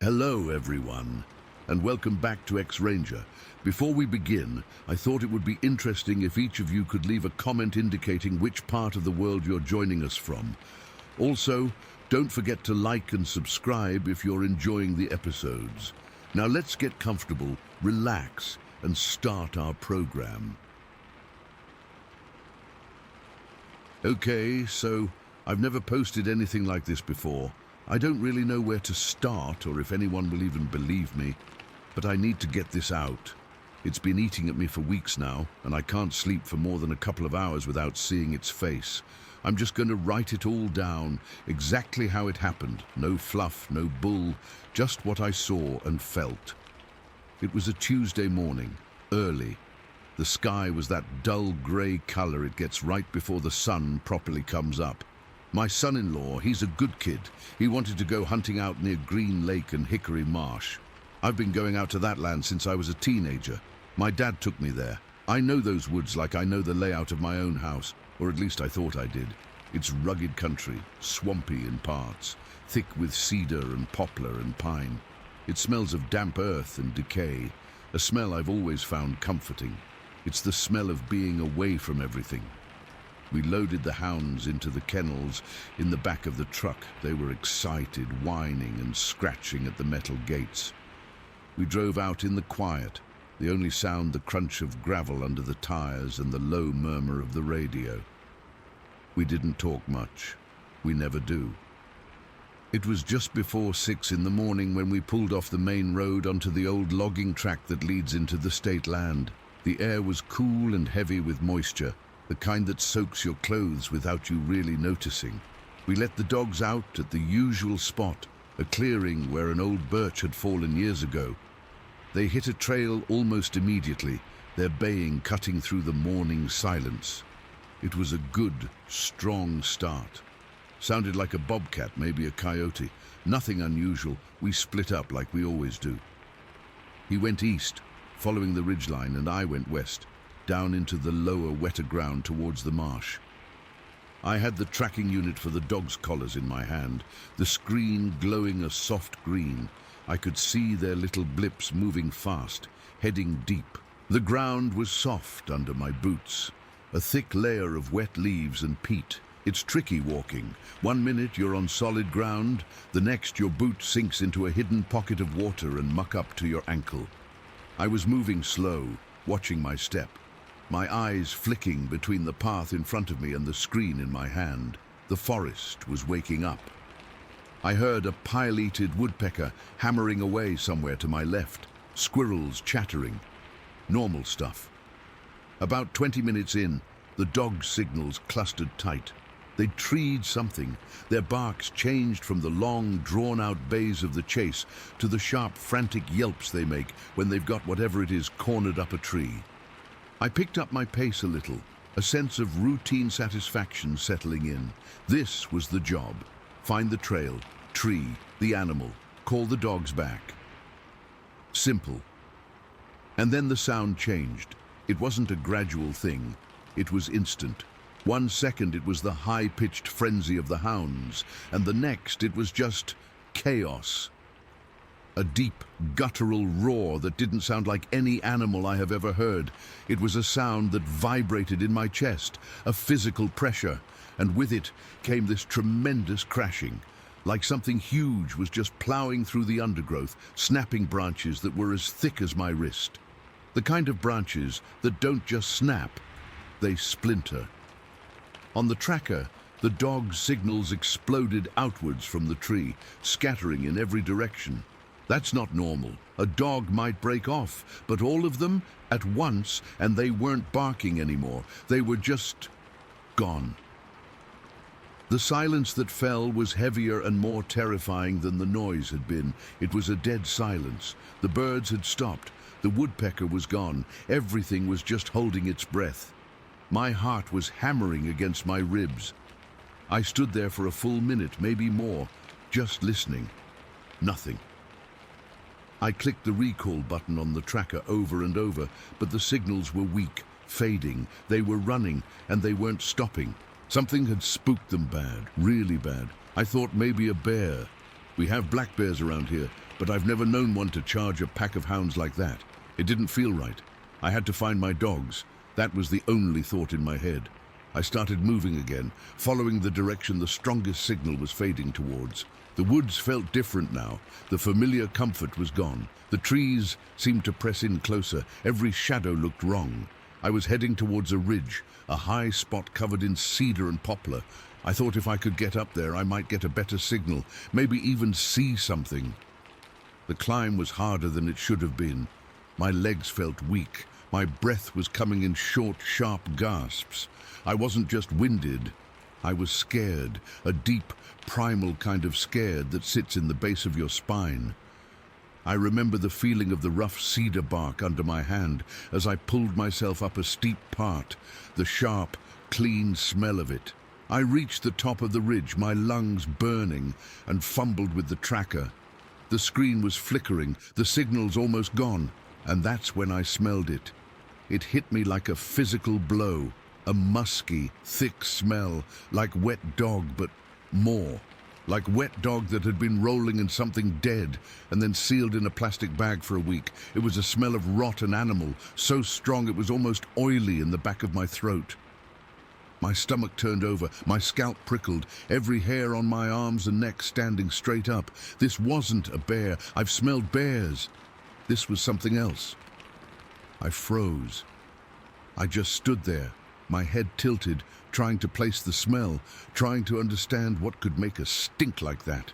Hello everyone, and welcome back to X-Ranger. Before we begin, I thought it would be interesting if each of you could leave a comment indicating which part of the world you're joining us from. Also, don't forget to like and subscribe if you're enjoying the episodes. Now let's get comfortable, relax, and start our program. Okay, so I've never posted anything like this before. I don't really know where to start or if anyone will even believe me, but I need to get this out. It's been eating at me for weeks now, and I can't sleep for more than a couple of hours without seeing its face. I'm just going to write it all down, exactly how it happened. No fluff, no bull, just what I saw and felt. It was a Tuesday morning, early. The sky was that dull grey colour it gets right before the sun properly comes up. My son-in-law, he's a good kid. He wanted to go hunting out near Green Lake and Hickory Marsh. I've been going out to that land since I was a teenager. My dad took me there. I know those woods like I know the layout of my own house, or at least I thought I did. It's rugged country, swampy in parts, thick with cedar and poplar and pine. It smells of damp earth and decay, a smell I've always found comforting. It's the smell of being away from everything. We loaded the hounds into the kennels in the back of the truck. They were excited, whining and scratching at the metal gates. We drove out in the quiet, the only sound the crunch of gravel under the tires and the low murmur of the radio. We didn't talk much. We never do. It was just before 6 in the morning when we pulled off the main road onto the old logging track that leads into the state land. The air was cool and heavy with moisture, the kind that soaks your clothes without you really noticing. We let the dogs out at the usual spot, a clearing where an old birch had fallen years ago. They hit a trail almost immediately, their baying cutting through the morning silence. It was a good, strong start. Sounded like a bobcat, maybe a coyote. Nothing unusual. We split up like we always do. He went east, following the ridgeline, and I went west, down into the lower, wetter ground towards the marsh. I had the tracking unit for the dogs' collars in my hand, the screen glowing a soft green. I could see their little blips moving fast, heading deep. The ground was soft under my boots, a thick layer of wet leaves and peat. It's tricky walking. 1 minute you're on solid ground, the next your boot sinks into a hidden pocket of water and muck up to your ankle. I was moving slow, watching my step, my eyes flicking between the path in front of me and the screen in my hand. The forest was waking up. I heard a pile-eated woodpecker hammering away somewhere to my left, squirrels chattering. Normal stuff. About 20 minutes in, the dog signals clustered tight. They'd treed something. Their barks changed from the long, drawn-out bays of the chase to the sharp, frantic yelps they make when they've got whatever it is cornered up a tree. I picked up my pace a little, a sense of routine satisfaction settling in. This was the job. Find the trail, tree, the animal, call the dogs back. Simple. And then the sound changed. It wasn't a gradual thing. It was instant. 1 second it was the high-pitched frenzy of the hounds, and the next it was just chaos. A deep, guttural roar that didn't sound like any animal I have ever heard. It was a sound that vibrated in my chest, a physical pressure, and with it came this tremendous crashing, like something huge was just plowing through the undergrowth, snapping branches that were as thick as my wrist. The kind of branches that don't just snap, they splinter. On the tracker, the dog's signals exploded outwards from the tree, scattering in every direction. That's not normal. A dog might break off, but all of them at once, and they weren't barking anymore. They were just gone. The silence that fell was heavier and more terrifying than the noise had been. It was a dead silence. The birds had stopped. The woodpecker was gone. Everything was just holding its breath. My heart was hammering against my ribs. I stood there for a full minute, maybe more, just listening. Nothing. I clicked the recall button on the tracker over and over, but the signals were weak, fading. They were running, and they weren't stopping. Something had spooked them bad, really bad. I thought maybe a bear. We have black bears around here, but I've never known one to charge a pack of hounds like that. It didn't feel right. I had to find my dogs. That was the only thought in my head. I started moving again, following the direction the strongest signal was fading towards. The woods felt different now. The familiar comfort was gone. The trees seemed to press in closer. Every shadow looked wrong. I was heading towards a ridge, a high spot covered in cedar and poplar. I thought if I could get up there, I might get a better signal, maybe even see something. The climb was harder than it should have been. My legs felt weak. My breath was coming in short, sharp gasps. I wasn't just winded. I was scared, a deep, primal kind of scared that sits in the base of your spine. I remember the feeling of the rough cedar bark under my hand as I pulled myself up a steep part, the sharp, clean smell of it. I reached the top of the ridge, my lungs burning, and fumbled with the tracker. The screen was flickering, the signals almost gone, and that's when I smelled it. It hit me like a physical blow, a musky, thick smell, like wet dog, but more. Like wet dog that had been rolling in something dead and then sealed in a plastic bag for a week. It was a smell of rotten animal, so strong it was almost oily in the back of my throat. My stomach turned over, my scalp prickled, every hair on my arms and neck standing straight up. This wasn't a bear. I've smelled bears. This was something else. I froze. I just stood there, my head tilted, trying to place the smell, trying to understand what could make a stink like that.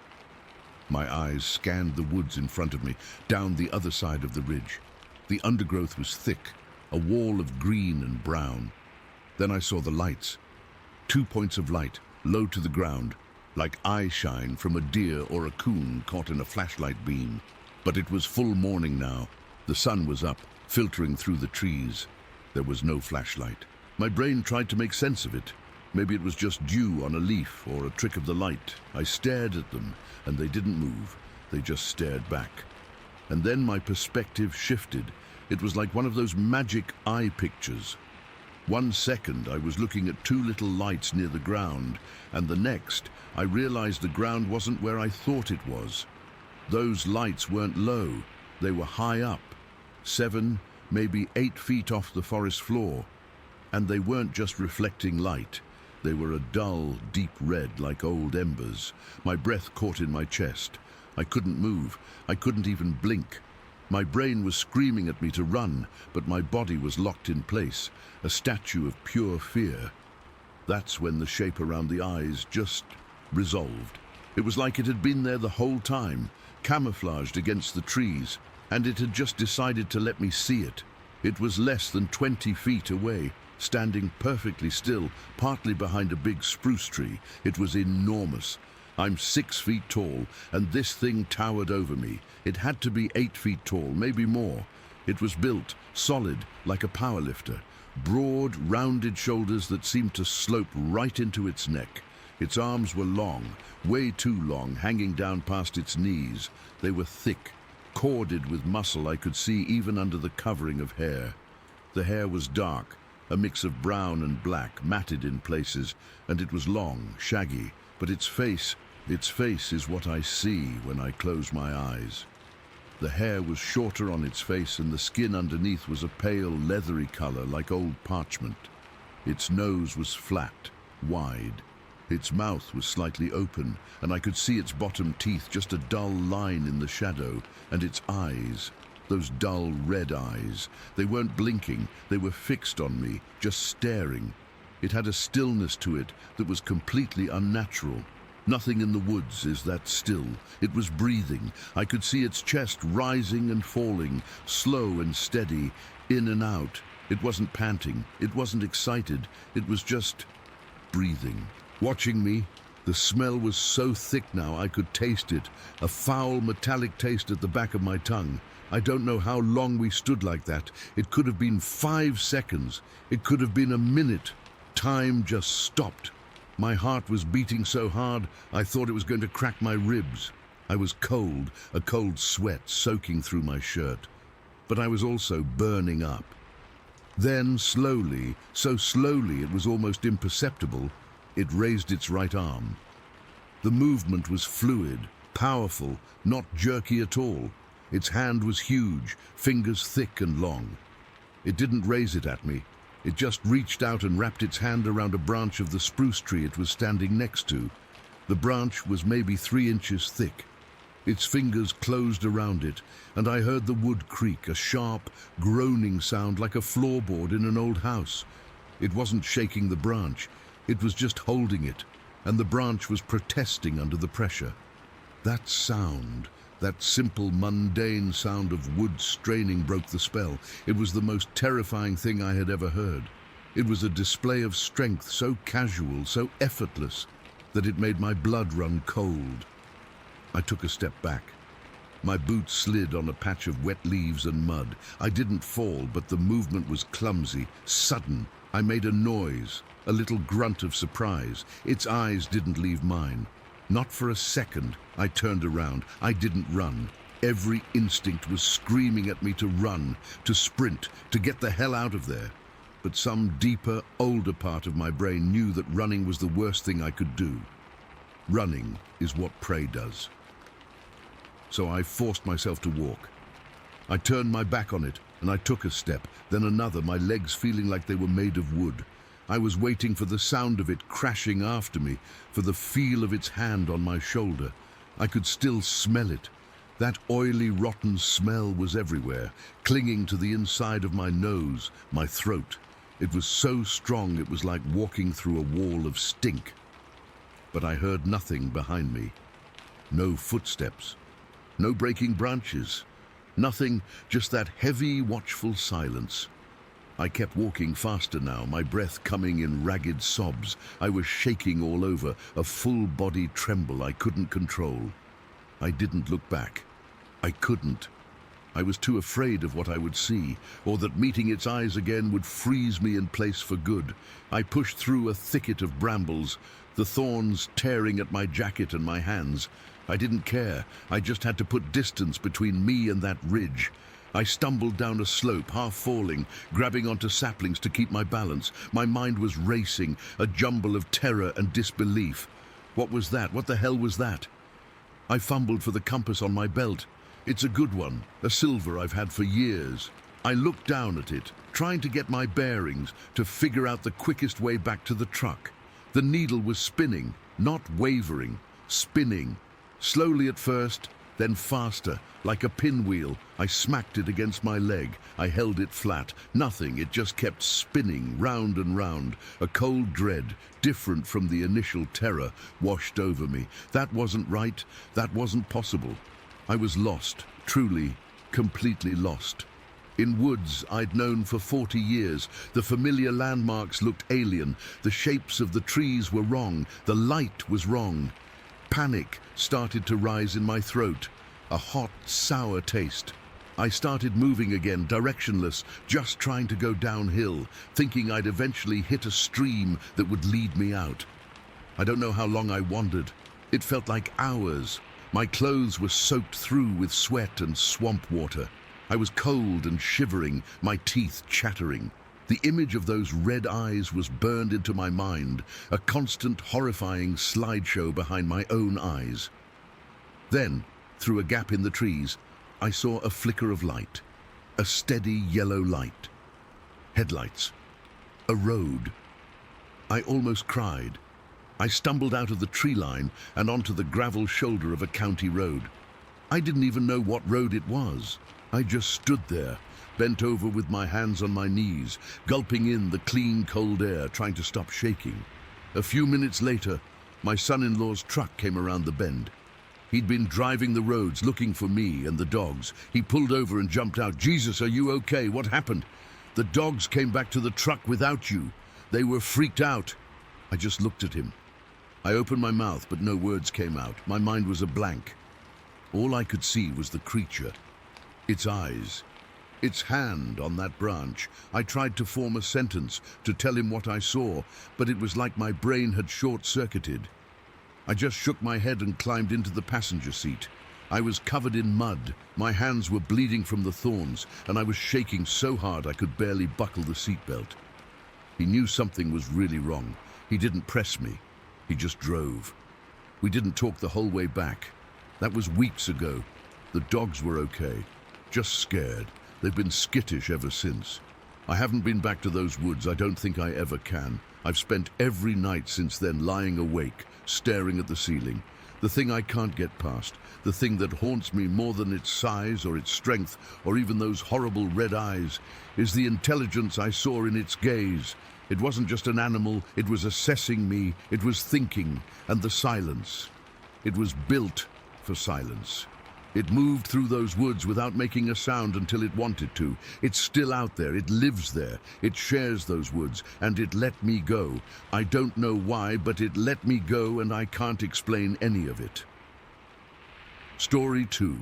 My eyes scanned the woods in front of me, down the other side of the ridge. The undergrowth was thick, a wall of green and brown. Then I saw the lights. 2 points of light, low to the ground, like eye shine from a deer or a coon caught in a flashlight beam. But it was full morning now. The sun was up, filtering through the trees. There was no flashlight. My brain tried to make sense of it. Maybe it was just dew on a leaf or a trick of the light. I stared at them, and they didn't move. They just stared back. And then my perspective shifted. It was like one of those magic eye pictures. 1 second, I was looking at 2 little lights near the ground, and the next, I realized the ground wasn't where I thought it was. Those lights weren't low. They were high up, 7, maybe 8 feet off the forest floor. And they weren't just reflecting light. They were a dull, deep red like old embers. My breath caught in my chest. I couldn't move. I couldn't even blink. My brain was screaming at me to run, but my body was locked in place, a statue of pure fear. That's when the shape around the eyes just resolved. It was like it had been there the whole time, camouflaged against the trees, and it had just decided to let me see it. It was less than 20 feet away, standing perfectly still, partly behind a big spruce tree. It was enormous. I'm 6 feet tall, and this thing towered over me. It had to be 8 feet tall, maybe more. It was built, solid, like a powerlifter. Broad, rounded shoulders that seemed to slope right into its neck. Its arms were long, way too long, hanging down past its knees. They were thick, corded with muscle I could see even under the covering of hair. The hair was dark, a mix of brown and black, matted in places, and it was long, shaggy, but its face is what I see when I close my eyes. The hair was shorter on its face, and the skin underneath was a pale, leathery color like old parchment. Its nose was flat, wide. Its mouth was slightly open, and I could see its bottom teeth, just a dull line in the shadow, and its eyes, those dull red eyes. They weren't blinking, they were fixed on me, just staring. It had a stillness to it that was completely unnatural. Nothing in the woods is that still. It was breathing. I could see its chest rising and falling, slow and steady, in and out. It wasn't panting. It wasn't excited. It was just breathing. Watching me, the smell was so thick now I could taste it, a foul metallic taste at the back of my tongue. I don't know how long we stood like that. It could have been 5 seconds. It could have been a minute. Time just stopped. My heart was beating so hard, I thought it was going to crack my ribs. I was cold, a cold sweat soaking through my shirt. But I was also burning up. Then, slowly, so slowly it was almost imperceptible, it raised its right arm. The movement was fluid, powerful, not jerky at all. Its hand was huge, fingers thick and long. It didn't raise it at me. It just reached out and wrapped its hand around a branch of the spruce tree it was standing next to. The branch was maybe 3 inches thick. Its fingers closed around it, and I heard the wood creak, a sharp, groaning sound like a floorboard in an old house. It wasn't shaking the branch, it was just holding it, and the branch was protesting under the pressure. That sound, that simple, mundane sound of wood straining, broke the spell. It was the most terrifying thing I had ever heard. It was a display of strength so casual, so effortless, that it made my blood run cold. I took a step back. My boots slid on a patch of wet leaves and mud. I didn't fall, but the movement was clumsy, sudden. I made a noise, a little grunt of surprise. Its eyes didn't leave mine. Not for a second. I turned around. I didn't run. Every instinct was screaming at me to run, to sprint, to get the hell out of there. But some deeper, older part of my brain knew that running was the worst thing I could do. Running is what prey does. So I forced myself to walk. I turned my back on it, and I took a step, then another, my legs feeling like they were made of wood. I was waiting for the sound of it crashing after me, for the feel of its hand on my shoulder. I could still smell it. That oily, rotten smell was everywhere, clinging to the inside of my nose, my throat. It was so strong it was like walking through a wall of stink. But I heard nothing behind me. No footsteps. No breaking branches. Nothing, just that heavy, watchful silence. I kept walking faster now, my breath coming in ragged sobs. I was shaking all over, a full-body tremble I couldn't control. I didn't look back. I couldn't. I was too afraid of what I would see, or that meeting its eyes again would freeze me in place for good. I pushed through a thicket of brambles, the thorns tearing at my jacket and my hands. I didn't care. I just had to put distance between me and that ridge. I stumbled down a slope, half falling, grabbing onto saplings to keep my balance. My mind was racing, a jumble of terror and disbelief. What was that? What the hell was that? I fumbled for the compass on my belt. It's a good one, a silver I've had for years. I looked down at it, trying to get my bearings, to figure out the quickest way back to the truck. The needle was spinning, not wavering, spinning. Slowly at first, then faster, like a pinwheel. I smacked it against my leg. I held it flat. Nothing, it just kept spinning, round and round. A cold dread, different from the initial terror, washed over me. That wasn't right. That wasn't possible. I was lost, truly, completely lost. In woods I'd known for 40 years, the familiar landmarks looked alien. The shapes of the trees were wrong. The light was wrong. Panic started to rise in my throat, a hot, sour taste. I started moving again, directionless, just trying to go downhill, thinking I'd eventually hit a stream that would lead me out. I don't know how long I wandered. It felt like hours. My clothes were soaked through with sweat and swamp water. I was cold and shivering, my teeth chattering. The image of those red eyes was burned into my mind, a constant, horrifying slideshow behind my own eyes. Then, through a gap in the trees, I saw a flicker of light, a steady yellow light. Headlights. A road. I almost cried. I stumbled out of the tree line and onto the gravel shoulder of a county road. I didn't even know what road it was. I just stood there, bent over with my hands on my knees, gulping in the clean, cold air, trying to stop shaking. A few minutes later, my son-in-law's truck came around the bend. He'd been driving the roads looking for me and the dogs. He pulled over and jumped out. "Jesus, are you okay? What happened?" "The dogs came back to the truck without you. They were freaked out." I just looked at him. I opened my mouth, but no words came out. My mind was a blank. All I could see was the creature, its eyes, its hand on that branch. I tried to form a sentence, to tell him what I saw, but it was like my brain had short-circuited. I just shook my head and climbed into the passenger seat. I was covered in mud, my hands were bleeding from the thorns, and I was shaking so hard I could barely buckle the seatbelt. He knew something was really wrong. He didn't press me. He just drove. We didn't talk the whole way back. That was weeks ago. The dogs were okay, just scared. They've been skittish ever since. I haven't been back to those woods. I don't think I ever can. I've spent every night since then lying awake, staring at the ceiling. The thing I can't get past, the thing that haunts me more than its size or its strength or even those horrible red eyes, is the intelligence I saw in its gaze. It wasn't just an animal, it was assessing me, it was thinking, and the silence. It was built for silence. It moved through those woods without making a sound until it wanted to. It's still out there, it lives there, it shares those woods, and it let me go. I don't know why, but it let me go, and I can't explain any of it. Story 2.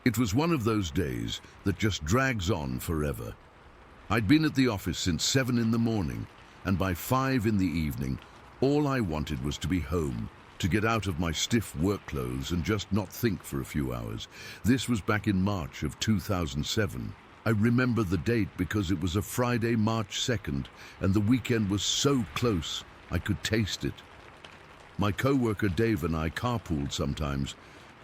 It was one of those days that just drags on forever. I'd been at the office since 7 in the morning, and by 5 in the evening, all I wanted was to be home, to get out of my stiff work clothes and just not think for a few hours. This was back in March of 2007. I remember the date because it was a Friday, March 2nd, and the weekend was so close I could taste it. My co-worker Dave and I carpooled sometimes,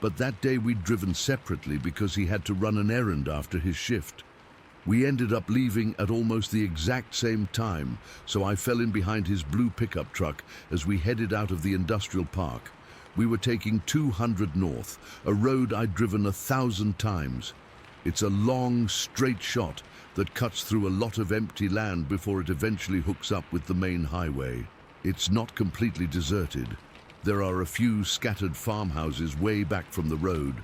but that day we'd driven separately because he had to run an errand after his shift. We ended up leaving at almost the exact same time, so I fell in behind his blue pickup truck as we headed out of the industrial park. We were taking 200 North, a road I'd driven 1,000 times. It's a long, straight shot that cuts through a lot of empty land before it eventually hooks up with the main highway. It's not completely deserted. There are a few scattered farmhouses way back from the road,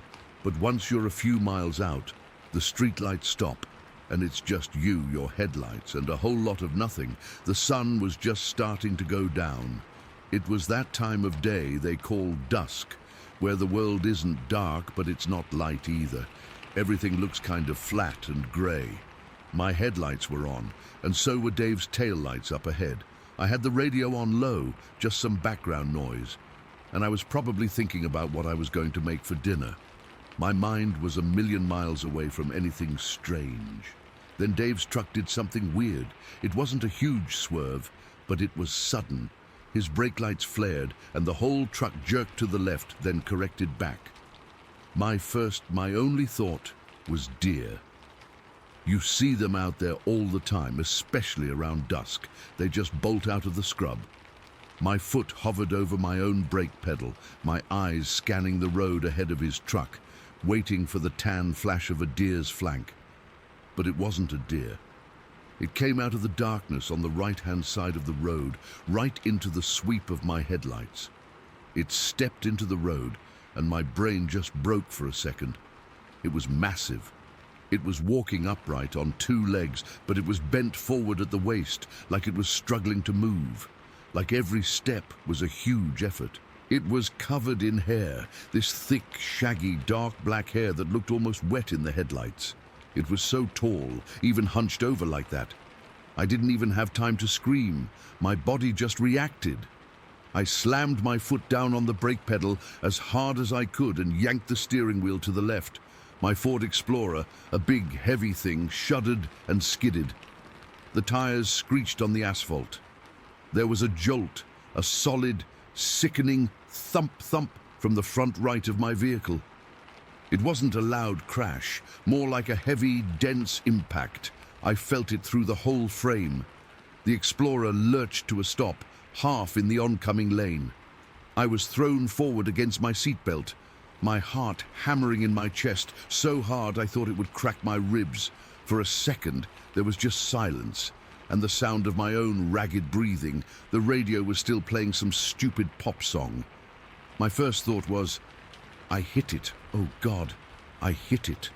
but once you're a few miles out, the streetlights stop. And it's just you, your headlights, and a whole lot of nothing. The sun was just starting to go down. It was that time of day they call dusk, where the world isn't dark, but it's not light either. Everything looks kind of flat and grey. My headlights were on, and so were Dave's taillights up ahead. I had the radio on low, just some background noise, and I was probably thinking about what I was going to make for dinner. My mind was a million miles away from anything strange. Then Dave's truck did something weird. It wasn't a huge swerve, but it was sudden. His brake lights flared, and the whole truck jerked to the left, then corrected back. My only thought was deer. You see them out there all the time, especially around dusk. They just bolt out of the scrub. My foot hovered over my own brake pedal, my eyes scanning the road ahead of his truck, waiting for the tan flash of a deer's flank. But it wasn't a deer. It came out of the darkness on the right-hand side of the road, right into the sweep of my headlights. It stepped into the road, and my brain just broke for a second. It was massive. It was walking upright on 2 legs, but it was bent forward at the waist, like it was struggling to move. Like every step was a huge effort. It was covered in hair, this thick, shaggy, dark black hair that looked almost wet in the headlights. It was so tall, even hunched over like that. I didn't even have time to scream. My body just reacted. I slammed my foot down on the brake pedal as hard as I could and yanked the steering wheel to the left. My Ford Explorer, a big, heavy thing, shuddered and skidded. The tires screeched on the asphalt. There was a jolt, a solid, sickening thump-thump from the front right of my vehicle. It wasn't a loud crash, more like a heavy, dense impact. I felt it through the whole frame. The Explorer lurched to a stop, half in the oncoming lane. I was thrown forward against my seatbelt, my heart hammering in my chest so hard I thought it would crack my ribs. For a second, there was just silence, and the sound of my own ragged breathing. The radio was still playing some stupid pop song. My first thought was, I hit it. Oh God, I hit it.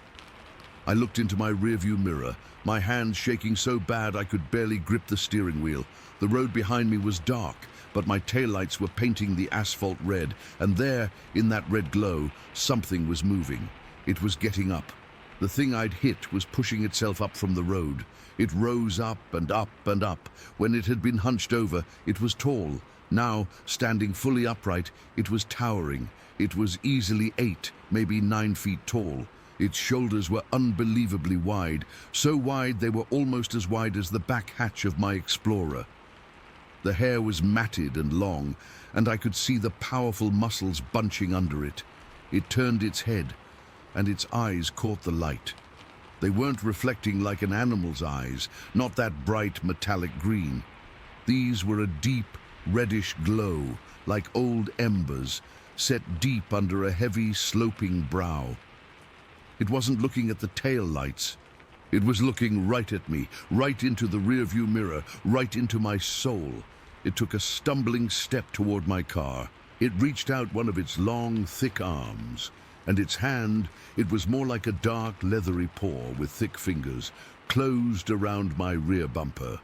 I looked into my rearview mirror, my hands shaking so bad I could barely grip the steering wheel. The road behind me was dark, but my taillights were painting the asphalt red, and there, in that red glow, something was moving. It was getting up. The thing I'd hit was pushing itself up from the road. It rose up and up and up. When it had been hunched over, it was tall. Now, standing fully upright, it was towering. It was easily 8, maybe 9 feet tall. Its shoulders were unbelievably wide, so wide they were almost as wide as the back hatch of my Explorer. The hair was matted and long, and I could see the powerful muscles bunching under it. It turned its head, and its eyes caught the light. They weren't reflecting like an animal's eyes, not that bright metallic green. These were a deep, reddish glow, like old embers, set deep under a heavy, sloping brow. It wasn't looking at the tail lights. It was looking right at me, right into the rearview mirror, right into my soul. It took a stumbling step toward my car. It reached out one of its long, thick arms, and its hand, it was more like a dark, leathery paw with thick fingers, closed around my rear bumper.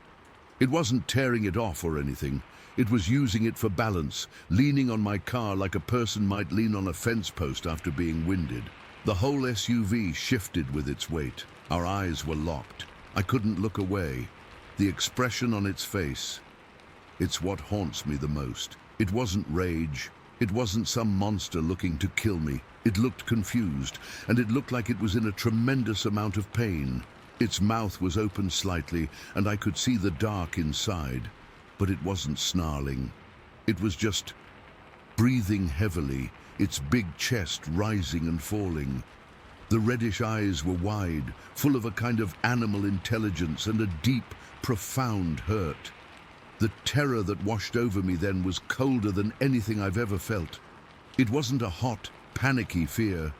It wasn't tearing it off or anything. It was using it for balance, leaning on my car like a person might lean on a fence post after being winded. The whole SUV shifted with its weight. Our eyes were locked. I couldn't look away. The expression on its face, it's what haunts me the most. It wasn't rage. It wasn't some monster looking to kill me. It looked confused, and it looked like it was in a tremendous amount of pain. Its mouth was open slightly, and I could see the dark inside. But it wasn't snarling. It was just breathing heavily, its big chest rising and falling. The reddish eyes were wide, full of a kind of animal intelligence and a deep, profound hurt. The terror that washed over me then was colder than anything I've ever felt. It wasn't a hot, panicky fear.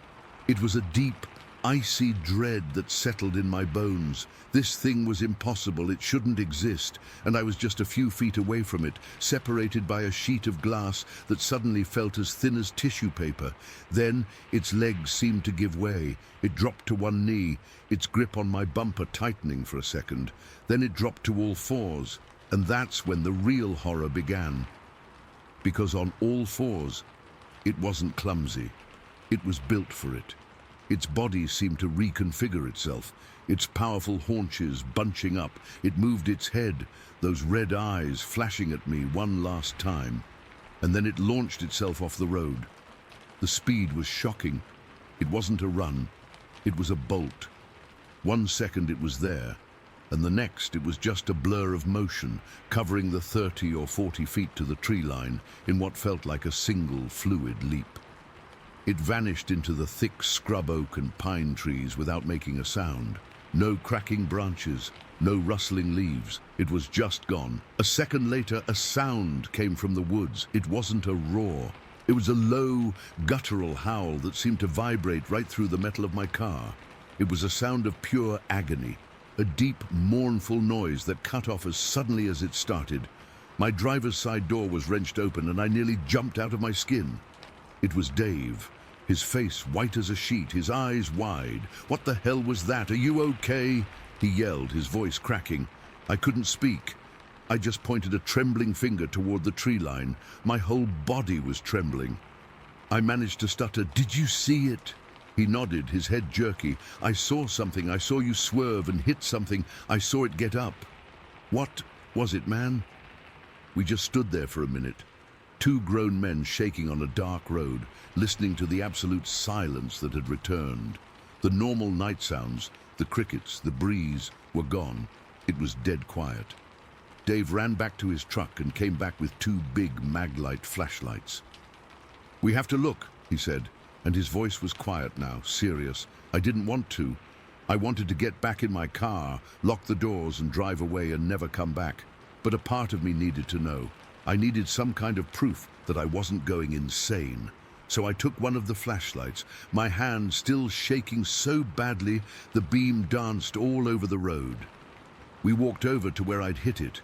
It was a deep, icy dread that settled in my bones. This thing was impossible, it shouldn't exist, and I was just a few feet away from it, separated by a sheet of glass that suddenly felt as thin as tissue paper. Then its legs seemed to give way. It dropped to one knee, its grip on my bumper tightening for a second. Then it dropped to all fours, and that's when the real horror began. Because on all fours, it wasn't clumsy. It was built for it. Its body seemed to reconfigure itself, its powerful haunches bunching up. It moved its head, those red eyes flashing at me one last time. And then it launched itself off the road. The speed was shocking. It wasn't a run. It was a bolt. 1 second it was there, and the next it was just a blur of motion, covering the 30 or 40 feet to the tree line in what felt like a single fluid leap. It vanished into the thick scrub oak and pine trees without making a sound. No cracking branches, no rustling leaves. It was just gone. A second later, a sound came from the woods. It wasn't a roar. It was a low, guttural howl that seemed to vibrate right through the metal of my car. It was a sound of pure agony, a deep, mournful noise that cut off as suddenly as it started. My driver's side door was wrenched open and I nearly jumped out of my skin. It was Dave, his face white as a sheet, his eyes wide. "What the hell was that? Are you okay?" he yelled, his voice cracking. I couldn't speak. I just pointed a trembling finger toward the tree line. My whole body was trembling. I managed to stutter, "Did you see it?" He nodded, his head jerky. "I saw something. I saw you swerve and hit something. I saw it get up." "What was it, man?" We just stood there for a minute. Two grown men shaking on a dark road, listening to the absolute silence that had returned. The normal night sounds, the crickets, the breeze, were gone. It was dead quiet. Dave ran back to his truck and came back with 2 big Maglite flashlights. "We have to look," he said, and his voice was quiet now, serious. I didn't want to. I wanted to get back in my car, lock the doors and drive away and never come back. But a part of me needed to know. I needed some kind of proof that I wasn't going insane. So I took one of the flashlights, my hand still shaking so badly the beam danced all over the road. We walked over to where I'd hit it.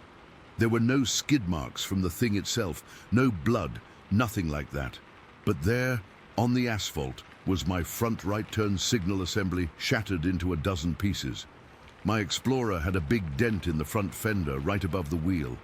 There were no skid marks from the thing itself, no blood, nothing like that. But there, on the asphalt, was my front right turn signal assembly shattered into a dozen pieces. My Explorer had a big dent in the front fender right above the wheel.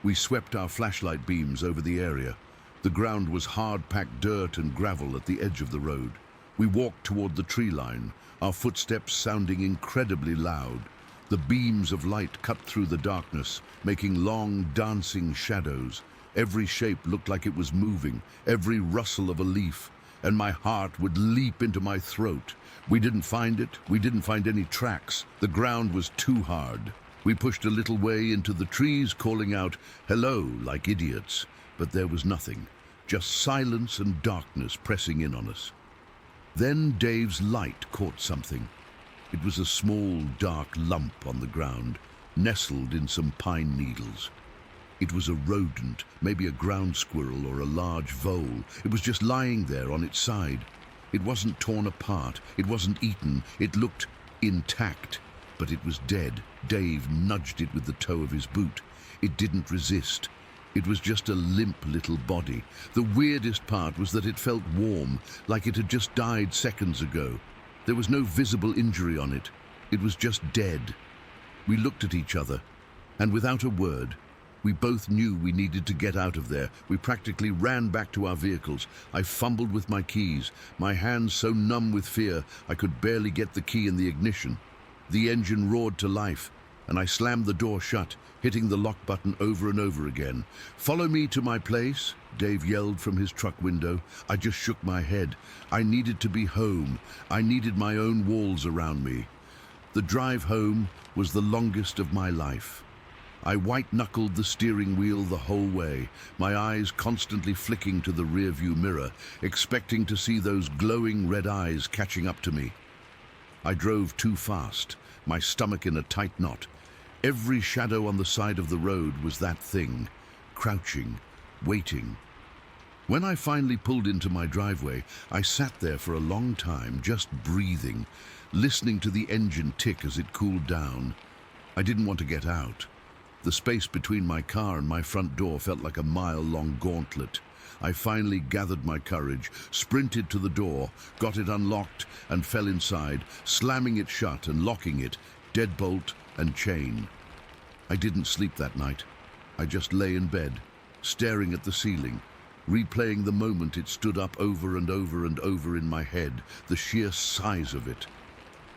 We swept our flashlight beams over the area. The ground was hard-packed dirt and gravel at the edge of the road. We walked toward the tree line, our footsteps sounding incredibly loud. The beams of light cut through the darkness, making long, dancing shadows. Every shape looked like it was moving, every rustle of a leaf, and my heart would leap into my throat. We didn't find it. We didn't find any tracks. The ground was too hard. We pushed a little way into the trees, calling out, "Hello," like idiots. But there was nothing, just silence and darkness pressing in on us. Then Dave's light caught something. It was a small, dark lump on the ground, nestled in some pine needles. It was a rodent, maybe a ground squirrel or a large vole. It was just lying there on its side. It wasn't torn apart, it wasn't eaten, it looked intact, but it was dead. Dave nudged it with the toe of his boot. It didn't resist. It was just a limp little body. The weirdest part was that it felt warm, like it had just died seconds ago. There was no visible injury on it. It was just dead. We looked at each other, and without a word, we both knew we needed to get out of there. We practically ran back to our vehicles. I fumbled with my keys, my hands so numb with fear I could barely get the key in the ignition. The engine roared to life, and I slammed the door shut, hitting the lock button over and over again. "Follow me to my place," Dave yelled from his truck window. I just shook my head. I needed to be home. I needed my own walls around me. The drive home was the longest of my life. I white-knuckled the steering wheel the whole way, my eyes constantly flicking to the rearview mirror, expecting to see those glowing red eyes catching up to me. I drove too fast, my stomach in a tight knot. Every shadow on the side of the road was that thing, crouching, waiting. When I finally pulled into my driveway, I sat there for a long time, just breathing, listening to the engine tick as it cooled down. I didn't want to get out. The space between my car and my front door felt like a mile-long gauntlet. I finally gathered my courage, sprinted to the door, got it unlocked, and fell inside, slamming it shut and locking it, deadbolt and chain. I didn't sleep that night. I just lay in bed, staring at the ceiling, replaying the moment it stood up over and over and over in my head, the sheer size of it,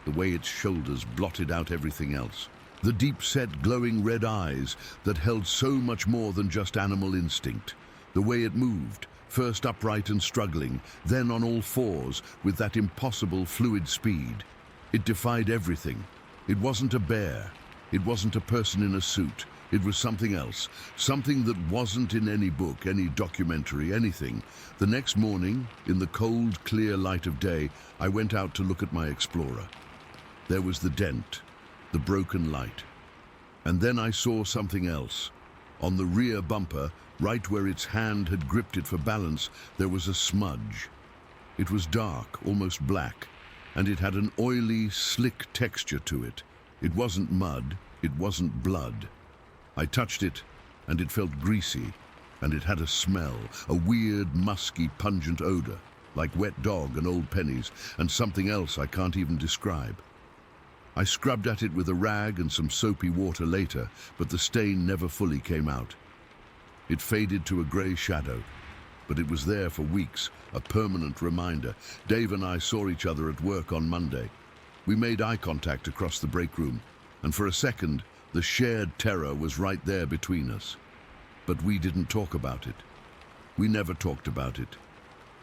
the way its shoulders blotted out everything else. The deep-set, glowing red eyes that held so much more than just animal instinct. The way it moved, first upright and struggling, then on all fours with that impossible fluid speed. It defied everything. It wasn't a bear. It wasn't a person in a suit. It was something else, something that wasn't in any book, any documentary, anything. The next morning, in the cold, clear light of day, I went out to look at my Explorer. There was the dent, the broken light. And then I saw something else. On the rear bumper, right where its hand had gripped it for balance, there was a smudge. It was dark, almost black, and it had an oily, slick texture to it. It wasn't mud, it wasn't blood. I touched it, and it felt greasy, and it had a smell, a weird, musky, pungent odor, like wet dog and old pennies, and something else I can't even describe. I scrubbed at it with a rag and some soapy water later, but the stain never fully came out. It faded to a grey shadow, but it was there for weeks, a permanent reminder. Dave and I saw each other at work on Monday. We made eye contact across the break room, and for a second, the shared terror was right there between us. But we didn't talk about it. We never talked about it.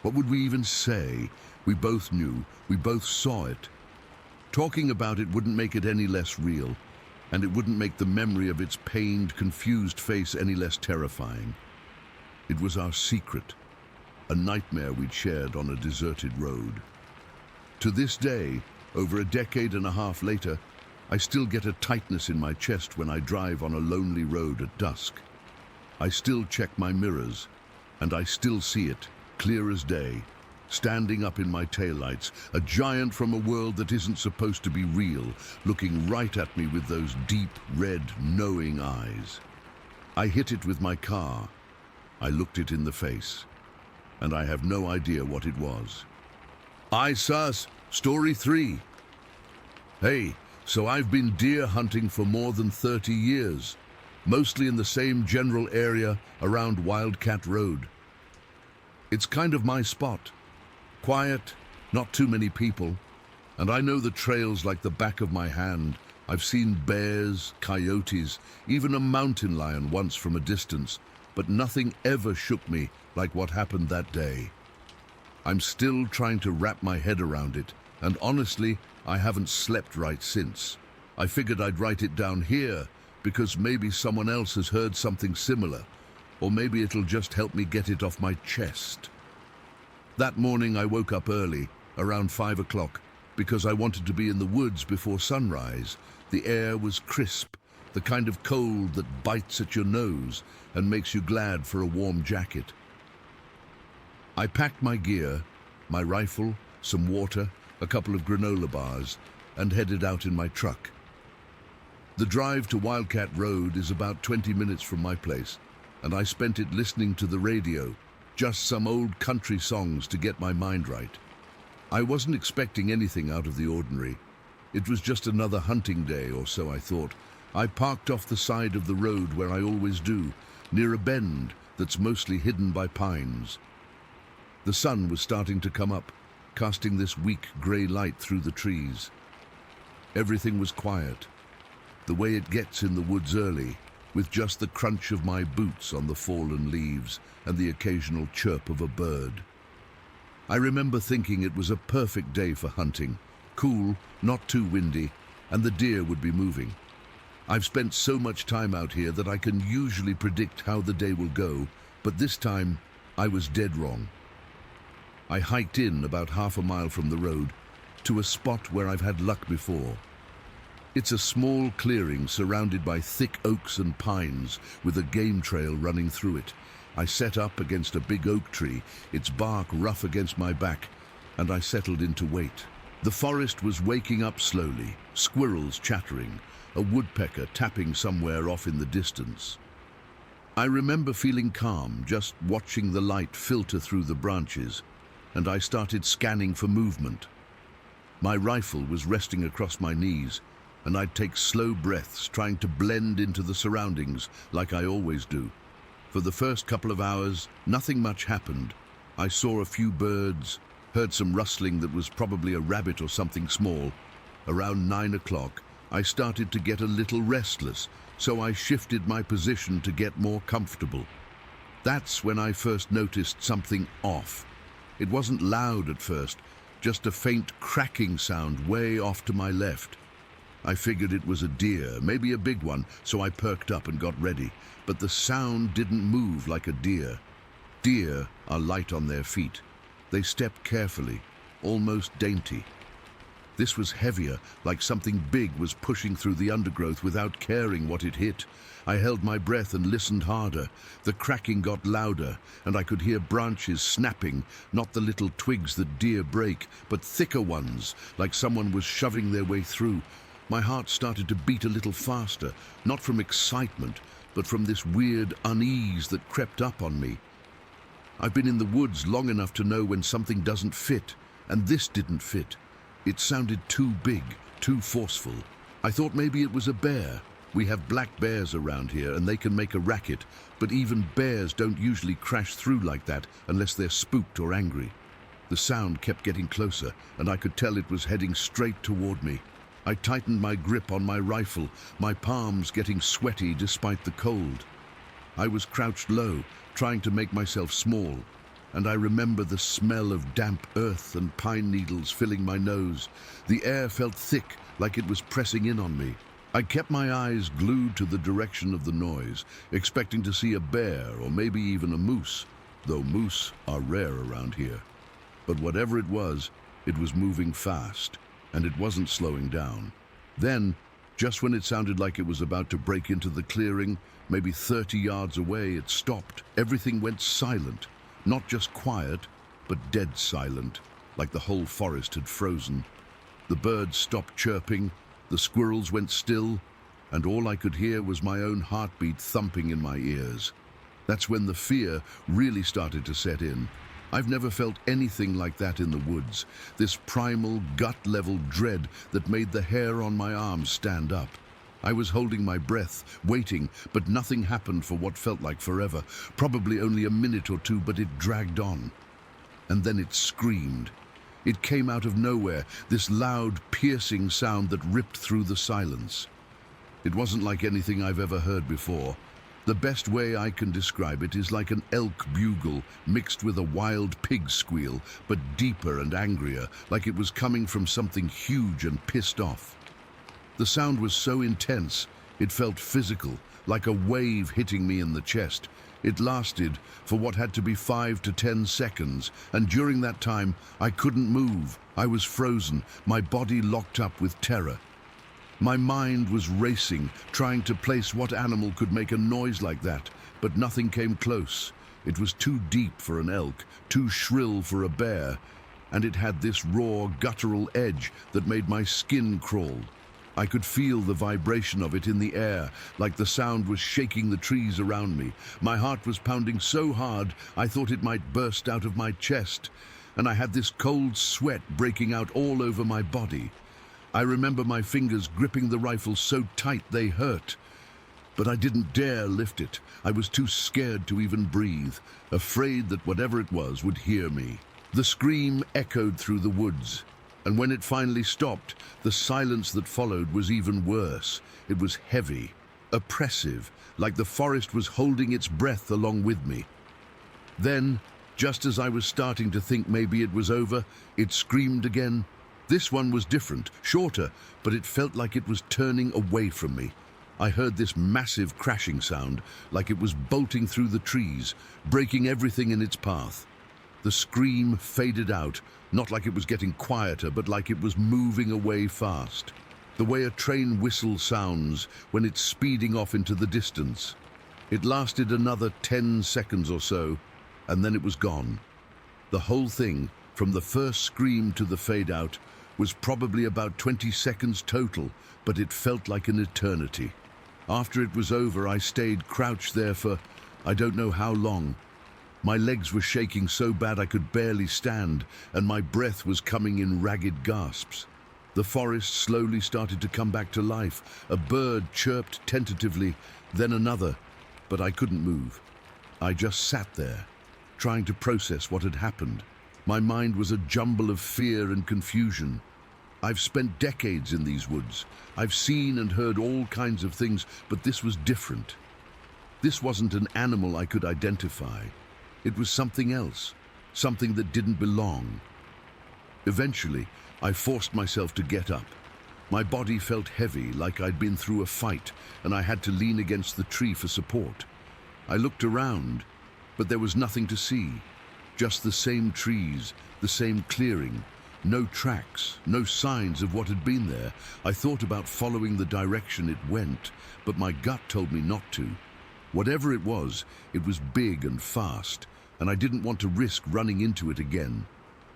What would we even say? We both knew, we both saw it. Talking about it wouldn't make it any less real, and it wouldn't make the memory of its pained, confused face any less terrifying. It was our secret, a nightmare we'd shared on a deserted road. To this day, over a decade and a half later, I still get a tightness in my chest when I drive on a lonely road at dusk. I still check my mirrors, and I still see it, clear as day, standing up in my taillights, a giant from a world that isn't supposed to be real, looking right at me with those deep, red, knowing eyes. I hit it with my car. I looked it in the face, and I have no idea what it was. sus, Story 3. Hey, so I've been deer hunting for more than 30 years, mostly in the same general area around Wildcat Road. It's kind of my spot. Quiet, not too many people, and I know the trails like the back of my hand. I've seen bears, coyotes, even a mountain lion once from a distance, but nothing ever shook me like what happened that day. I'm still trying to wrap my head around it, and honestly, I haven't slept right since. I figured I'd write it down here because maybe someone else has heard something similar, or maybe it'll just help me get it off my chest. That morning I woke up early, around 5 o'clock, because I wanted to be in the woods before sunrise. The air was crisp, the kind of cold that bites at your nose and makes you glad for a warm jacket. I packed my gear, my rifle, some water, a couple of granola bars, and headed out in my truck. The drive to Wildcat Road is about 20 minutes from my place, and I spent it listening to the radio, just some old country songs to get my mind right. I wasn't expecting anything out of the ordinary. It was just another hunting day, or so I thought. I parked off the side of the road where I always do, near a bend that's mostly hidden by pines. The sun was starting to come up, casting this weak grey light through the trees. Everything was quiet, the way it gets in the woods early, with just the crunch of my boots on the fallen leaves and the occasional chirp of a bird. I remember thinking it was a perfect day for hunting, cool, not too windy, and the deer would be moving. I've spent so much time out here that I can usually predict how the day will go, but this time I was dead wrong. I hiked in about half a mile from the road to a spot where I've had luck before. It's a small clearing surrounded by thick oaks and pines with a game trail running through it. I set up against a big oak tree, its bark rough against my back, and I settled in to wait. The forest was waking up slowly, squirrels chattering, a woodpecker tapping somewhere off in the distance. I remember feeling calm, just watching the light filter through the branches, and I started scanning for movement. My rifle was resting across my knees, and I'd take slow breaths, trying to blend into the surroundings like I always do. For the first couple of hours, nothing much happened. I saw a few birds, heard some rustling that was probably a rabbit or something small. Around 9 o'clock, I started to get a little restless, so I shifted my position to get more comfortable. That's when I first noticed something off. It wasn't loud at first, just a faint cracking sound way off to my left. I figured it was a deer, maybe a big one, so I perked up and got ready. But the sound didn't move like a deer. Deer are light on their feet. They step carefully, almost dainty. This was heavier, like something big was pushing through the undergrowth without caring what it hit. I held my breath and listened harder. The cracking got louder, and I could hear branches snapping, not the little twigs that deer break, but thicker ones, like someone was shoving their way through. My heart started to beat a little faster, not from excitement, but from this weird unease that crept up on me. I've been in the woods long enough to know when something doesn't fit, and this didn't fit. It sounded too big, too forceful. I thought maybe it was a bear. We have black bears around here, and they can make a racket, but even bears don't usually crash through like that unless they're spooked or angry. The sound kept getting closer, and I could tell it was heading straight toward me. I tightened my grip on my rifle, my palms getting sweaty despite the cold. I was crouched low, trying to make myself small, and I remember the smell of damp earth and pine needles filling my nose. The air felt thick, like it was pressing in on me. I kept my eyes glued to the direction of the noise, expecting to see a bear or maybe even a moose, though moose are rare around here. But whatever it was moving fast, and it wasn't slowing down. Then, just when it sounded like it was about to break into the clearing, maybe 30 yards away, it stopped. Everything went silent, not just quiet, but dead silent, like the whole forest had frozen. The birds stopped chirping, the squirrels went still, and all I could hear was my own heartbeat thumping in my ears. That's when the fear really started to set in. I've never felt anything like that in the woods, this primal, gut-level dread that made the hair on my arms stand up. I was holding my breath, waiting, but nothing happened for what felt like forever, probably only a minute or two, but it dragged on. And then it screamed. It came out of nowhere, this loud, piercing sound that ripped through the silence. It wasn't like anything I've ever heard before. The best way I can describe it is like an elk bugle mixed with a wild pig squeal, but deeper and angrier, like it was coming from something huge and pissed off. The sound was so intense, it felt physical, like a wave hitting me in the chest. It lasted for what had to be 5 to 10 seconds, and during that time, I couldn't move. I was frozen, my body locked up with terror. My mind was racing, trying to place what animal could make a noise like that, but nothing came close. It was too deep for an elk, too shrill for a bear, and it had this raw, guttural edge that made my skin crawl. I could feel the vibration of it in the air, like the sound was shaking the trees around me. My heart was pounding so hard, I thought it might burst out of my chest, and I had this cold sweat breaking out all over my body. I remember my fingers gripping the rifle so tight they hurt. But I didn't dare lift it. I was too scared to even breathe, afraid that whatever it was would hear me. The scream echoed through the woods, and when it finally stopped, the silence that followed was even worse. It was heavy, oppressive, like the forest was holding its breath along with me. Then, just as I was starting to think maybe it was over, it screamed again. This one was different, shorter, but it felt like it was turning away from me. I heard this massive crashing sound, like it was bolting through the trees, breaking everything in its path. The scream faded out, not like it was getting quieter, but like it was moving away fast. The way a train whistle sounds when it's speeding off into the distance. It lasted another 10 seconds or so, and then it was gone. The whole thing, from the first scream to the fade out, was probably about 20 seconds total, but it felt like an eternity. After it was over, I stayed crouched there for I don't know how long. My legs were shaking so bad I could barely stand, and my breath was coming in ragged gasps. The forest slowly started to come back to life. A bird chirped tentatively, then another, but I couldn't move. I just sat there, trying to process what had happened. My mind was a jumble of fear and confusion. I've spent decades in these woods. I've seen and heard all kinds of things, but this was different. This wasn't an animal I could identify. It was something else, something that didn't belong. Eventually, I forced myself to get up. My body felt heavy, like I'd been through a fight, and I had to lean against the tree for support. I looked around, but there was nothing to see. Just the same trees, the same clearing. No tracks, no signs of what had been there. I thought about following the direction it went, but my gut told me not to. Whatever it was big and fast, and I didn't want to risk running into it again.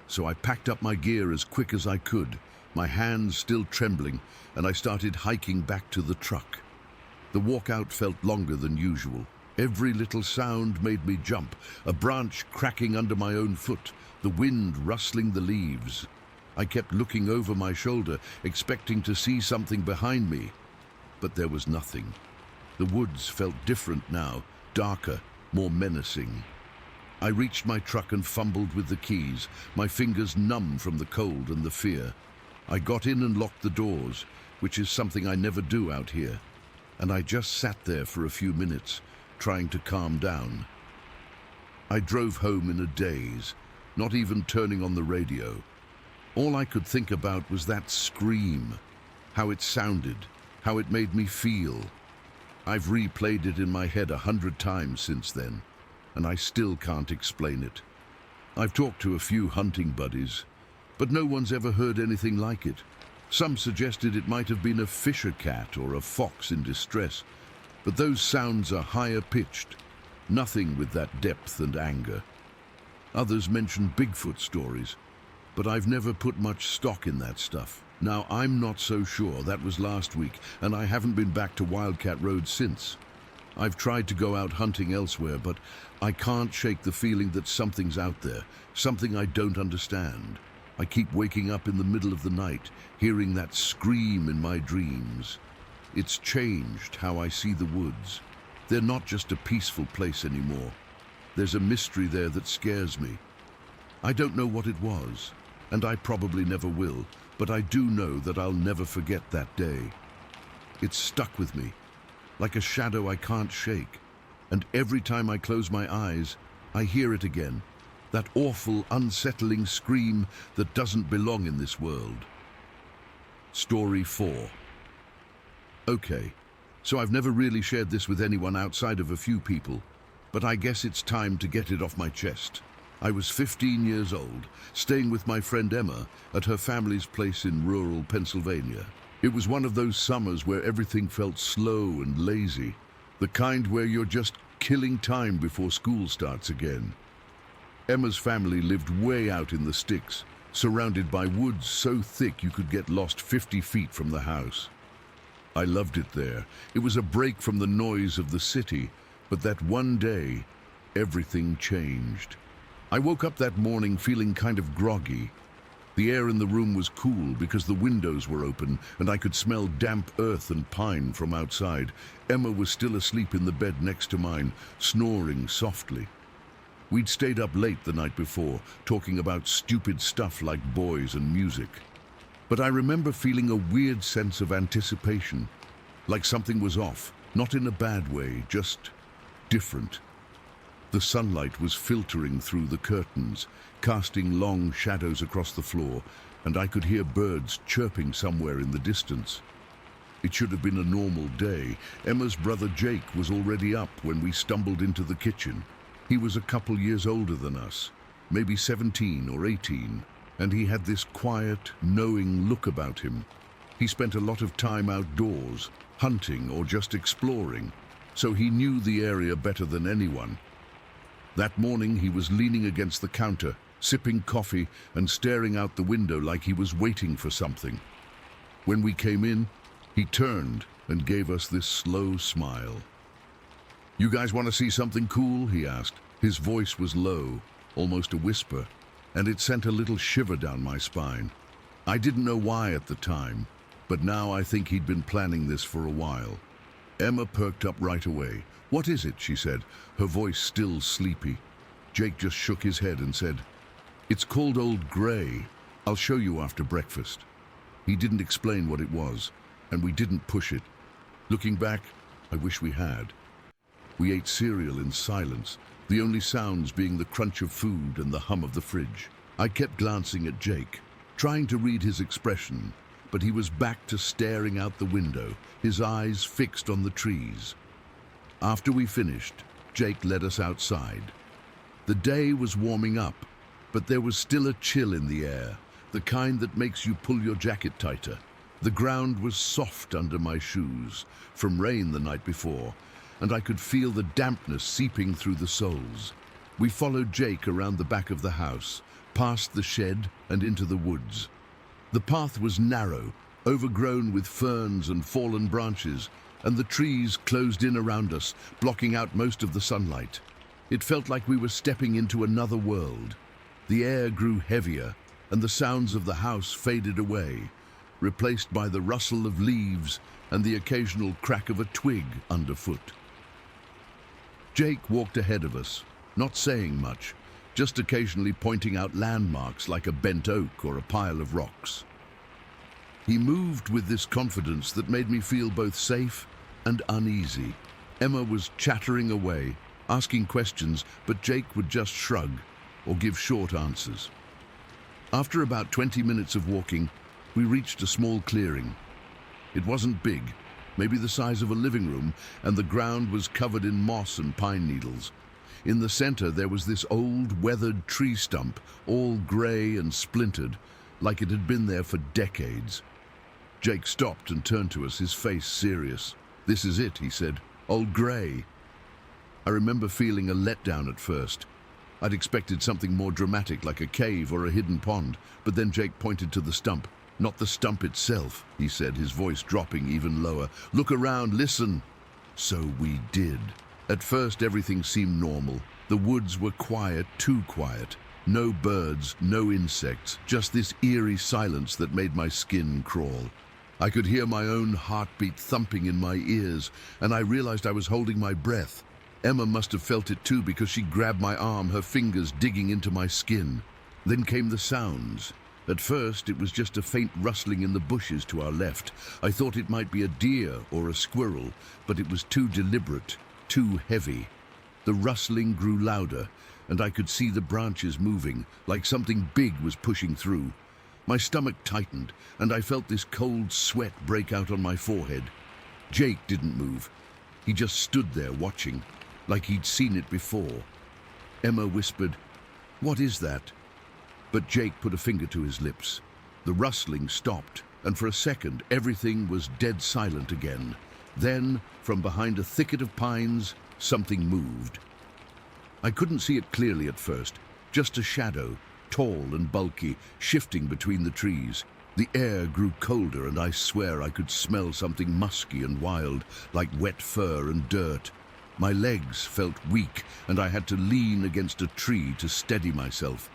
So I packed up my gear as quick as I could, my hands still trembling, and I started hiking back to the truck. The walkout felt longer than usual. Every little sound made me jump, a branch cracking under my own foot, the wind rustling the leaves. I kept looking over my shoulder, expecting to see something behind me, but there was nothing. The woods felt different now, darker, more menacing. I reached my truck and fumbled with the keys, my fingers numb from the cold and the fear. I got in and locked the doors, which is something I never do out here, and I just sat there for a few minutes, trying to calm down. I drove home in a daze, not even turning on the radio. All I could think about was that scream, how it sounded, how it made me feel. I've replayed it in my head 100 times since then, and I still can't explain it. I've talked to a few hunting buddies, but no one's ever heard anything like it. Some suggested it might have been a fisher cat or a fox in distress, but those sounds are higher pitched, nothing with that depth and anger. Others mentioned Bigfoot stories, but I've never put much stock in that stuff. Now, I'm not so sure. That was last week, and I haven't been back to Wildcat Road since. I've tried to go out hunting elsewhere, but I can't shake the feeling that something's out there, something I don't understand. I keep waking up in the middle of the night, hearing that scream in my dreams. It's changed how I see the woods. They're not just a peaceful place anymore. There's a mystery there that scares me. I don't know what it was, and I probably never will, but I do know that I'll never forget that day. It's stuck with me, like a shadow I can't shake, and every time I close my eyes, I hear it again, that awful, unsettling scream that doesn't belong in this world. Story 4. Okay, so I've never really shared this with anyone outside of a few people, but I guess it's time to get it off my chest. I was 15 years old, staying with my friend Emma at her family's place in rural Pennsylvania. It was one of those summers where everything felt slow and lazy, the kind where you're just killing time before school starts again. Emma's family lived way out in the sticks, surrounded by woods so thick you could get lost 50 feet from the house. I loved it there. It was a break from the noise of the city, but that one day, everything changed. I woke up that morning feeling kind of groggy. The air in the room was cool because the windows were open and I could smell damp earth and pine from outside. Emma was still asleep in the bed next to mine, snoring softly. We'd stayed up late the night before, talking about stupid stuff like boys and music. But I remember feeling a weird sense of anticipation, like something was off, not in a bad way, just different. The sunlight was filtering through the curtains, casting long shadows across the floor, and I could hear birds chirping somewhere in the distance. It should have been a normal day. Emma's brother Jake was already up when we stumbled into the kitchen. He was a couple years older than us, maybe 17 or 18, and he had this quiet, knowing look about him. He spent a lot of time outdoors, hunting or just exploring, so he knew the area better than anyone. That morning he was leaning against the counter, sipping coffee and staring out the window like he was waiting for something. When we came in, he turned and gave us this slow smile. "You guys want to see something cool?" he asked. His voice was low, almost a whisper, and it sent a little shiver down my spine. I didn't know why at the time, but now I think he'd been planning this for a while. Emma perked up right away. "What is it?" she said, her voice still sleepy. Jake just shook his head and said, "It's called Old Grey. I'll show you after breakfast." He didn't explain what it was, and we didn't push it. Looking back, I wish we had. We ate cereal in silence, the only sounds being the crunch of food and the hum of the fridge. I kept glancing at Jake, trying to read his expression, but he was back to staring out the window, his eyes fixed on the trees. After we finished, Jake led us outside. The day was warming up, but there was still a chill in the air, the kind that makes you pull your jacket tighter. The ground was soft under my shoes, from rain the night before, and I could feel the dampness seeping through the soles. We followed Jake around the back of the house, past the shed and into the woods. The path was narrow, overgrown with ferns and fallen branches, and the trees closed in around us, blocking out most of the sunlight. It felt like we were stepping into another world. The air grew heavier, and the sounds of the house faded away, replaced by the rustle of leaves and the occasional crack of a twig underfoot. Jake walked ahead of us, not saying much, just occasionally pointing out landmarks like a bent oak or a pile of rocks. He moved with this confidence that made me feel both safe and uneasy. Emma was chattering away, asking questions, but Jake would just shrug or give short answers. After about 20 minutes of walking, we reached a small clearing. It wasn't big, maybe the size of a living room, and the ground was covered in moss and pine needles. In the center, there was this old, weathered tree stump, all gray and splintered, like it had been there for decades. Jake stopped and turned to us, his face serious. "This is it," he said. "Old Grey." I remember feeling a letdown at first. I'd expected something more dramatic, like a cave or a hidden pond, but then Jake pointed to the stump. "Not the stump itself," he said, his voice dropping even lower. "Look around, listen." So we did. At first, everything seemed normal. The woods were quiet, too quiet. No birds, no insects, just this eerie silence that made my skin crawl. I could hear my own heartbeat thumping in my ears, and I realized I was holding my breath. Emma must have felt it too because she grabbed my arm, her fingers digging into my skin. Then came the sounds. At first, it was just a faint rustling in the bushes to our left. I thought it might be a deer or a squirrel, but it was too deliberate, too heavy. The rustling grew louder, and I could see the branches moving, like something big was pushing through. My stomach tightened, and I felt this cold sweat break out on my forehead. Jake didn't move. He just stood there watching. like he'd seen it before. Emma whispered, "What is that?" But Jake put a finger to his lips. The rustling stopped, and for a second everything was dead silent again. Then, from behind a thicket of pines, something moved. I couldn't see it clearly at first, just a shadow, tall and bulky, shifting between the trees. The air grew colder, and I swear I could smell something musky and wild, like wet fur and dirt. My legs felt weak, and I had to lean against a tree to steady myself.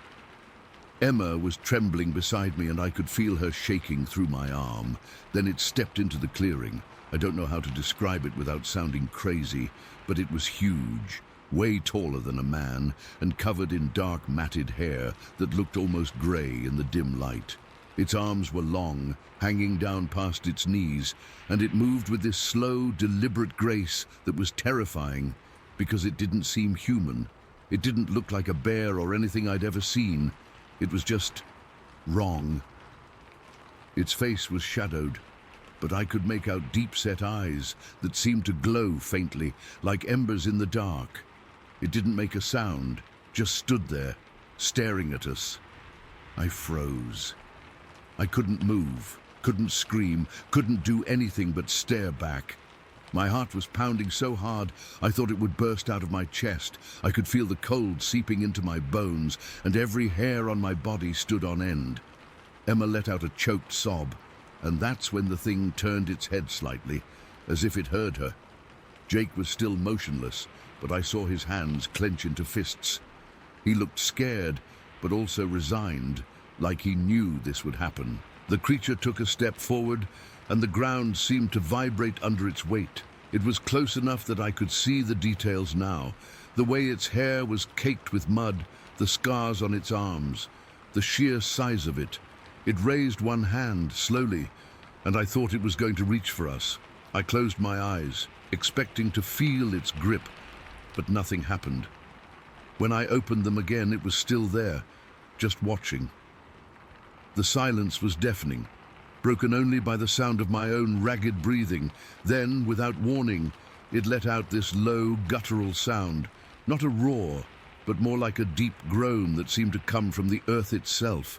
Emma was trembling beside me, and I could feel her shaking through my arm. Then it stepped into the clearing. I don't know how to describe it without sounding crazy, but it was huge, way taller than a man, and covered in dark matted hair that looked almost grey in the dim light. Its arms were long, hanging down past its knees, and it moved with this slow, deliberate grace that was terrifying because it didn't seem human. It didn't look like a bear or anything I'd ever seen. It was just wrong. Its face was shadowed, but I could make out deep-set eyes that seemed to glow faintly, like embers in the dark. It didn't make a sound, just stood there, staring at us. I froze. I couldn't move, couldn't scream, couldn't do anything but stare back. My heart was pounding so hard I thought it would burst out of my chest. I could feel the cold seeping into my bones, and every hair on my body stood on end. Emma let out a choked sob, and that's when the thing turned its head slightly, as if it heard her. Jake was still motionless, but I saw his hands clench into fists. He looked scared, but also resigned, like he knew this would happen. The creature took a step forward, and the ground seemed to vibrate under its weight. It was close enough that I could see the details now. The way its hair was caked with mud, the scars on its arms, the sheer size of it. It raised one hand, slowly, and I thought it was going to reach for us. I closed my eyes, expecting to feel its grip, but nothing happened. When I opened them again, it was still there, just watching. The silence was deafening, broken only by the sound of my own ragged breathing. Then, without warning, it let out this low, guttural sound, not a roar, but more like a deep groan that seemed to come from the earth itself.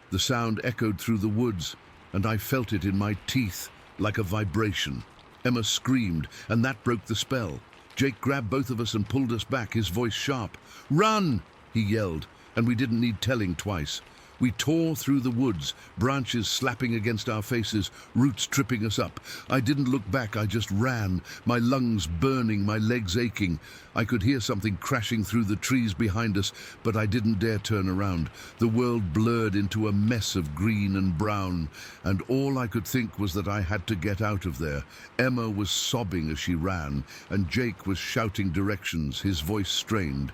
The sound echoed through the woods, and I felt it in my teeth, like a vibration. Emma screamed, and that broke the spell. Jake grabbed both of us and pulled us back, his voice sharp. "Run!" he yelled, and we didn't need telling twice. We tore through the woods, branches slapping against our faces, roots tripping us up. I didn't look back, I just ran, my lungs burning, my legs aching. I could hear something crashing through the trees behind us, but I didn't dare turn around. The world blurred into a mess of green and brown, and all I could think was that I had to get out of there. Emma was sobbing as she ran, and Jake was shouting directions, his voice strained.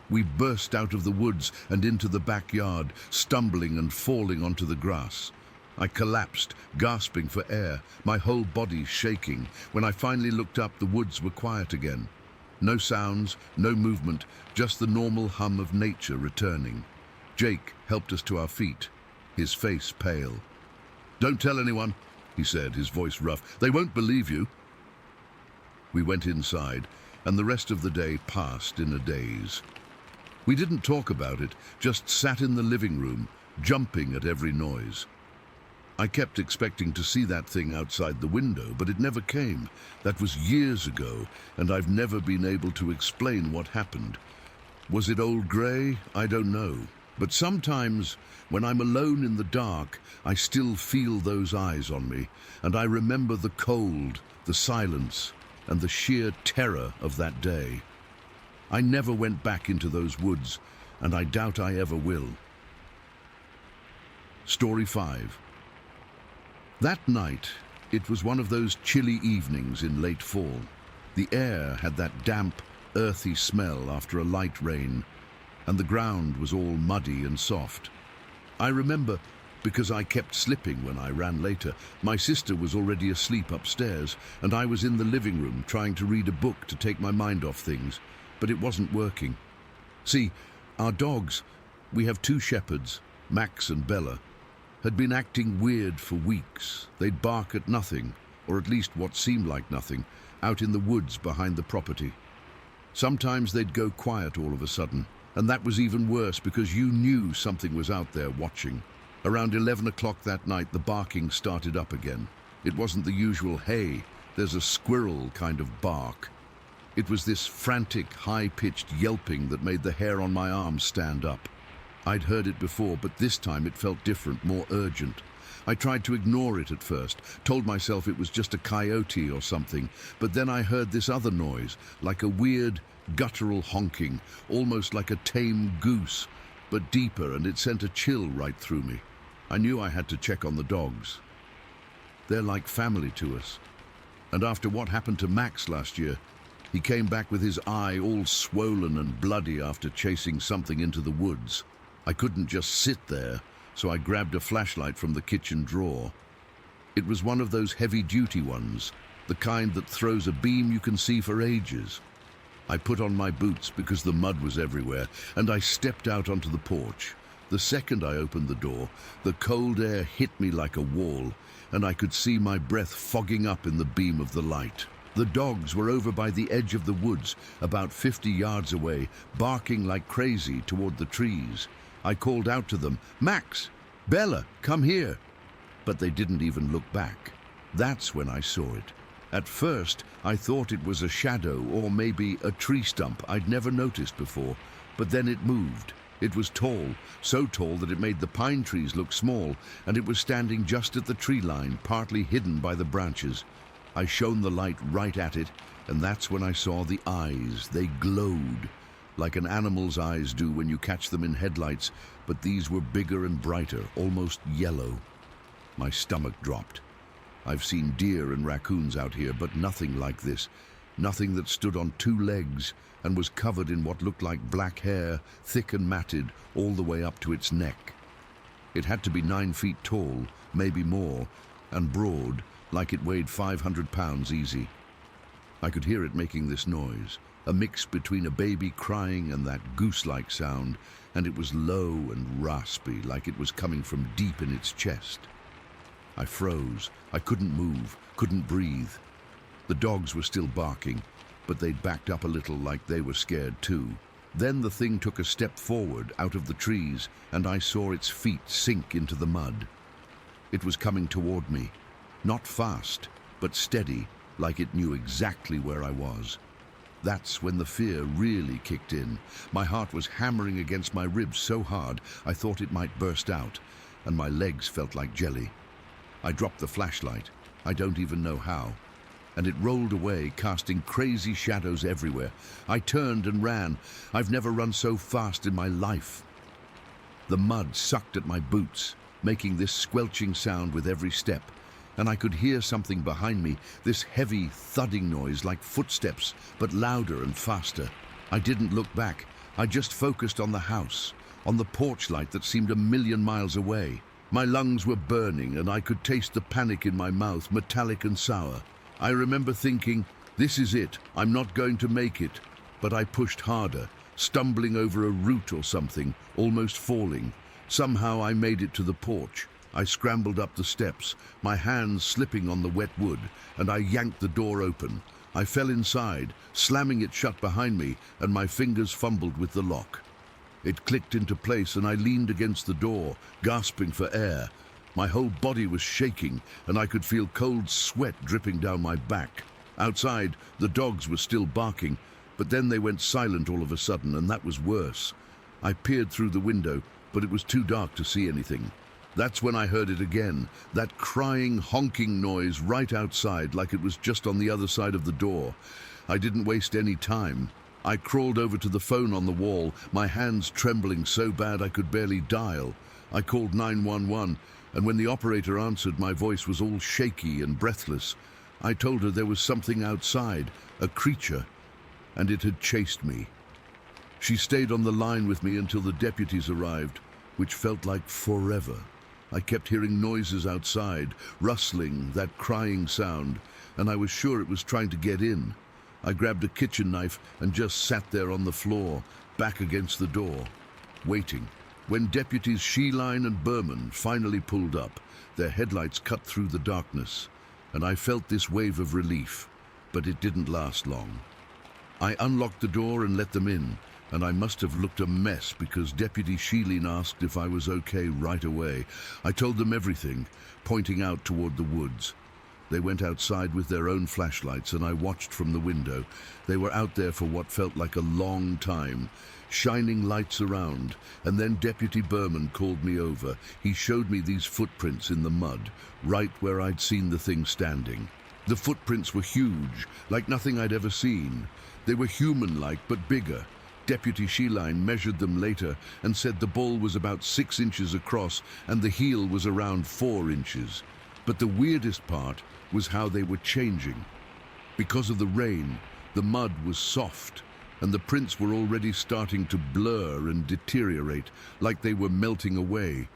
We burst out of the woods and into the backyard, stumbling and falling onto the grass. I collapsed, gasping for air, my whole body shaking. When I finally looked up, the woods were quiet again. No sounds, no movement, just the normal hum of nature returning. Jake helped us to our feet, his face pale. "Don't tell anyone," he said, his voice rough. "They won't believe you." We went inside, and the rest of the day passed in a daze. We didn't talk about it, just sat in the living room, jumping at every noise. I kept expecting to see that thing outside the window, but it never came. That was years ago, and I've never been able to explain what happened. Was it old grey? I don't know. But sometimes, when I'm alone in the dark, I still feel those eyes on me, and I remember the cold, the silence, and the sheer terror of that day. I never went back into those woods, and I doubt I ever will. Story 5. That night, it was one of those chilly evenings in late fall. The air had that damp, earthy smell after a light rain, and the ground was all muddy and soft. I remember because I kept slipping when I ran later. My sister was already asleep upstairs, and I was in the living room trying to read a book to take my mind off things. But it wasn't working. See, our dogs, we have 2 shepherds, Max and Bella, had been acting weird for weeks. They'd bark at nothing, or at least what seemed like nothing, out in the woods behind the property. Sometimes they'd go quiet all of a sudden, and that was even worse because you knew something was out there watching. Around 11 o'clock that night, the barking started up again. It wasn't the usual, "Hey, there's a squirrel" kind of bark. It was this frantic, high-pitched yelping that made the hair on my arms stand up. I'd heard it before, but this time it felt different, more urgent. I tried to ignore it at first, told myself it was just a coyote or something, but then I heard this other noise, like a weird, guttural honking, almost like a tame goose, but deeper, and it sent a chill right through me. I knew I had to check on the dogs. They're like family to us. And after what happened to Max last year, he came back with his eye all swollen and bloody after chasing something into the woods. I couldn't just sit there, so I grabbed a flashlight from the kitchen drawer. It was one of those heavy-duty ones, the kind that throws a beam you can see for ages. I put on my boots because the mud was everywhere, and I stepped out onto the porch. The second I opened the door, the cold air hit me like a wall, and I could see my breath fogging up in the beam of the light. The dogs were over by the edge of the woods, about 50 yards away, barking like crazy toward the trees. I called out to them, "Max, Bella, come here." But they didn't even look back. That's when I saw it. At first, I thought it was a shadow or maybe a tree stump I'd never noticed before, but then it moved. It was tall, so tall that it made the pine trees look small, and it was standing just at the tree line, partly hidden by the branches. I shone the light right at it, and that's when I saw the eyes. They glowed, like an animal's eyes do when you catch them in headlights, but these were bigger and brighter, almost yellow. My stomach dropped. I've seen deer and raccoons out here, but nothing like this. Nothing that stood on two legs and was covered in what looked like black hair, thick and matted, all the way up to its neck. It had to be 9 feet tall, maybe more, and broad, like it weighed 500 pounds easy. I could hear it making this noise, a mix between a baby crying and that goose-like sound, and it was low and raspy, like it was coming from deep in its chest. I froze. I couldn't move, couldn't breathe. The dogs were still barking, but they'd backed up a little like they were scared too. Then the thing took a step forward out of the trees, and I saw its feet sink into the mud. It was coming toward me, not fast, but steady, like it knew exactly where I was. That's when the fear really kicked in. My heart was hammering against my ribs so hard I thought it might burst out, and my legs felt like jelly. I dropped the flashlight, I don't even know how, and it rolled away, casting crazy shadows everywhere. I turned and ran. I've never run so fast in my life. The mud sucked at my boots, making this squelching sound with every step, and I could hear something behind me, this heavy, thudding noise like footsteps, but louder and faster. I didn't look back. I just focused on the house, on the porch light that seemed a million miles away. My lungs were burning, and I could taste the panic in my mouth, metallic and sour. I remember thinking, this is it, I'm not going to make it. But I pushed harder, stumbling over a root or something, almost falling. Somehow I made it to the porch. I scrambled up the steps, my hands slipping on the wet wood, and I yanked the door open. I fell inside, slamming it shut behind me, and my fingers fumbled with the lock. It clicked into place, and I leaned against the door, gasping for air. My whole body was shaking, and I could feel cold sweat dripping down my back. Outside, the dogs were still barking, but then they went silent all of a sudden, and that was worse. I peered through the window, but it was too dark to see anything. That's when I heard it again, that crying, honking noise right outside, like it was just on the other side of the door. I didn't waste any time. I crawled over to the phone on the wall, my hands trembling so bad I could barely dial. I called 911, and when the operator answered, my voice was all shaky and breathless. I told her there was something outside, a creature, and it had chased me. She stayed on the line with me until the deputies arrived, which felt like forever. I kept hearing noises outside, rustling, that crying sound, and I was sure it was trying to get in. I grabbed a kitchen knife and just sat there on the floor, back against the door, waiting. When deputies Sheline and Berman finally pulled up, their headlights cut through the darkness, and I felt this wave of relief, but it didn't last long. I unlocked the door and let them in, and I must have looked a mess because Deputy Sheeling asked if I was okay right away. I told them everything, pointing out toward the woods. They went outside with their own flashlights and I watched from the window. They were out there for what felt like a long time, shining lights around, and then Deputy Berman called me over. He showed me these footprints in the mud, right where I'd seen the thing standing. The footprints were huge, like nothing I'd ever seen. They were human-like, but bigger. Deputy Sheeline measured them later and said the ball was about 6 inches across and the heel was around 4 inches. But the weirdest part was how they were changing. Because of the rain, the mud was soft, and the prints were already starting to blur and deteriorate, like they were melting away.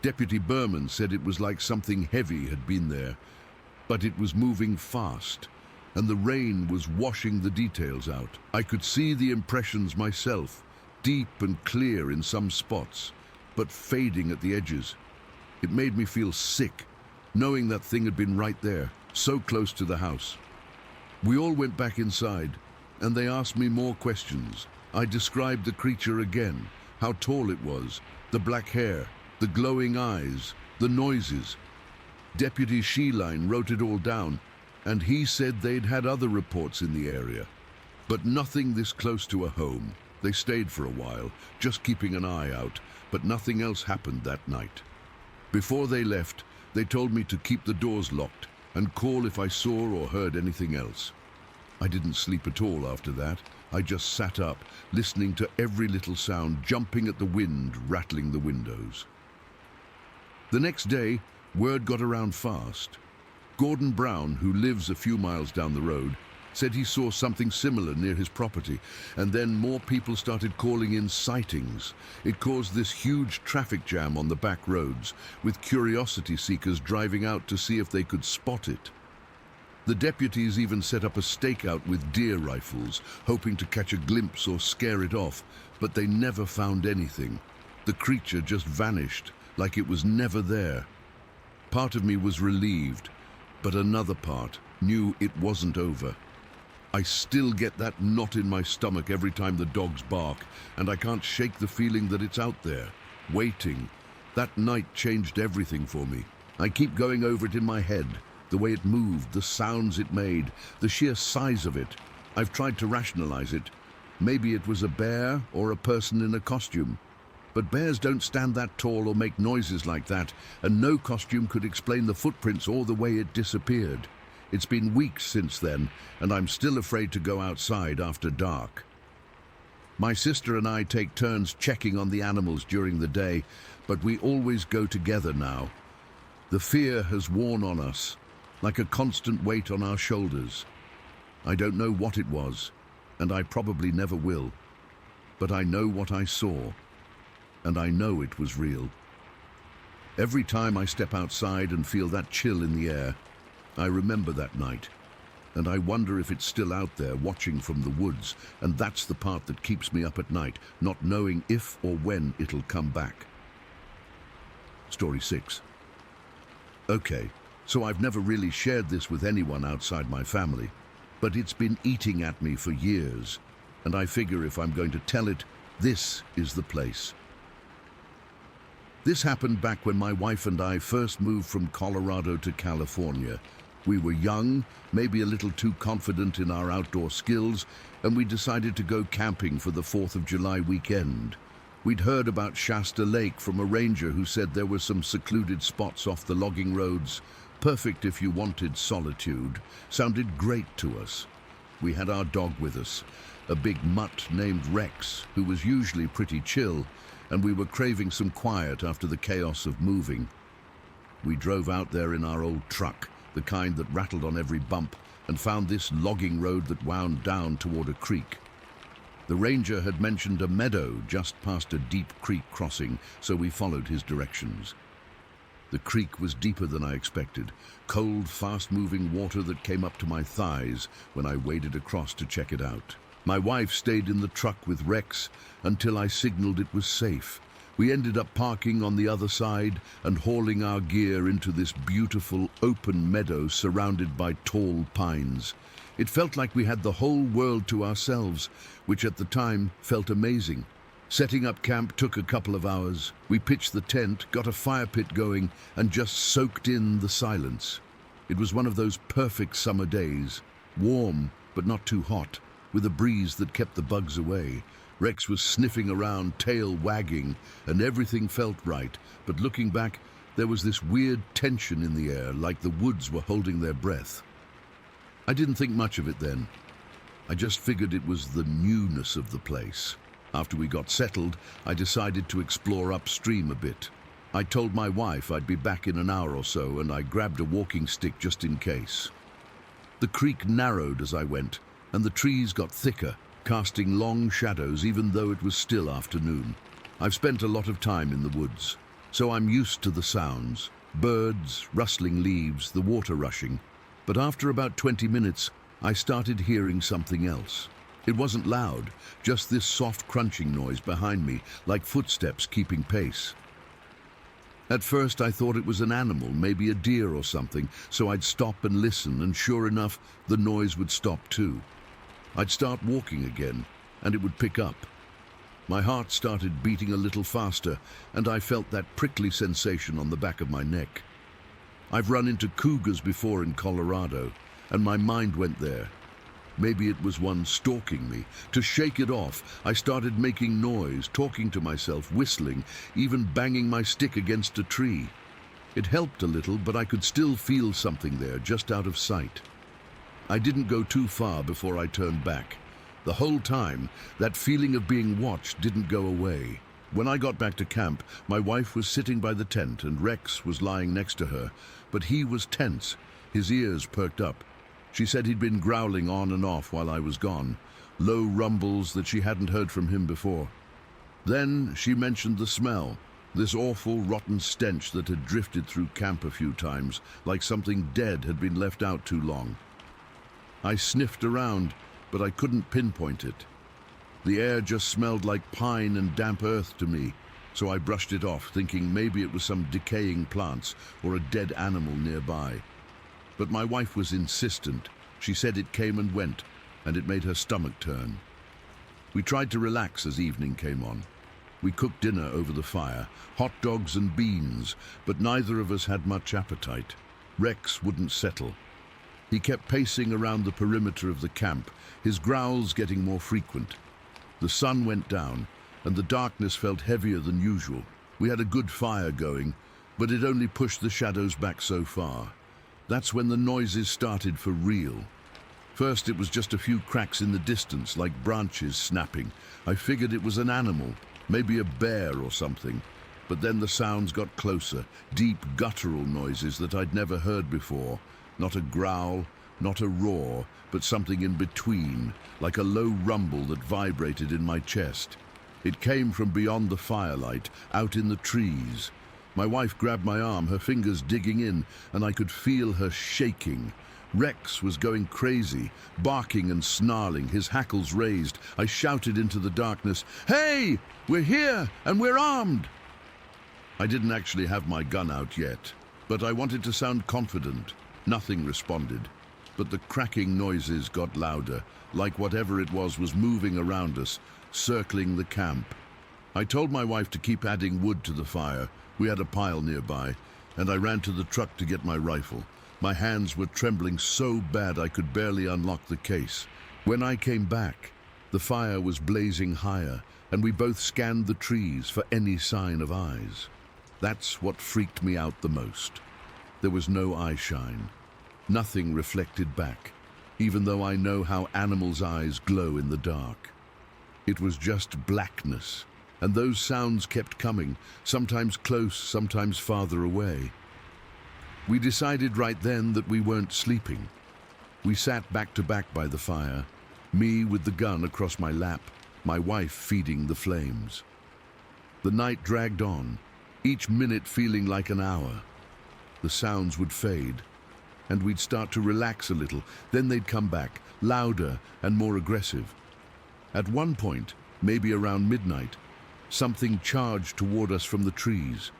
Deputy Berman said it was like something heavy had been there, but it was moving fast, and the rain was washing the details out. I could see the impressions myself, deep and clear in some spots, but fading at the edges. It made me feel sick, knowing that thing had been right there, so close to the house. We all went back inside, and they asked me more questions. I described the creature again, how tall it was, the black hair, the glowing eyes, the noises. Deputy Sheeline wrote it all down, and he said they'd had other reports in the area, but nothing this close to a home. They stayed for a while, just keeping an eye out, but nothing else happened that night. Before they left, they told me to keep the doors locked and call if I saw or heard anything else. I didn't sleep at all after that. I just sat up, listening to every little sound, jumping at the wind, rattling the windows. The next day, word got around fast. Gordon Brown, who lives a few miles down the road, said he saw something similar near his property, and then more people started calling in sightings. It caused this huge traffic jam on the back roads, with curiosity seekers driving out to see if they could spot it. The deputies even set up a stakeout with deer rifles, hoping to catch a glimpse or scare it off, but they never found anything. The creature just vanished, like it was never there. Part of me was relieved, but another part knew it wasn't over. I still get that knot in my stomach every time the dogs bark, and I can't shake the feeling that it's out there, waiting. That night changed everything for me. I keep going over it in my head, the way it moved, the sounds it made, the sheer size of it. I've tried to rationalize it. Maybe it was a bear or a person in a costume. But bears don't stand that tall or make noises like that, and no costume could explain the footprints or the way it disappeared. It's been weeks since then, and I'm still afraid to go outside after dark. My sister and I take turns checking on the animals during the day, but we always go together now. The fear has worn on us, like a constant weight on our shoulders. I don't know what it was, and I probably never will, but I know what I saw, and I know it was real. Every time I step outside and feel that chill in the air, I remember that night, and I wonder if it's still out there watching from the woods, and that's the part that keeps me up at night, not knowing if or when it'll come back. Story 6. Okay, so I've never really shared this with anyone outside my family, but it's been eating at me for years, and I figure if I'm going to tell it, this is the place. This happened back when my wife and I first moved from Colorado to California. We were young, maybe a little too confident in our outdoor skills, and we decided to go camping for the 4th of July weekend. We'd heard about Shasta Lake from a ranger who said there were some secluded spots off the logging roads, perfect if you wanted solitude. Sounded great to us. We had our dog with us, a big mutt named Rex, who was usually pretty chill, and we were craving some quiet after the chaos of moving. We drove out there in our old truck, the kind that rattled on every bump, and found this logging road that wound down toward a creek. The ranger had mentioned a meadow just past a deep creek crossing, so we followed his directions. The creek was deeper than I expected, cold, fast-moving water that came up to my thighs when I waded across to check it out. My wife stayed in the truck with Rex until I signaled it was safe. We ended up parking on the other side and hauling our gear into this beautiful open meadow surrounded by tall pines. It felt like we had the whole world to ourselves, which at the time felt amazing. Setting up camp took a couple of hours. We pitched the tent, got a fire pit going, and just soaked in the silence. It was one of those perfect summer days, warm but not too hot, with a breeze that kept the bugs away. Rex was sniffing around, tail wagging, and everything felt right. But looking back, there was this weird tension in the air, like the woods were holding their breath. I didn't think much of it then. I just figured it was the newness of the place. After we got settled, I decided to explore upstream a bit. I told my wife I'd be back in an hour or so, and I grabbed a walking stick just in case. The creek narrowed as I went, and the trees got thicker, casting long shadows even though it was still afternoon. I've spent a lot of time in the woods, so I'm used to the sounds. Birds, rustling leaves, the water rushing. But after about 20 minutes, I started hearing something else. It wasn't loud, just this soft crunching noise behind me, like footsteps keeping pace. At first I thought it was an animal, maybe a deer or something, so I'd stop and listen, and sure enough, the noise would stop too. I'd start walking again, and it would pick up. My heart started beating a little faster, and I felt that prickly sensation on the back of my neck. I've run into cougars before in Colorado, and my mind went there. Maybe it was one stalking me. To shake it off, I started making noise, talking to myself, whistling, even banging my stick against a tree. It helped a little, but I could still feel something there, just out of sight. I didn't go too far before I turned back. The whole time, that feeling of being watched didn't go away. When I got back to camp, my wife was sitting by the tent and Rex was lying next to her, but he was tense, his ears perked up. She said he'd been growling on and off while I was gone, low rumbles that she hadn't heard from him before. Then she mentioned the smell, this awful rotten stench that had drifted through camp a few times, like something dead had been left out too long. I sniffed around, but I couldn't pinpoint it. The air just smelled like pine and damp earth to me, so I brushed it off, thinking maybe it was some decaying plants or a dead animal nearby. But my wife was insistent. She said it came and went, and it made her stomach turn. We tried to relax as evening came on. We cooked dinner over the fire, hot dogs and beans, but neither of us had much appetite. Rex wouldn't settle. He kept pacing around the perimeter of the camp, his growls getting more frequent. The sun went down, and the darkness felt heavier than usual. We had a good fire going, but it only pushed the shadows back so far. That's when the noises started for real. First, it was just a few cracks in the distance, like branches snapping. I figured it was an animal, maybe a bear or something. But then the sounds got closer, deep guttural noises that I'd never heard before. Not a growl, not a roar, but something in between, like a low rumble that vibrated in my chest. It came from beyond the firelight, out in the trees. My wife grabbed my arm, her fingers digging in, and I could feel her shaking. Rex was going crazy, barking and snarling, his hackles raised. I shouted into the darkness, "Hey, we're here and we're armed!" I didn't actually have my gun out yet, but I wanted to sound confident. Nothing responded, but the cracking noises got louder, like whatever it was moving around us, circling the camp. I told my wife to keep adding wood to the fire. We had a pile nearby, and I ran to the truck to get my rifle. My hands were trembling so bad I could barely unlock the case. When I came back, the fire was blazing higher, and we both scanned the trees for any sign of eyes. That's what freaked me out the most. There was no eye shine. Nothing reflected back, even though I know how animals' eyes glow in the dark. It was just blackness. And those sounds kept coming, sometimes close, sometimes farther away. We decided right then that we weren't sleeping. We sat back to back by the fire, me with the gun across my lap, my wife feeding the flames. The night dragged on, each minute feeling like an hour. The sounds would fade, and we'd start to relax a little, then they'd come back, louder and more aggressive. At one point, maybe around midnight, something charged toward us from the trees.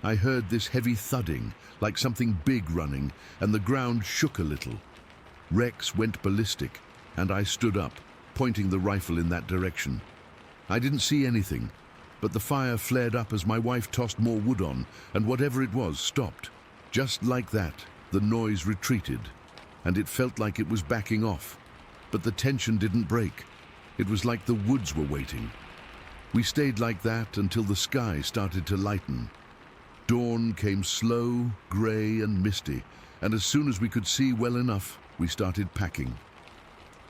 I heard this heavy thudding, like something big running, and the ground shook a little. Rex went ballistic, and I stood up, pointing the rifle in that direction. I didn't see anything, but the fire flared up as my wife tossed more wood on, and whatever it was stopped. Just like that, the noise retreated, and it felt like it was backing off. But the tension didn't break. It was like the woods were waiting. We stayed like that until the sky started to lighten. Dawn came slow, grey and misty, and as soon as we could see well enough, we started packing.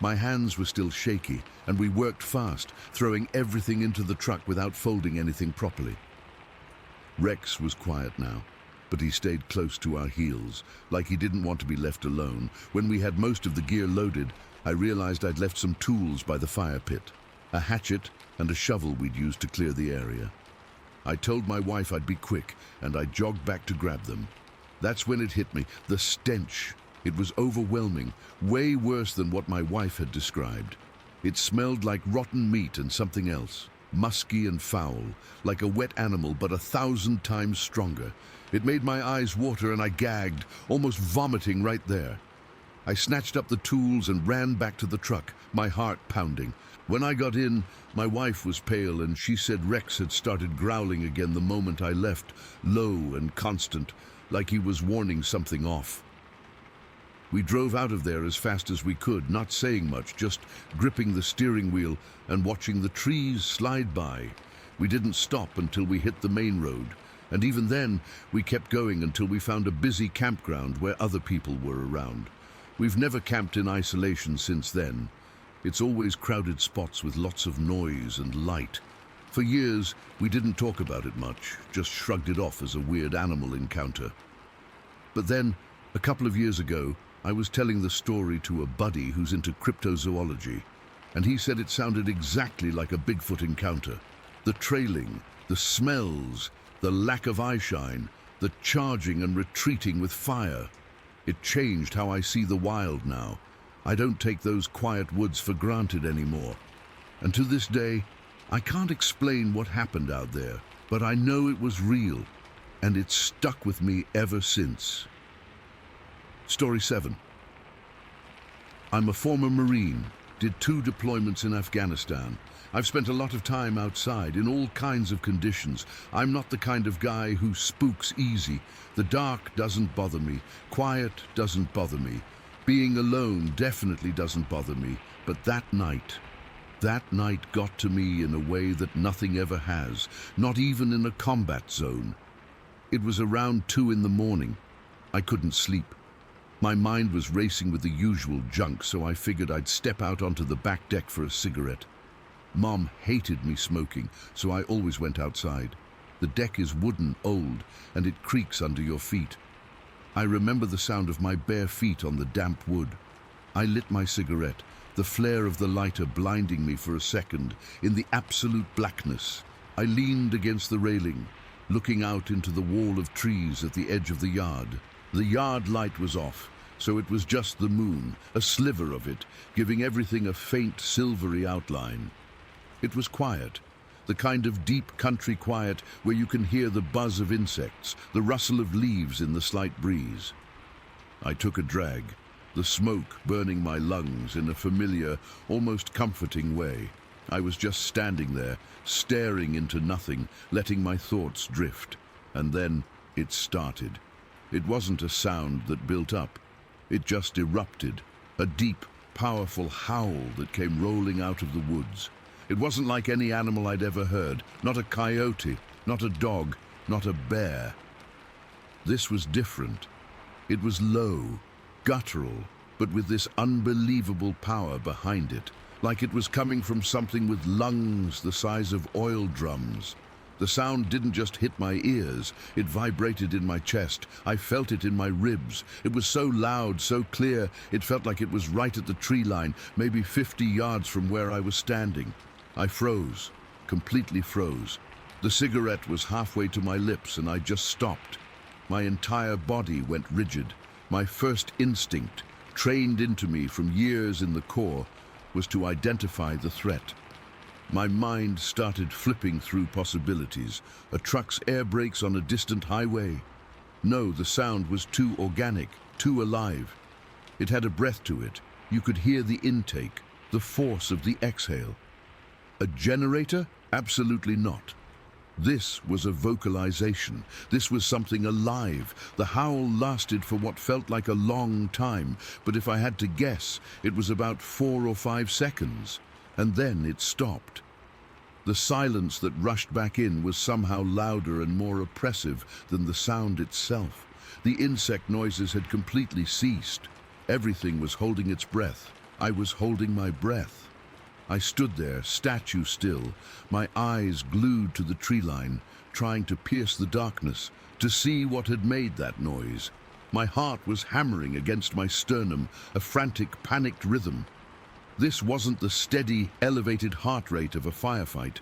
My hands were still shaky, and we worked fast, throwing everything into the truck without folding anything properly. Rex was quiet now, but he stayed close to our heels, like he didn't want to be left alone. When we had most of the gear loaded, I realized I'd left some tools by the fire pit, a hatchet and a shovel we'd used to clear the area. I told my wife I'd be quick, and I jogged back to grab them. That's when it hit me, the stench. It was overwhelming, way worse than what my wife had described. It smelled like rotten meat and something else, musky and foul, like a wet animal but 1,000 times stronger. It made my eyes water and I gagged, almost vomiting right there. I snatched up the tools and ran back to the truck, my heart pounding. When I got in, my wife was pale and she said Rex had started growling again the moment I left, low and constant, like he was warning something off. We drove out of there as fast as we could, not saying much, just gripping the steering wheel and watching the trees slide by. We didn't stop until we hit the main road, and even then, we kept going until we found a busy campground where other people were around. We've never camped in isolation since then. It's always crowded spots with lots of noise and light. For years, we didn't talk about it much, just shrugged it off as a weird animal encounter. But then, a couple of years ago, I was telling the story to a buddy who's into cryptozoology, and he said it sounded exactly like a Bigfoot encounter. The trailing, the smells, the lack of eyeshine, the charging and retreating with fire. It changed how I see the wild now. I don't take those quiet woods for granted anymore. And to this day, I can't explain what happened out there, but I know it was real, and it's stuck with me ever since. Story 7. I'm a former Marine, did 2 deployments in Afghanistan. I've spent a lot of time outside in all kinds of conditions. I'm not the kind of guy who spooks easy. The dark doesn't bother me. Quiet doesn't bother me. Being alone definitely doesn't bother me. But that night got to me in a way that nothing ever has, not even in a combat zone. It was around 2 in the morning. I couldn't sleep. My mind was racing with the usual junk, so I figured I'd step out onto the back deck for a cigarette. Mom hated me smoking, so I always went outside. The deck is wooden, old, and it creaks under your feet. I remember the sound of my bare feet on the damp wood. I lit my cigarette, the flare of the lighter blinding me for a second. In the absolute blackness, I leaned against the railing, looking out into the wall of trees at the edge of the yard. The yard light was off, so it was just the moon, a sliver of it, giving everything a faint silvery outline. It was quiet, the kind of deep country quiet where you can hear the buzz of insects, the rustle of leaves in the slight breeze. I took a drag, the smoke burning my lungs in a familiar, almost comforting way. I was just standing there, staring into nothing, letting my thoughts drift. And then it started. It wasn't a sound that built up. It just erupted, a deep, powerful howl that came rolling out of the woods. It wasn't like any animal I'd ever heard, not a coyote, not a dog, not a bear. This was different. It was low, guttural, but with this unbelievable power behind it, like it was coming from something with lungs the size of oil drums. The sound didn't just hit my ears, it vibrated in my chest. I felt it in my ribs. It was so loud, so clear, it felt like it was right at the tree line, maybe 50 yards from where I was standing. I froze, completely froze. The cigarette was halfway to my lips and I just stopped. My entire body went rigid. My first instinct, trained into me from years in the Corps, was to identify the threat. My mind started flipping through possibilities. A truck's air brakes on a distant highway. No, the sound was too organic, too alive. It had a breath to it. You could hear the intake, the force of the exhale. A generator? Absolutely not. This was a vocalization. This was something alive. The howl lasted for what felt like a long time, but if I had to guess, it was about 4 or 5 seconds. And then it stopped. The silence that rushed back in was somehow louder and more oppressive than the sound itself. The insect noises had completely ceased. Everything was holding its breath. I was holding my breath. I stood there, statue still, my eyes glued to the tree line, trying to pierce the darkness, to see what had made that noise. My heart was hammering against my sternum, a frantic, panicked rhythm. This wasn't the steady, elevated heart rate of a firefight.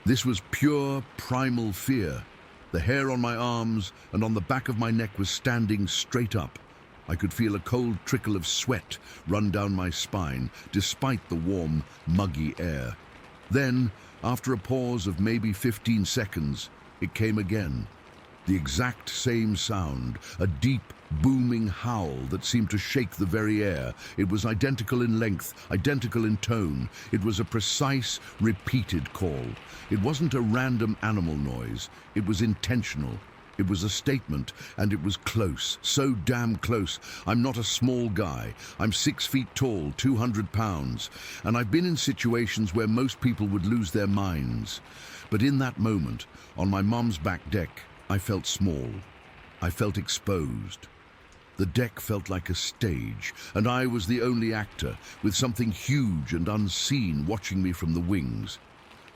This was pure, primal fear. The hair on my arms and on the back of my neck was standing straight up. I could feel a cold trickle of sweat run down my spine, despite the warm, muggy air. Then, after a pause of maybe 15 seconds, it came again. The exact same sound, a deep, booming howl that seemed to shake the very air. It was identical in length, identical in tone. It was a precise, repeated call. It wasn't a random animal noise. It was intentional. It was a statement, and it was close, so damn close. I'm not a small guy. I'm 6 feet tall, 200 pounds, and I've been in situations where most people would lose their minds. But in that moment, on my mum's back deck, I felt small. I felt exposed. The deck felt like a stage, and I was the only actor, with something huge and unseen watching me from the wings.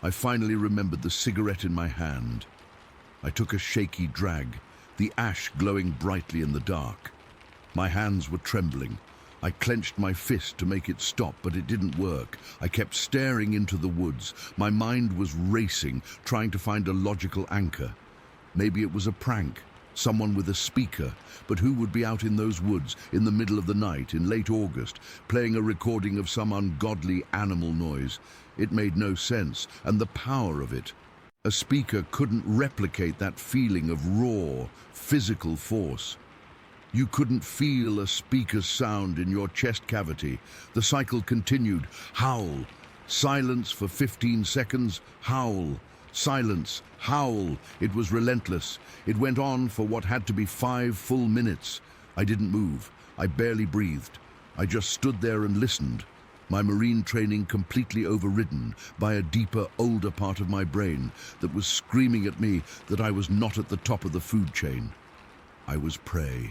I finally remembered the cigarette in my hand. I took a shaky drag, the ash glowing brightly in the dark. My hands were trembling. I clenched my fist to make it stop, but it didn't work. I kept staring into the woods. My mind was racing, trying to find a logical anchor. Maybe it was a prank, someone with a speaker, but who would be out in those woods in the middle of the night in late August, playing a recording of some ungodly animal noise? It made no sense, and the power of it. A speaker couldn't replicate that feeling of raw, physical force. You couldn't feel a speaker's sound in your chest cavity. The cycle continued. Howl. Silence for 15 seconds. Howl. Silence. Howl. It was relentless. It went on for what had to be 5 full minutes. I didn't move. I barely breathed. I just stood there and listened. My marine training completely overridden by a deeper, older part of my brain that was screaming at me that I was not at the top of the food chain. I was prey.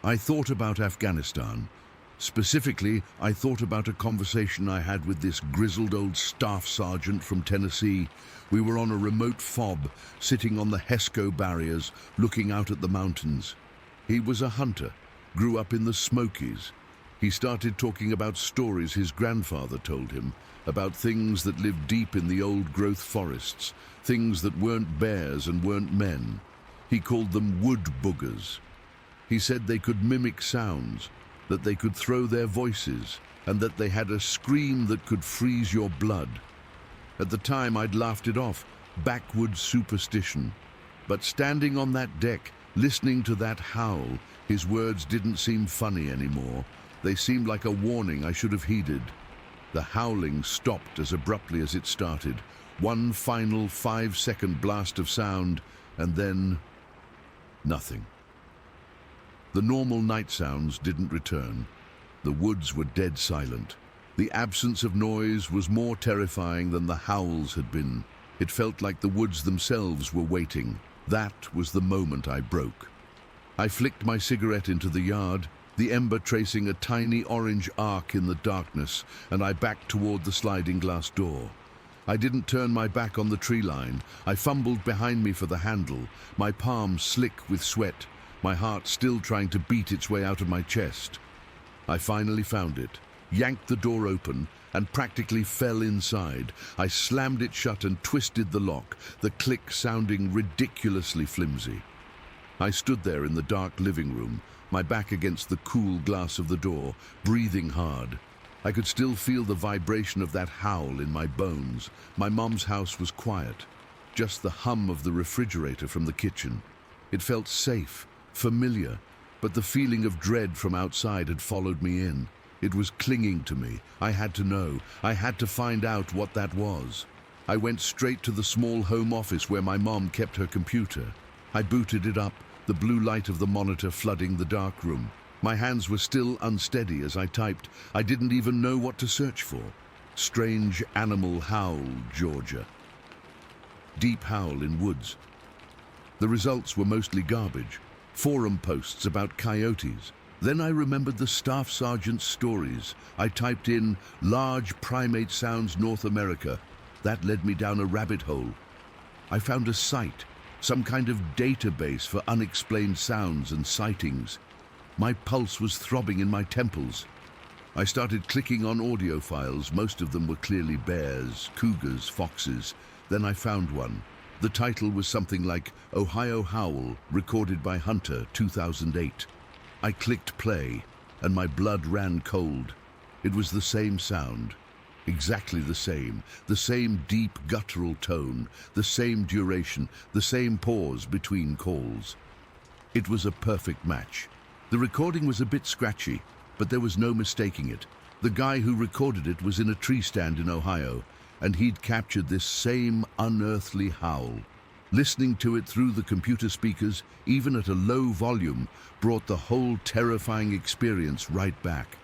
I thought about Afghanistan. Specifically, I thought about a conversation I had with this grizzled old staff sergeant from Tennessee. We were on a remote fob, sitting on the HESCO barriers, looking out at the mountains. He was a hunter, grew up in the Smokies. He started talking about stories his grandfather told him, about things that lived deep in the old-growth forests, things that weren't bears and weren't men. He called them wood boogers. He said they could mimic sounds, that they could throw their voices, and that they had a scream that could freeze your blood. At the time, I'd laughed it off, backwoods superstition. But standing on that deck, listening to that howl, his words didn't seem funny anymore. They seemed like a warning I should have heeded. The howling stopped as abruptly as it started. One final 5-second blast of sound, and then nothing. The normal night sounds didn't return. The woods were dead silent. The absence of noise was more terrifying than the howls had been. It felt like the woods themselves were waiting. That was the moment I broke. I flicked my cigarette into the yard, the ember tracing a tiny orange arc in the darkness, and I backed toward the sliding glass door. I didn't turn my back on the tree line. I fumbled behind me for the handle, my palms slick with sweat, my heart still trying to beat its way out of my chest. I finally found it, yanked the door open, and practically fell inside. I slammed it shut and twisted the lock, the click sounding ridiculously flimsy. I stood there in the dark living room, my back against the cool glass of the door, breathing hard. I could still feel the vibration of that howl in my bones. My mom's house was quiet, just the hum of the refrigerator from the kitchen. It felt safe, familiar, but the feeling of dread from outside had followed me in. It was clinging to me. I had to know. I had to find out what that was. I went straight to the small home office where my mom kept her computer. I booted it up, the blue light of the monitor flooding the dark room. My hands were still unsteady as I typed. I didn't even know what to search for. Strange animal howl, Georgia. Deep howl in woods. The results were mostly garbage. Forum posts about coyotes. Then I remembered the staff sergeant's stories. I typed in large primate sounds North America. That led me down a rabbit hole. I found a site, some kind of database for unexplained sounds and sightings. My pulse was throbbing in my temples. I started clicking on audio files. Most of them were clearly bears, cougars, foxes. Then I found one. The title was something like Ohio Howl, recorded by Hunter, 2008. I clicked play, and my blood ran cold. It was the same sound. Exactly the same deep guttural tone, the same duration, the same pause between calls. It was a perfect match. The recording was a bit scratchy, but there was no mistaking it. The guy who recorded it was in a tree stand in Ohio, and he'd captured this same unearthly howl. Listening to it through the computer speakers, even at a low volume, brought the whole terrifying experience right back.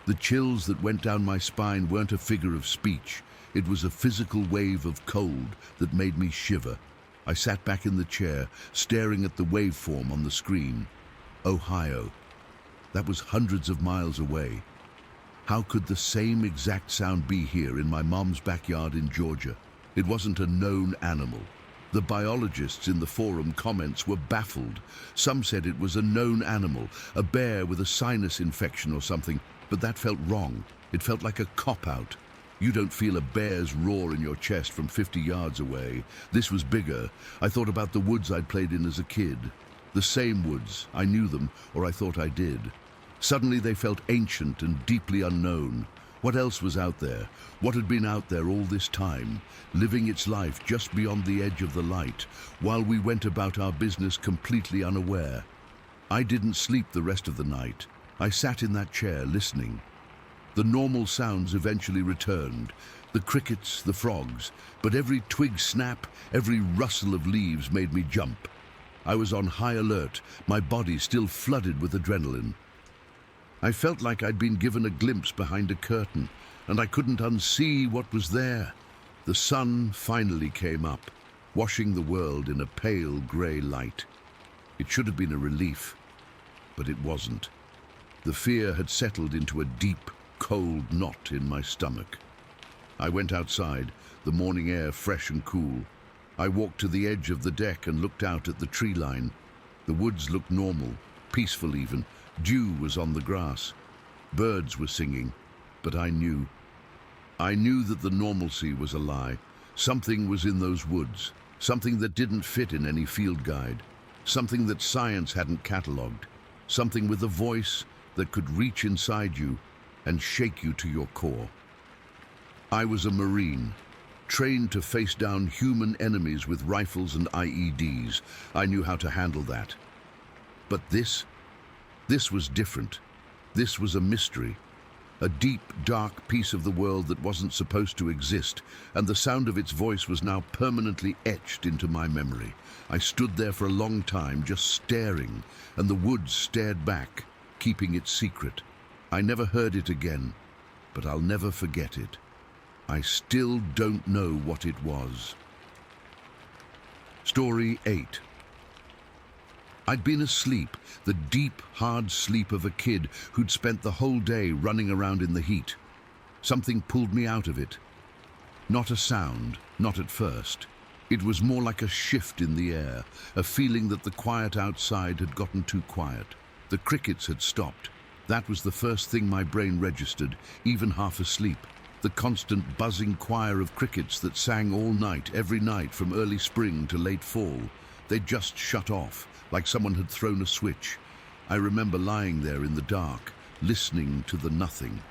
The chills that went down my spine weren't a figure of speech. It was a physical wave of cold that made me shiver. I sat back in the chair, staring at the waveform on the screen. Ohio. That was hundreds of miles away. How could the same exact sound be here in my mom's backyard in Georgia? It wasn't a known animal. The biologists in the forum comments were baffled. Some said it was a known animal, a bear with a sinus infection or something, but that felt wrong. It felt like a cop-out. You don't feel a bear's roar in your chest from 50 yards away. This was bigger. I thought about the woods I'd played in as a kid. The same woods. I knew them, or I thought I did. Suddenly they felt ancient and deeply unknown. What else was out there? What had been out there all this time, living its life just beyond the edge of the light, while we went about our business completely unaware? I didn't sleep the rest of the night. I sat in that chair listening. The normal sounds eventually returned, the crickets, the frogs, but every twig snap, every rustle of leaves made me jump. I was on high alert, my body still flooded with adrenaline. I felt like I'd been given a glimpse behind a curtain, and I couldn't unsee what was there. The sun finally came up, washing the world in a pale grey light. It should have been a relief, but it wasn't. The fear had settled into a deep, cold knot in my stomach. I went outside, the morning air fresh and cool. I walked to the edge of the deck and looked out at the tree line. The woods looked normal, peaceful even. Dew was on the grass. Birds were singing, but I knew. I knew that the normalcy was a lie. Something was in those woods, something that didn't fit in any field guide, something that science hadn't catalogued, something with a voice that could reach inside you and shake you to your core. I was a Marine, trained to face down human enemies with rifles and IEDs. I knew how to handle that. But this was different. This was a mystery, a deep, dark piece of the world that wasn't supposed to exist, and the sound of its voice was now permanently etched into my memory. I stood there for a long time, just staring, and the woods stared back, keeping it secret. I never heard it again, but I'll never forget it. I still don't know what it was. Story 8. I'd been asleep, the deep, hard sleep of a kid who'd spent the whole day running around in the heat. Something pulled me out of it. Not a sound, not at first. It was more like a shift in the air, a feeling that the quiet outside had gotten too quiet. The crickets had stopped. That was the first thing my brain registered, even half asleep. The constant buzzing choir of crickets that sang all night, every night from early spring to late fall. They'd just shut off, like someone had thrown a switch. I remember lying there in the dark, listening to the nothing.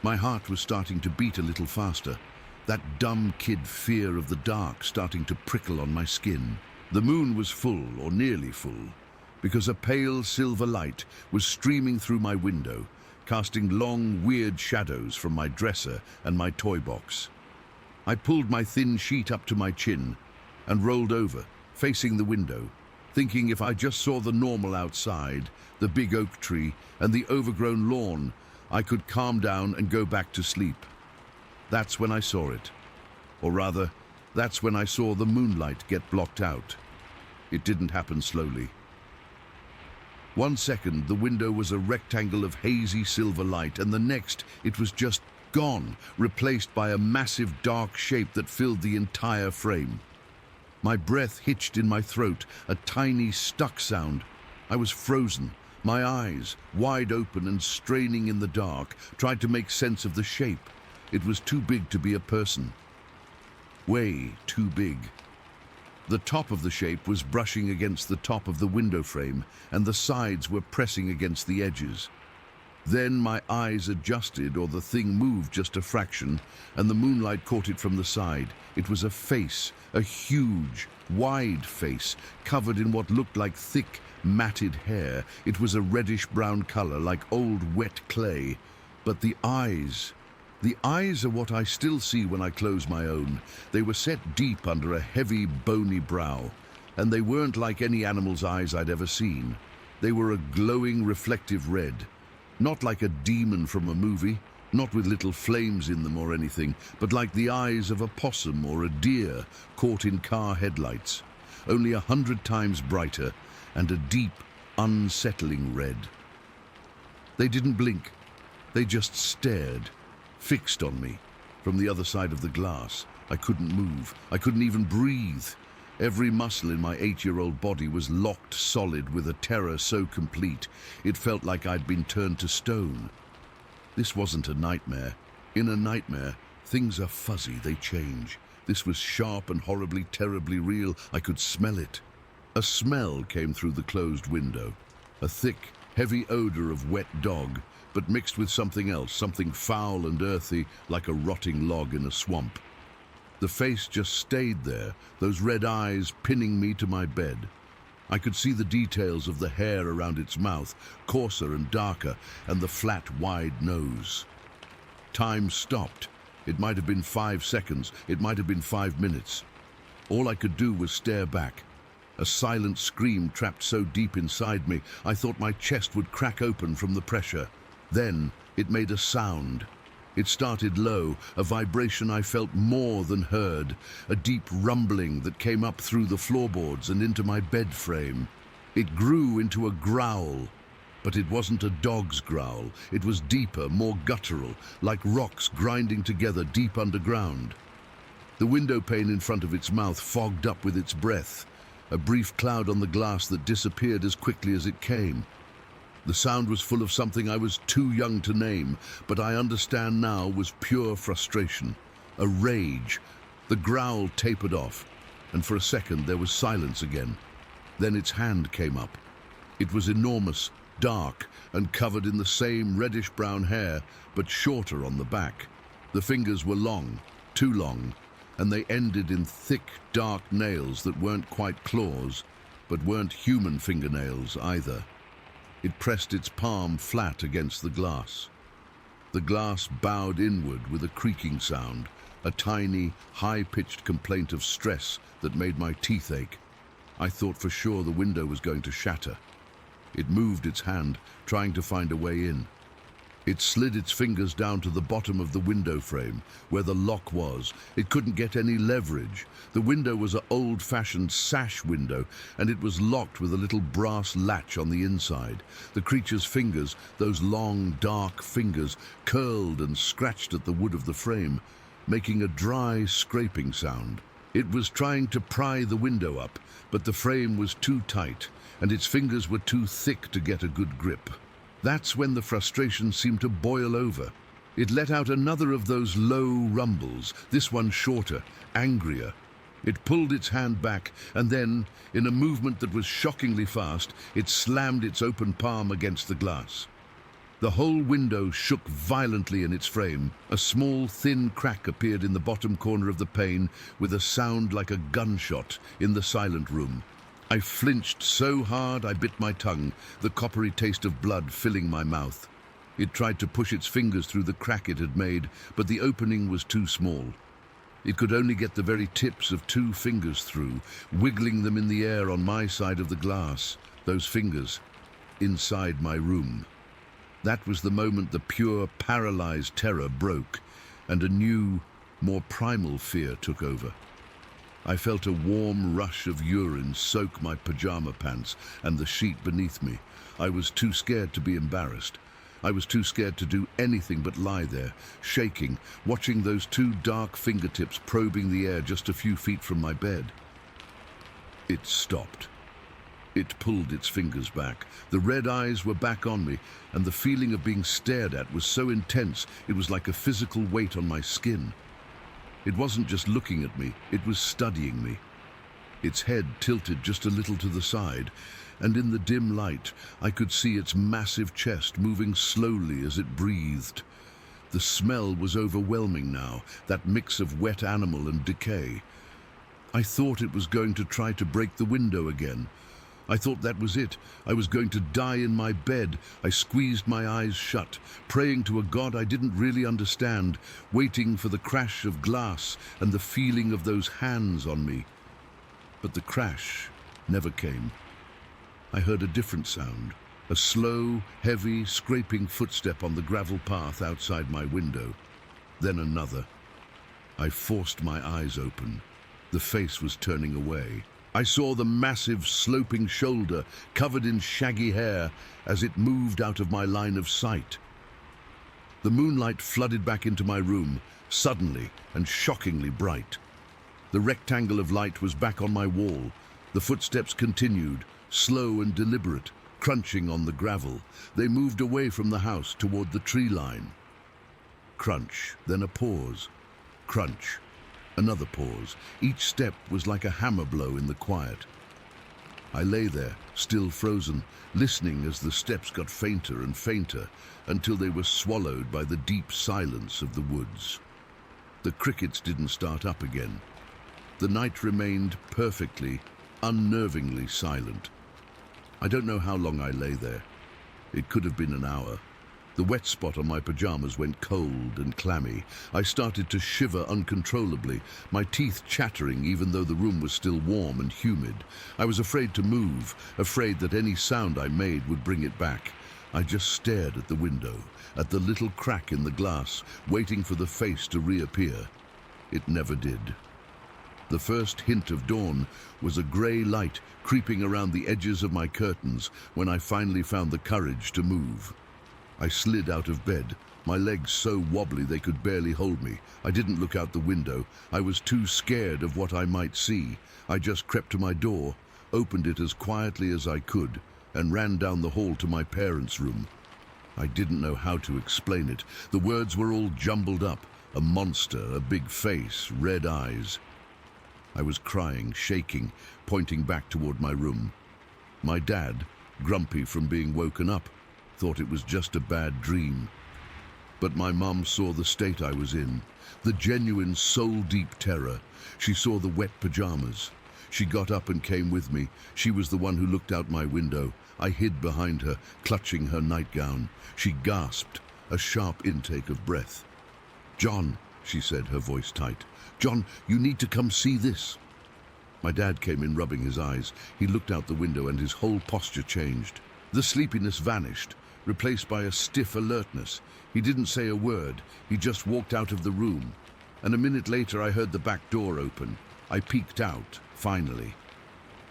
My heart was starting to beat a little faster, that dumb kid fear of the dark starting to prickle on my skin. The moon was full, or nearly full. because a pale silver light was streaming through my window, casting long, weird shadows from my dresser and my toy box. I pulled my thin sheet up to my chin and rolled over, facing the window, thinking if I just saw the normal outside, the big oak tree and the overgrown lawn, I could calm down and go back to sleep. That's when I saw it. Or rather, that's when I saw the moonlight get blocked out. It didn't happen slowly. 1 second, the window was a rectangle of hazy silver light, and the next, it was just gone, replaced by a massive dark shape that filled the entire frame. My breath hitched in my throat, a tiny stuck sound. I was frozen, my eyes wide open and straining in the dark, tried to make sense of the shape. It was too big to be a person. Way too big. The top of the shape was brushing against the top of the window frame, and the sides were pressing against the edges. Then my eyes adjusted, or the thing moved just a fraction, and the moonlight caught it from the side. It was a face, a huge, wide face, covered in what looked like thick, matted hair. It was a reddish-brown color, like old wet clay. But the eyes are what I still see when I close my own. They were set deep under a heavy, bony brow, and they weren't like any animal's eyes I'd ever seen. They were a glowing, reflective red. Not like a demon from a movie, not with little flames in them or anything, but like the eyes of a possum or a deer caught in car headlights, only 100 times brighter and a deep, unsettling red. They didn't blink. They just stared, fixed on me. From the other side of the glass, I couldn't move. I couldn't even breathe. Every muscle in my 8-year-old body was locked solid with a terror so complete, it felt like I'd been turned to stone. This wasn't a nightmare. In a nightmare, things are fuzzy, they change. This was sharp and horribly, terribly real. I could smell it. A smell came through the closed window. A thick, heavy odor of wet dog, but mixed with something else, something foul and earthy, like a rotting log in a swamp. The face just stayed there, those red eyes pinning me to my bed. I could see the details of the hair around its mouth, coarser and darker, and the flat, wide nose. Time stopped. It might have been 5 seconds, it might have been 5 minutes. All I could do was stare back. A silent scream trapped so deep inside me, I thought my chest would crack open from the pressure. Then it made a sound. It started low, a vibration I felt more than heard, a deep rumbling that came up through the floorboards and into my bed frame. It grew into a growl, but it wasn't a dog's growl. It was deeper, more guttural, like rocks grinding together deep underground. The window pane in front of its mouth fogged up with its breath, a brief cloud on the glass that disappeared as quickly as it came. The sound was full of something I was too young to name, but I understand now was pure frustration, a rage. The growl tapered off, and for a second there was silence again. Then its hand came up. It was enormous, dark, and covered in the same reddish-brown hair, but shorter on the back. The fingers were long, too long, and they ended in thick, dark nails that weren't quite claws, but weren't human fingernails either. It pressed its palm flat against the glass. The glass bowed inward with a creaking sound, a tiny, high-pitched complaint of stress that made my teeth ache. I thought for sure the window was going to shatter. It moved its hand, trying to find a way in. It slid its fingers down to the bottom of the window frame, where the lock was. It couldn't get any leverage. The window was an old-fashioned sash window, and it was locked with a little brass latch on the inside. The creature's fingers, those long, dark fingers, curled and scratched at the wood of the frame, making a dry, scraping sound. It was trying to pry the window up, but the frame was too tight, and its fingers were too thick to get a good grip. That's when the frustration seemed to boil over. It let out another of those low rumbles, this one shorter, angrier. It pulled its hand back, and then, in a movement that was shockingly fast, it slammed its open palm against the glass. The whole window shook violently in its frame. A small, thin crack appeared in the bottom corner of the pane, with a sound like a gunshot in the silent room. I flinched so hard I bit my tongue, the coppery taste of blood filling my mouth. It tried to push its fingers through the crack it had made, but the opening was too small. It could only get the very tips of 2 fingers through, wiggling them in the air on my side of the glass, those fingers, inside my room. That was the moment the pure, paralyzed terror broke, and a new, more primal fear took over. I felt a warm rush of urine soak my pajama pants and the sheet beneath me. I was too scared to be embarrassed. I was too scared to do anything but lie there, shaking, watching those 2 dark fingertips probing the air just a few feet from my bed. It stopped. It pulled its fingers back. The red eyes were back on me, and the feeling of being stared at was so intense it was like a physical weight on my skin. It wasn't just looking at me, it was studying me. Its head tilted just a little to the side, and in the dim light I could see its massive chest moving slowly as it breathed. The smell was overwhelming now, that mix of wet animal and decay. I thought it was going to try to break the window again. I thought that was it. I was going to die in my bed. I squeezed my eyes shut, praying to a God I didn't really understand, waiting for the crash of glass and the feeling of those hands on me. But the crash never came. I heard a different sound, a slow, heavy, scraping footstep on the gravel path outside my window. Then another. I forced my eyes open. The face was turning away. I saw the massive, sloping shoulder covered in shaggy hair as it moved out of my line of sight. The moonlight flooded back into my room, suddenly and shockingly bright. The rectangle of light was back on my wall. The footsteps continued, slow and deliberate, crunching on the gravel. They moved away from the house toward the tree line. Crunch, then a pause. Crunch. Another pause. Each step was like a hammer blow in the quiet. I lay there, still frozen, listening as the steps got fainter and fainter until they were swallowed by the deep silence of the woods. The crickets didn't start up again. The night remained perfectly, unnervingly silent. I don't know how long I lay there. It could have been an hour. The wet spot on my pajamas went cold and clammy. I started to shiver uncontrollably, my teeth chattering even though the room was still warm and humid. I was afraid to move, afraid that any sound I made would bring it back. I just stared at the window, at the little crack in the glass, waiting for the face to reappear. It never did. The first hint of dawn was a grey light creeping around the edges of my curtains when I finally found the courage to move. I slid out of bed, my legs so wobbly they could barely hold me. I didn't look out the window. I was too scared of what I might see. I just crept to my door, opened it as quietly as I could, and ran down the hall to my parents' room. I didn't know how to explain it. The words were all jumbled up. A monster, a big face, red eyes. I was crying, shaking, pointing back toward my room. My dad, grumpy from being woken up, thought it was just a bad dream. But my mum saw the state I was in, the genuine soul-deep terror. She saw the wet pajamas. She got up and came with me. She was the one who looked out my window. I hid behind her, clutching her nightgown. She gasped, a sharp intake of breath. "John," she said, her voice tight. "John, you need to come see this." My dad came in, rubbing his eyes. He looked out the window and his whole posture changed. The sleepiness vanished, replaced by a stiff alertness. He didn't say a word. He just walked out of the room. And a minute later, I heard the back door open. I peeked out, finally.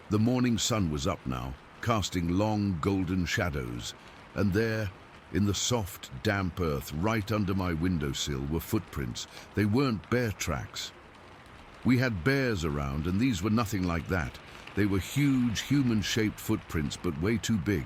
The morning sun was up now, casting long golden shadows. And there, in the soft, damp earth right under my windowsill, were footprints. They weren't bear tracks. We had bears around, and these were nothing like that. They were huge, human-shaped footprints, but way too big.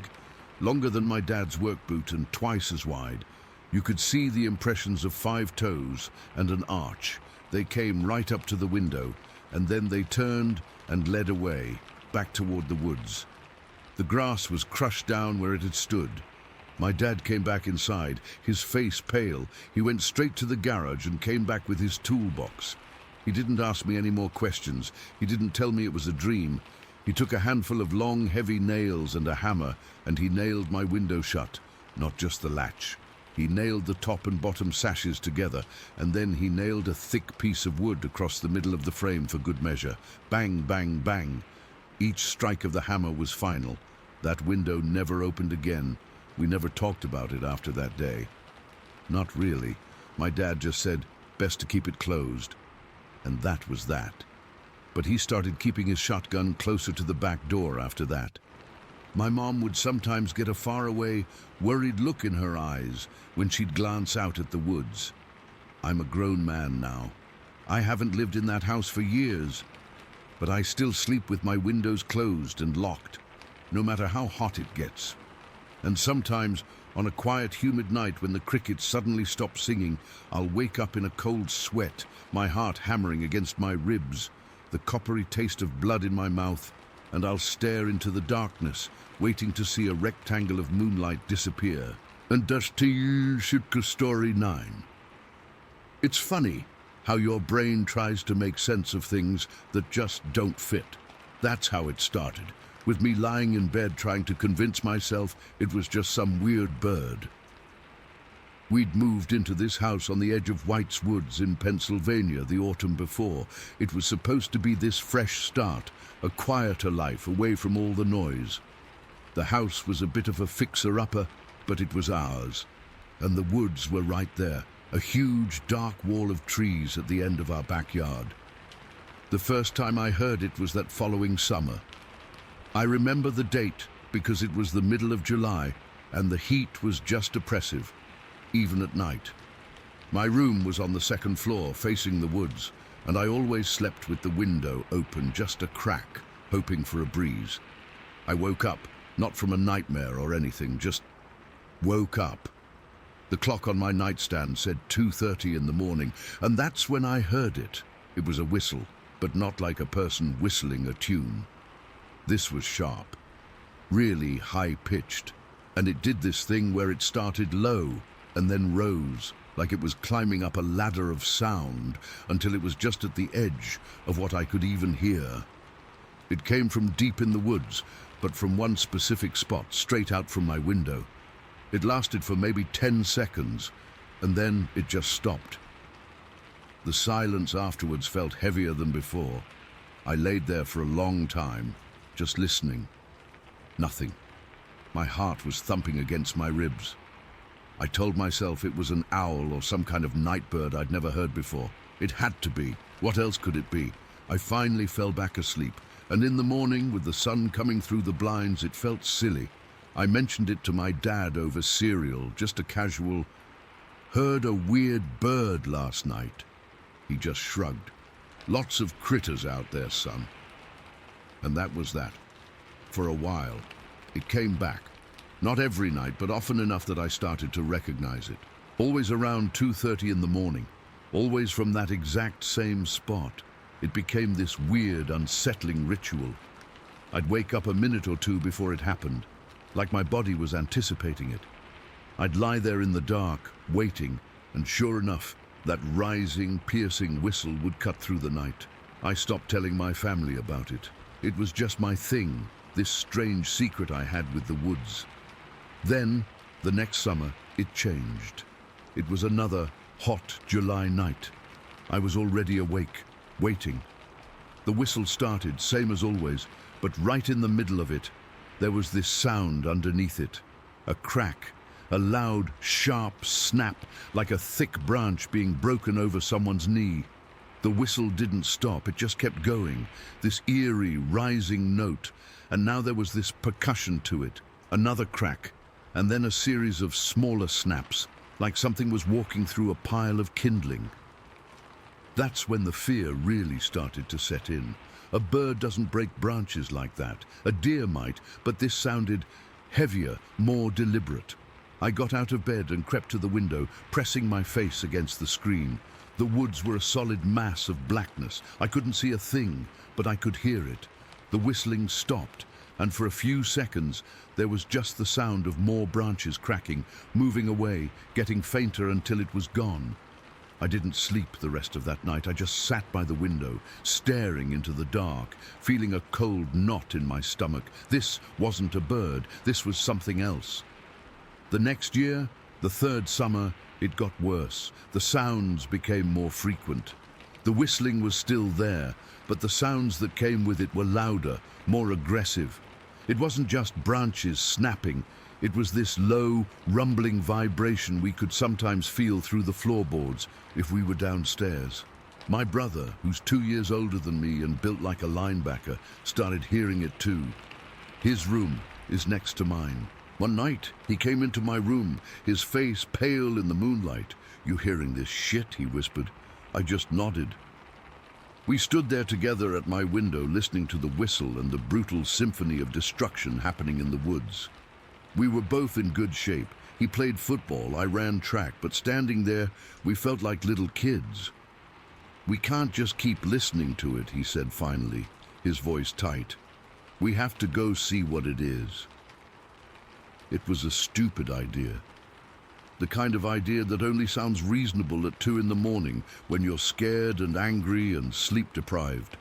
Longer than my dad's work boot and twice as wide. You could see the impressions of 5 toes and an arch. They came right up to the window, and then they turned and led away, back toward the woods. The grass was crushed down where it had stood. My dad came back inside, his face pale. He went straight to the garage and came back with his toolbox. He didn't ask me any more questions. He didn't tell me it was a dream. He took a handful of long, heavy nails and a hammer, and he nailed my window shut, not just the latch. He nailed the top and bottom sashes together, and then he nailed a thick piece of wood across the middle of the frame for good measure. Bang, bang, bang. Each strike of the hammer was final. That window never opened again. We never talked about it after that day. Not really. My dad just said, best to keep it closed. And that was that. But he started keeping his shotgun closer to the back door after that. My mom would sometimes get a faraway, worried look in her eyes when she'd glance out at the woods. I'm a grown man now. I haven't lived in that house for years, but I still sleep with my windows closed and locked, no matter how hot it gets. And sometimes, on a quiet, humid night when the crickets suddenly stop singing, I'll wake up in a cold sweat, my heart hammering against my ribs, the coppery taste of blood in my mouth, and I'll stare into the darkness, waiting to see a rectangle of moonlight disappear. And that's story 9. It's funny how your brain tries to make sense of things that just don't fit. That's how it started, with me lying in bed trying to convince myself it was just some weird bird. We'd moved into this house on the edge of White's Woods in Pennsylvania the autumn before. It was supposed to be this fresh start, a quieter life away from all the noise. The house was a bit of a fixer-upper, but it was ours. And the woods were right there, a huge dark wall of trees at the end of our backyard. The first time I heard it was that following summer. I remember the date because it was the middle of July and the heat was just oppressive, even at night. My room was on the second floor facing the woods, and I always slept with the window open just a crack, hoping for a breeze. I woke up, not from a nightmare or anything, just woke up. The clock on my nightstand said 2:30 in the morning, and that's when I heard it. It was a whistle, but not like a person whistling a tune. This was sharp, really high-pitched, and it did this thing where it started low and then rose, like it was climbing up a ladder of sound until it was just at the edge of what I could even hear. It came from deep in the woods, but from one specific spot, straight out from my window. It lasted for maybe 10 seconds, and then it just stopped. The silence afterwards felt heavier than before. I laid there for a long time, just listening. Nothing. My heart was thumping against my ribs. I told myself it was an owl or some kind of night bird I'd never heard before. It had to be. What else could it be? I finally fell back asleep, and in the morning, with the sun coming through the blinds, it felt silly. I mentioned it to my dad over cereal, just a casual, "Heard a weird bird last night." He just shrugged. "Lots of critters out there, son." And that was that. For a while, it came back. Not every night, but often enough that I started to recognize it. Always around 2:30 in the morning. Always from that exact same spot. It became this weird, unsettling ritual. I'd wake up a minute or two before it happened, like my body was anticipating it. I'd lie there in the dark, waiting, and sure enough, that rising, piercing whistle would cut through the night. I stopped telling my family about it. It was just my thing, this strange secret I had with the woods. Then, the next summer, it changed. It was another hot July night. I was already awake, waiting. The whistle started, same as always, but right in the middle of it, there was this sound underneath it. A crack, a loud, sharp snap, like a thick branch being broken over someone's knee. The whistle didn't stop, it just kept going, this eerie, rising note, and now there was this percussion to it, another crack, and then a series of smaller snaps, like something was walking through a pile of kindling. That's when the fear really started to set in. A bird doesn't break branches like that. A deer might, but this sounded heavier, more deliberate. I got out of bed and crept to the window, pressing my face against the screen. The woods were a solid mass of blackness. I couldn't see a thing, but I could hear it. The whistling stopped, and for a few seconds there was just the sound of more branches cracking, moving away, getting fainter until it was gone. I didn't sleep the rest of that night. I just sat by the window, staring into the dark, feeling a cold knot in my stomach. This wasn't a bird, this was something else. The next year, the third summer, it got worse. The sounds became more frequent. The whistling was still there, but the sounds that came with it were louder, more aggressive. It wasn't just branches snapping. It was this low, rumbling vibration we could sometimes feel through the floorboards if we were downstairs. My brother, who's 2 years older than me and built like a linebacker, started hearing it too. His room is next to mine. One night, he came into my room, his face pale in the moonlight. "You hearing this shit?" he whispered. I just nodded. We stood there together at my window, listening to the whistle and the brutal symphony of destruction happening in the woods. We were both in good shape. He played football, I ran track, but standing there, we felt like little kids. "We can't just keep listening to it," he said finally, his voice tight. "We have to go see what it is." It was a stupid idea. The kind of idea that only sounds reasonable at 2 in the morning when you're scared and angry and sleep deprived.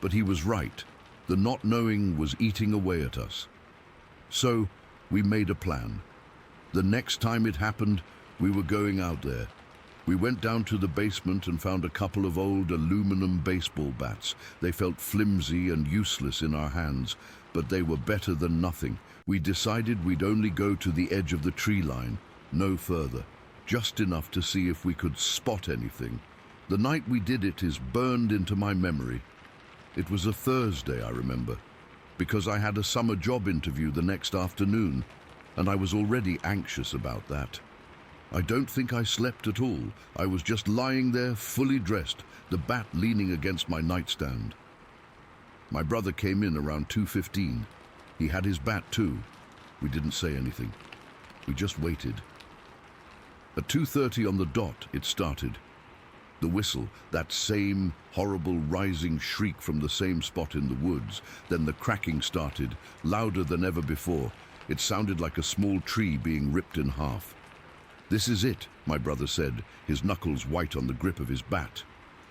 But he was right. The not knowing was eating away at us. So we made a plan. The next time it happened, we were going out there. We went down to the basement and found a couple of old aluminum baseball bats. They felt flimsy and useless in our hands, but they were better than nothing. We decided we'd only go to the edge of the tree line, no further, just enough to see if we could spot anything. The night we did it is burned into my memory. It was a Thursday, I remember, because I had a summer job interview the next afternoon, and I was already anxious about that. I don't think I slept at all. I was just lying there, fully dressed, the bat leaning against my nightstand. My brother came in around 2:15. He had his bat too. We didn't say anything. We just waited. At 2:30 on the dot, it started. The whistle, that same horrible rising shriek from the same spot in the woods. Then the cracking started, louder than ever before. It sounded like a small tree being ripped in half. "This is it," my brother said, his knuckles white on the grip of his bat.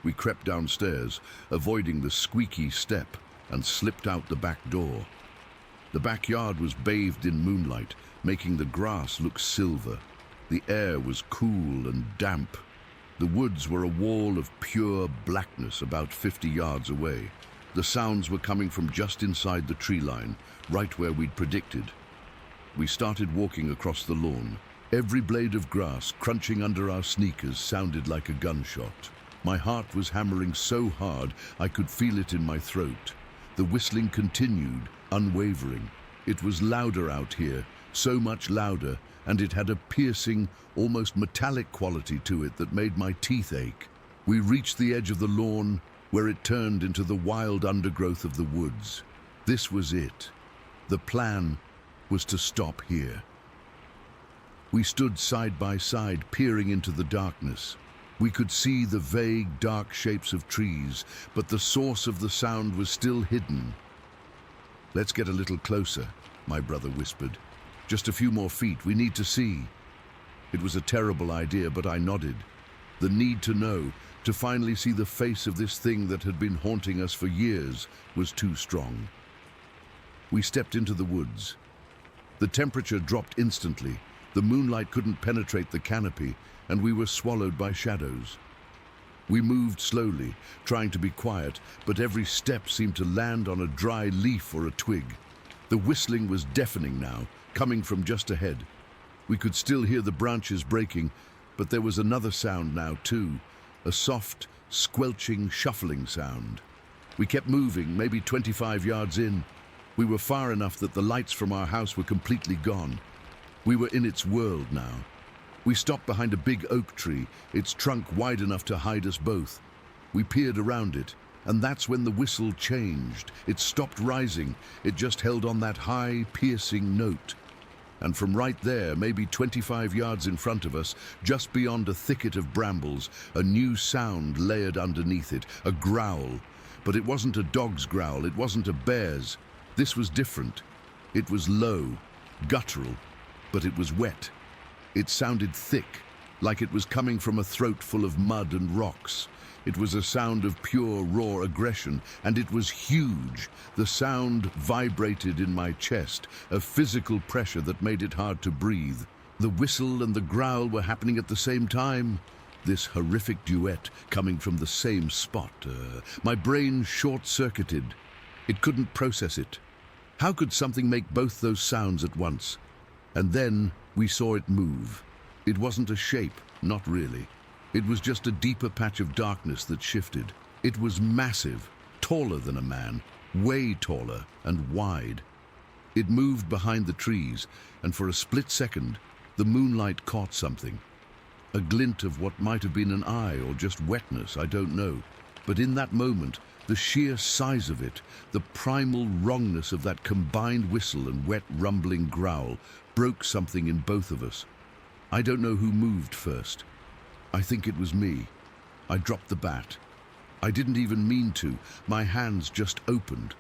We crept downstairs, avoiding the squeaky step, and slipped out the back door. The backyard was bathed in moonlight, making the grass look silver. The air was cool and damp. The woods were a wall of pure blackness about 50 yards away. The sounds were coming from just inside the tree line, right where we'd predicted. We started walking across the lawn. Every blade of grass crunching under our sneakers sounded like a gunshot. My heart was hammering so hard I could feel it in my throat. The whistling continued, unwavering. It was louder out here, so much louder, and it had a piercing, almost metallic quality to it that made my teeth ache. We reached the edge of the lawn, where it turned into the wild undergrowth of the woods. This was it. The plan was to stop here. We stood side by side, peering into the darkness. We could see the vague, dark shapes of trees, but the source of the sound was still hidden. "Let's get a little closer," my brother whispered. "Just a few more feet, we need to see." It was a terrible idea, but I nodded. The need to know, to finally see the face of this thing that had been haunting us for years, was too strong. We stepped into the woods. The temperature dropped instantly. The moonlight couldn't penetrate the canopy, and we were swallowed by shadows. We moved slowly, trying to be quiet, but every step seemed to land on a dry leaf or a twig. The whistling was deafening now, coming from just ahead. We could still hear the branches breaking, but there was another sound now too, a soft, squelching, shuffling sound. We kept moving, maybe 25 yards in. We were far enough that the lights from our house were completely gone. We were in its world now. We stopped behind a big oak tree, its trunk wide enough to hide us both. We peered around it, and that's when the whistle changed. It stopped rising. It just held on that high, piercing note. And from right there, maybe 25 yards in front of us, just beyond a thicket of brambles, a new sound layered underneath it, a growl. But it wasn't a dog's growl, it wasn't a bear's. This was different. It was low, guttural, but it was wet. It sounded thick, like it was coming from a throat full of mud and rocks. It was a sound of pure, raw aggression, and it was huge. The sound vibrated in my chest, a physical pressure that made it hard to breathe. The whistle and the growl were happening at the same time. This horrific duet coming from the same spot. My brain short-circuited. It couldn't process it. How could something make both those sounds at once? And then we saw it move. It wasn't a shape, not really. It was just a deeper patch of darkness that shifted. It was massive, taller than a man, way taller and wide. It moved behind the trees, and for a split second, the moonlight caught something. A glint of what might have been an eye or just wetness, I don't know. But in that moment, the sheer size of it, the primal wrongness of that combined whistle and wet rumbling growl, broke something in both of us. I don't know who moved first. I think it was me. I dropped the bat. I didn't even mean to. My hands just opened.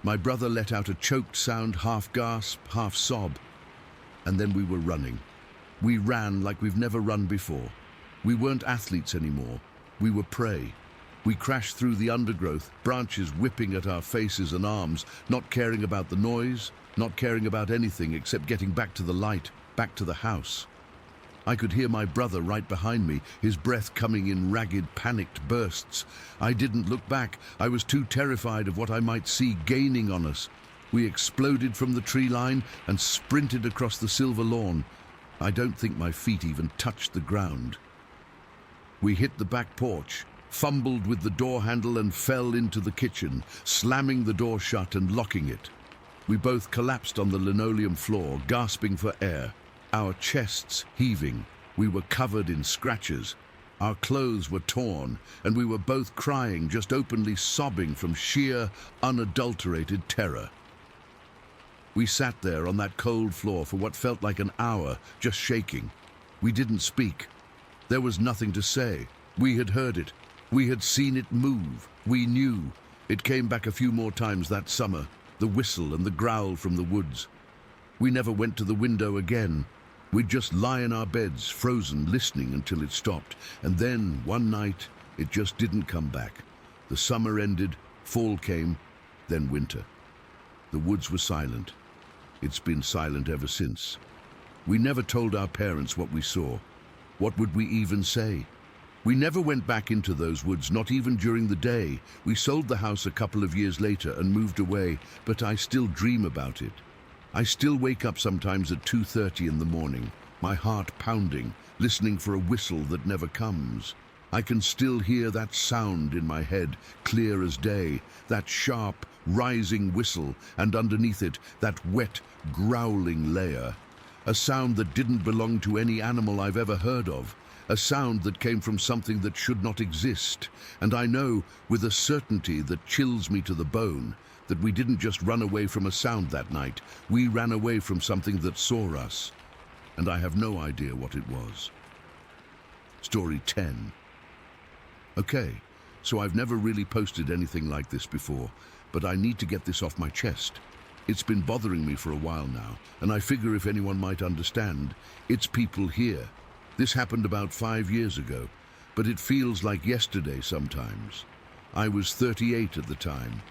My brother let out a choked sound, half gasp, half sob. And then we were running. We ran like we've never run before. We weren't athletes anymore. We were prey. We crashed through the undergrowth, branches whipping at our faces and arms, not caring about the noise, not caring about anything except getting back to the light, back to the house. I could hear my brother right behind me, his breath coming in ragged, panicked bursts. I didn't look back. I was too terrified of what I might see gaining on us. We exploded from the tree line and sprinted across the silver lawn. I don't think my feet even touched the ground. We hit the back porch, fumbled with the door handle and fell into the kitchen, slamming the door shut and locking it. We both collapsed on the linoleum floor, gasping for air. Our chests heaving. We were covered in scratches. Our clothes were torn, and we were both crying, just openly sobbing from sheer, unadulterated terror. We sat there on that cold floor for what felt like an hour, just shaking. We didn't speak. There was nothing to say. We had heard it. We had seen it move. We knew. It came back a few more times that summer, the whistle and the growl from the woods. We never went to the window again. We'd just lie in our beds, frozen, listening until it stopped. And then, one night, it just didn't come back. The summer ended, fall came, then winter. The woods were silent. It's been silent ever since. We never told our parents what we saw. What would we even say? We never went back into those woods, not even during the day. We sold the house a couple of years later and moved away, but I still dream about it. I still wake up sometimes at 2:30 in the morning, my heart pounding, listening for a whistle that never comes. I can still hear that sound in my head, clear as day, that sharp, rising whistle, and underneath it, that wet, growling layer. A sound that didn't belong to any animal I've ever heard of, a sound that came from something that should not exist. And I know, with a certainty that chills me to the bone, that we didn't just run away from a sound that night. We ran away from something that saw us. And I have no idea what it was. Story 10. Okay, so I've never really posted anything like this before, but I need to get this off my chest. It's been bothering me for a while now, and I figure if anyone might understand, it's people here. This happened about 5 years ago, but it feels like yesterday sometimes. I was 38 at the time,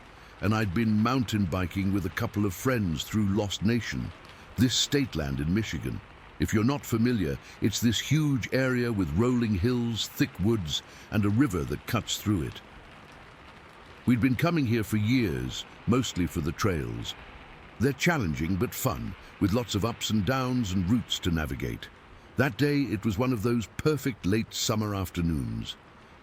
and I'd been mountain biking with a couple of friends through Lost Nation, this state land in Michigan. If you're not familiar, it's this huge area with rolling hills, thick woods, and a river that cuts through it. We'd been coming here for years, mostly for the trails. They're challenging but fun, with lots of ups and downs and routes to navigate. That day, it was one of those perfect late summer afternoons.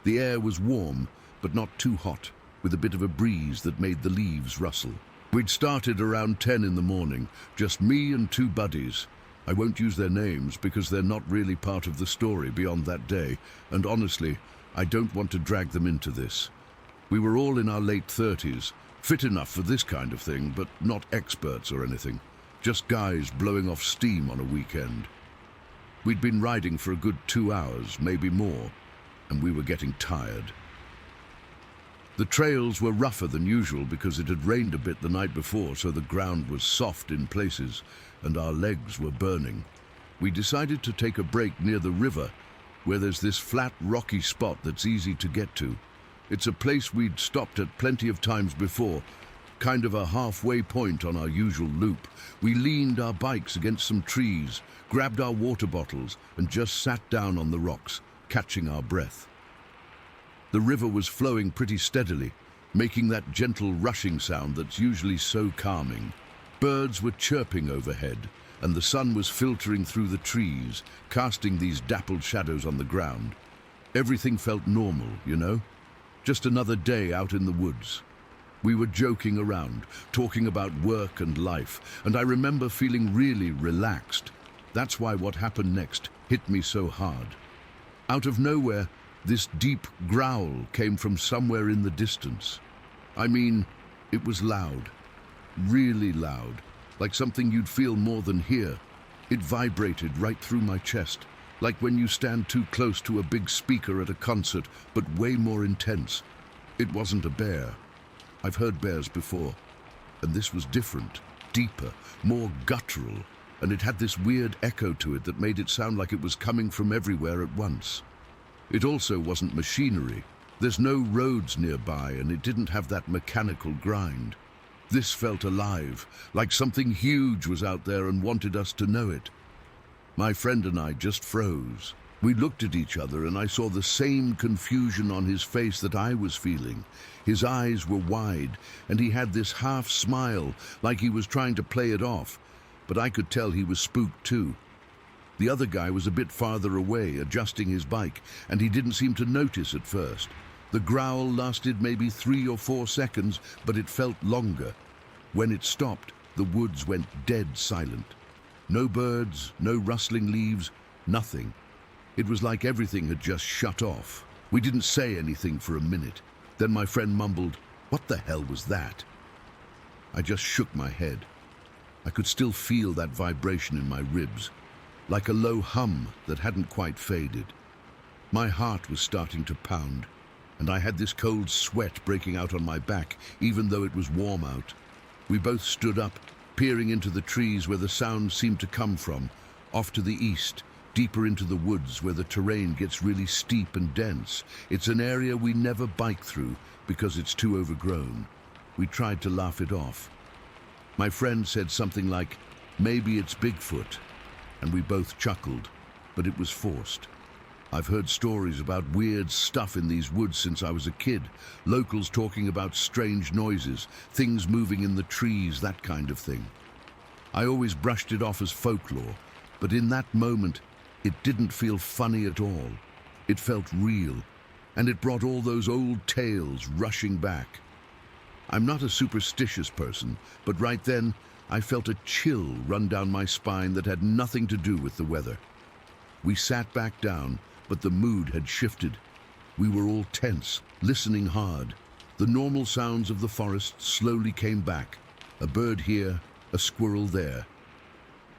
The air was warm, but not too hot, with a bit of a breeze that made the leaves rustle. We'd started around 10 in the morning, just me and 2 buddies. I won't use their names because they're not really part of the story beyond that day, and honestly, I don't want to drag them into this. We were all in our late 30s, fit enough for this kind of thing, but not experts or anything. Just guys blowing off steam on a weekend. We'd been riding for a good 2 hours, maybe more, and we were getting tired. The trails were rougher than usual because it had rained a bit the night before, so the ground was soft in places, and our legs were burning. We decided to take a break near the river, where there's this flat, rocky spot that's easy to get to. It's a place we'd stopped at plenty of times before, kind of a halfway point on our usual loop. We leaned our bikes against some trees, grabbed our water bottles, and just sat down on the rocks, catching our breath. The river was flowing pretty steadily, making that gentle rushing sound that's usually so calming. Birds were chirping overhead, and the sun was filtering through the trees, casting these dappled shadows on the ground. Everything felt normal, you know? Just another day out in the woods. We were joking around, talking about work and life, and I remember feeling really relaxed. That's why what happened next hit me so hard. Out of nowhere, this deep growl came from somewhere in the distance. I mean, it was loud, really loud, like something you'd feel more than hear. It vibrated right through my chest, like when you stand too close to a big speaker at a concert, but way more intense. It wasn't a bear. I've heard bears before, and this was different, deeper, more guttural, and it had this weird echo to it that made it sound like it was coming from everywhere at once. It also wasn't machinery. There's no roads nearby, and it didn't have that mechanical grind. This felt alive, like something huge was out there and wanted us to know it. My friend and I just froze. We looked at each other, and I saw the same confusion on his face that I was feeling. His eyes were wide, and he had this half smile, like he was trying to play it off, but I could tell he was spooked too. The other guy was a bit farther away, adjusting his bike, and he didn't seem to notice at first. The growl lasted maybe 3 or 4 seconds, but it felt longer. When it stopped, the woods went dead silent. No birds, no rustling leaves, nothing. It was like everything had just shut off. We didn't say anything for a minute. Then my friend mumbled, "What the hell was that?" I just shook my head. I could still feel that vibration in my ribs, like a low hum that hadn't quite faded. My heart was starting to pound, and I had this cold sweat breaking out on my back, even though it was warm out. We both stood up, peering into the trees where the sound seemed to come from, off to the east, deeper into the woods where the terrain gets really steep and dense. It's an area we never bike through because it's too overgrown. We tried to laugh it off. My friend said something like, "Maybe it's Bigfoot," and we both chuckled, but it was forced. I've heard stories about weird stuff in these woods since I was a kid. Locals talking about strange noises, things moving in the trees, that kind of thing. I always brushed it off as folklore, but in that moment, it didn't feel funny at all. It felt real, and it brought all those old tales rushing back. I'm not a superstitious person, but right then, I felt a chill run down my spine that had nothing to do with the weather. We sat back down, but the mood had shifted. We were all tense, listening hard. The normal sounds of the forest slowly came back. A bird here, a squirrel there.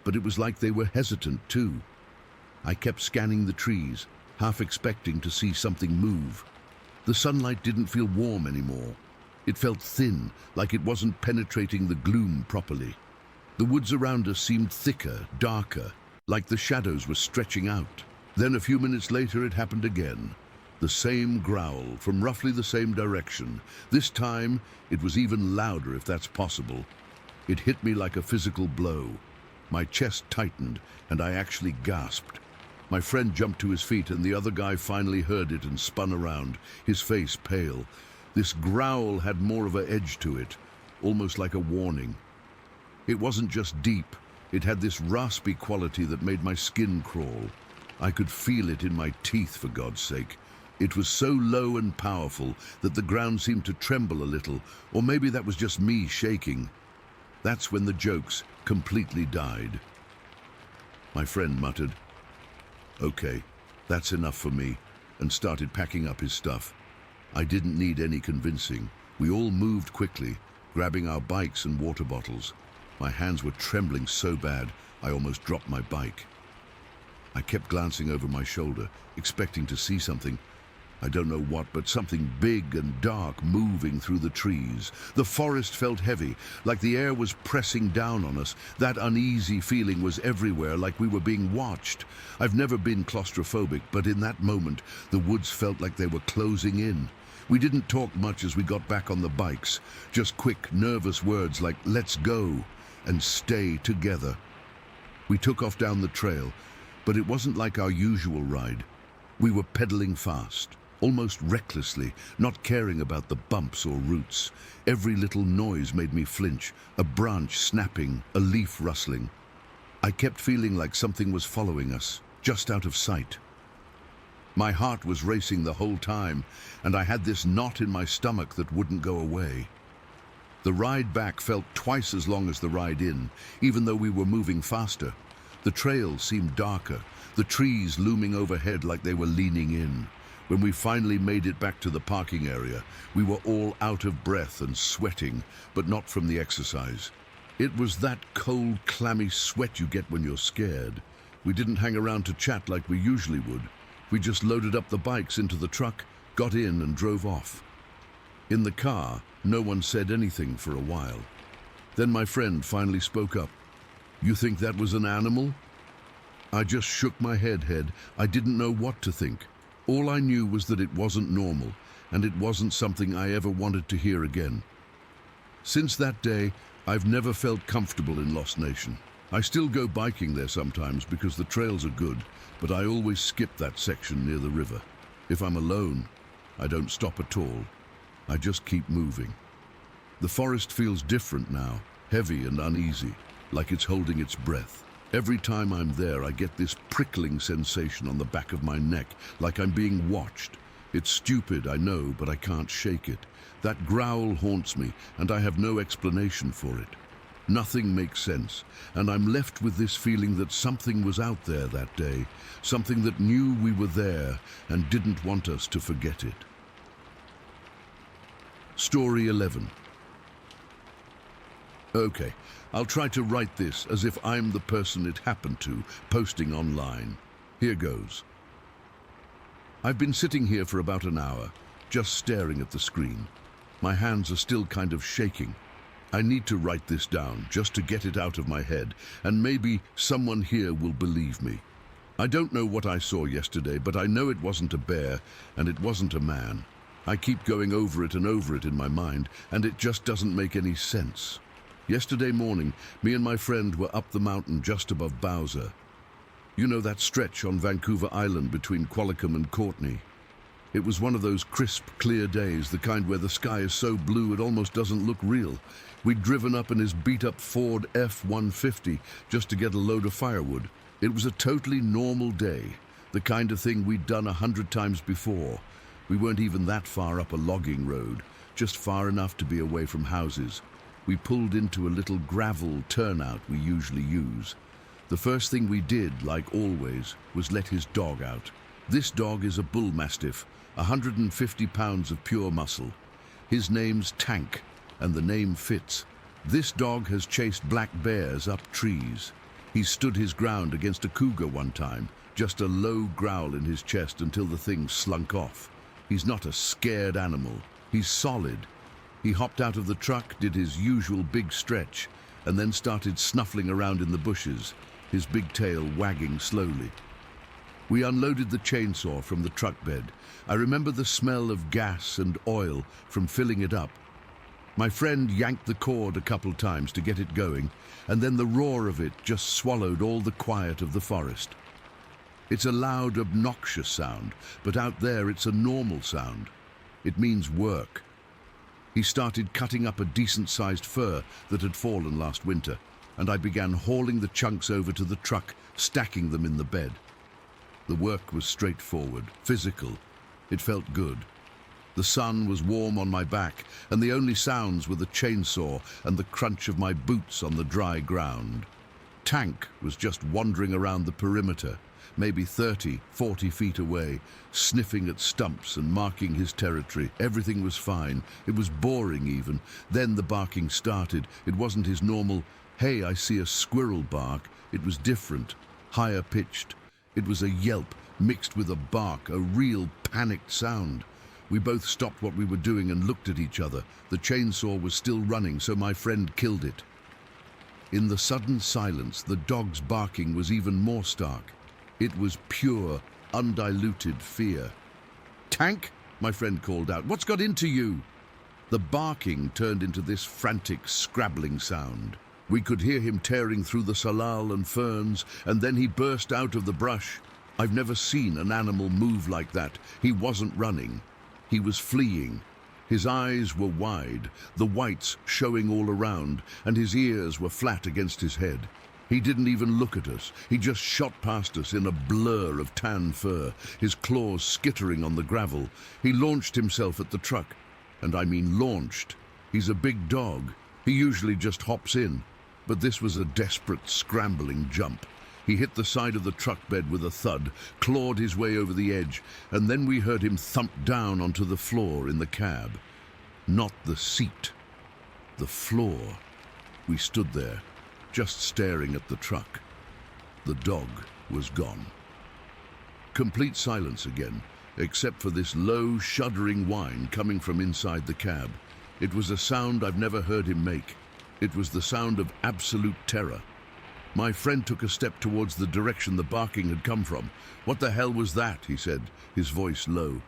But it was like they were hesitant too. I kept scanning the trees, half expecting to see something move. The sunlight didn't feel warm anymore. It felt thin, like it wasn't penetrating the gloom properly. The woods around us seemed thicker, darker, like the shadows were stretching out. Then a few minutes later it happened again. The same growl from roughly the same direction. This time it was even louder, if that's possible. It hit me like a physical blow. My chest tightened and I actually gasped. My friend jumped to his feet and the other guy finally heard it and spun around, his face pale. This growl had more of an edge to it, almost like a warning. It wasn't just deep, it had this raspy quality that made my skin crawl. I could feel it in my teeth, for God's sake. It was so low and powerful that the ground seemed to tremble a little, or maybe that was just me shaking. That's when the jokes completely died. My friend muttered, "Okay, that's enough for me," and started packing up his stuff. I didn't need any convincing. We all moved quickly, grabbing our bikes and water bottles. My hands were trembling so bad, I almost dropped my bike. I kept glancing over my shoulder, expecting to see something, I don't know what, but something big and dark moving through the trees. The forest felt heavy, like the air was pressing down on us. That uneasy feeling was everywhere, like we were being watched. I've never been claustrophobic, but in that moment, the woods felt like they were closing in. We didn't talk much as we got back on the bikes, just quick, nervous words like, "Let's go," and "Stay together." We took off down the trail, but it wasn't like our usual ride. We were pedaling fast, almost recklessly, not caring about the bumps or roots. Every little noise made me flinch, a branch snapping, a leaf rustling. I kept feeling like something was following us, just out of sight. My heart was racing the whole time, and I had this knot in my stomach that wouldn't go away. The ride back felt twice as long as the ride in, even though we were moving faster. The trail seemed darker, the trees looming overhead like they were leaning in. When we finally made it back to the parking area, we were all out of breath and sweating, but not from the exercise. It was that cold, clammy sweat you get when you're scared. We didn't hang around to chat like we usually would. We just loaded up the bikes into the truck, got in and drove off. In the car, no one said anything for a while. Then my friend finally spoke up. "You think that was an animal?" I just shook my head. I didn't know what to think. All I knew was that it wasn't normal, and it wasn't something I ever wanted to hear again. Since that day, I've never felt comfortable in Lost Nation. I still go biking there sometimes because the trails are good, but I always skip that section near the river. If I'm alone, I don't stop at all. I just keep moving. The forest feels different now, heavy and uneasy, like it's holding its breath. Every time I'm there, I get this prickling sensation on the back of my neck, like I'm being watched. It's stupid, I know, but I can't shake it. That growl haunts me, and I have no explanation for it. Nothing makes sense, and I'm left with this feeling that something was out there that day, something that knew we were there and didn't want us to forget it. Story 11. Okay, I'll try to write this as if I'm the person it happened to, posting online. Here goes. I've been sitting here for about an hour, just staring at the screen. My hands are still kind of shaking. I need to write this down, just to get it out of my head, and maybe someone here will believe me. I don't know what I saw yesterday, but I know it wasn't a bear, and it wasn't a man. I keep going over it and over it in my mind, and it just doesn't make any sense. Yesterday morning, me and my friend were up the mountain just above Bowser. You know that stretch on Vancouver Island between Qualicum and Courtney? It was one of those crisp, clear days, the kind where the sky is so blue it almost doesn't look real. We'd driven up in his beat-up Ford F-150 just to get a load of firewood. It was a totally normal day, the kind of thing we'd done 100 times before. We weren't even that far up a logging road, just far enough to be away from houses. We pulled into a little gravel turnout we usually use. The first thing we did, like always, was let his dog out. This dog is a bull mastiff, 150 pounds of pure muscle. His name's Tank, and the name fits. This dog has chased black bears up trees. He stood his ground against a cougar one time, just a low growl in his chest until the thing slunk off. He's not a scared animal. He's solid. He hopped out of the truck, did his usual big stretch, and then started snuffling around in the bushes, his big tail wagging slowly. We unloaded the chainsaw from the truck bed. I remember the smell of gas and oil from filling it up. My friend yanked the cord a couple times to get it going, and then the roar of it just swallowed all the quiet of the forest. It's a loud, obnoxious sound, but out there it's a normal sound. It means work. He started cutting up a decent-sized fir that had fallen last winter, and I began hauling the chunks over to the truck, stacking them in the bed. The work was straightforward, physical. It felt good. The sun was warm on my back, and the only sounds were the chainsaw and the crunch of my boots on the dry ground. Tank was just wandering around the perimeter, maybe 30, 40 feet away, sniffing at stumps and marking his territory. Everything was fine. It was boring even. Then the barking started. It wasn't his normal, "Hey, I see a squirrel" bark. It was different, higher pitched. It was a yelp, mixed with a bark, a real panicked sound. We both stopped what we were doing and looked at each other. The chainsaw was still running, so my friend killed it. In the sudden silence, the dog's barking was even more stark. It was pure, undiluted fear. "Tank," my friend called out, "what's got into you?" The barking turned into this frantic, scrabbling sound. We could hear him tearing through the salal and ferns, and then he burst out of the brush. I've never seen an animal move like that. He wasn't running. He was fleeing. His eyes were wide, the whites showing all around, and his ears were flat against his head. He didn't even look at us. He just shot past us in a blur of tan fur, his claws skittering on the gravel. He launched himself at the truck. And I mean launched. He's a big dog. He usually just hops in. But this was a desperate, scrambling jump. He hit the side of the truck bed with a thud, clawed his way over the edge, and then we heard him thump down onto the floor in the cab. Not the seat. The floor. We stood there, just staring at the truck. The dog was gone. Complete silence again, except for this low, shuddering whine coming from inside the cab. It was a sound I've never heard him make. It was the sound of absolute terror. My friend took a step towards the direction the barking had come from. "What the hell was that?" he said, his voice low.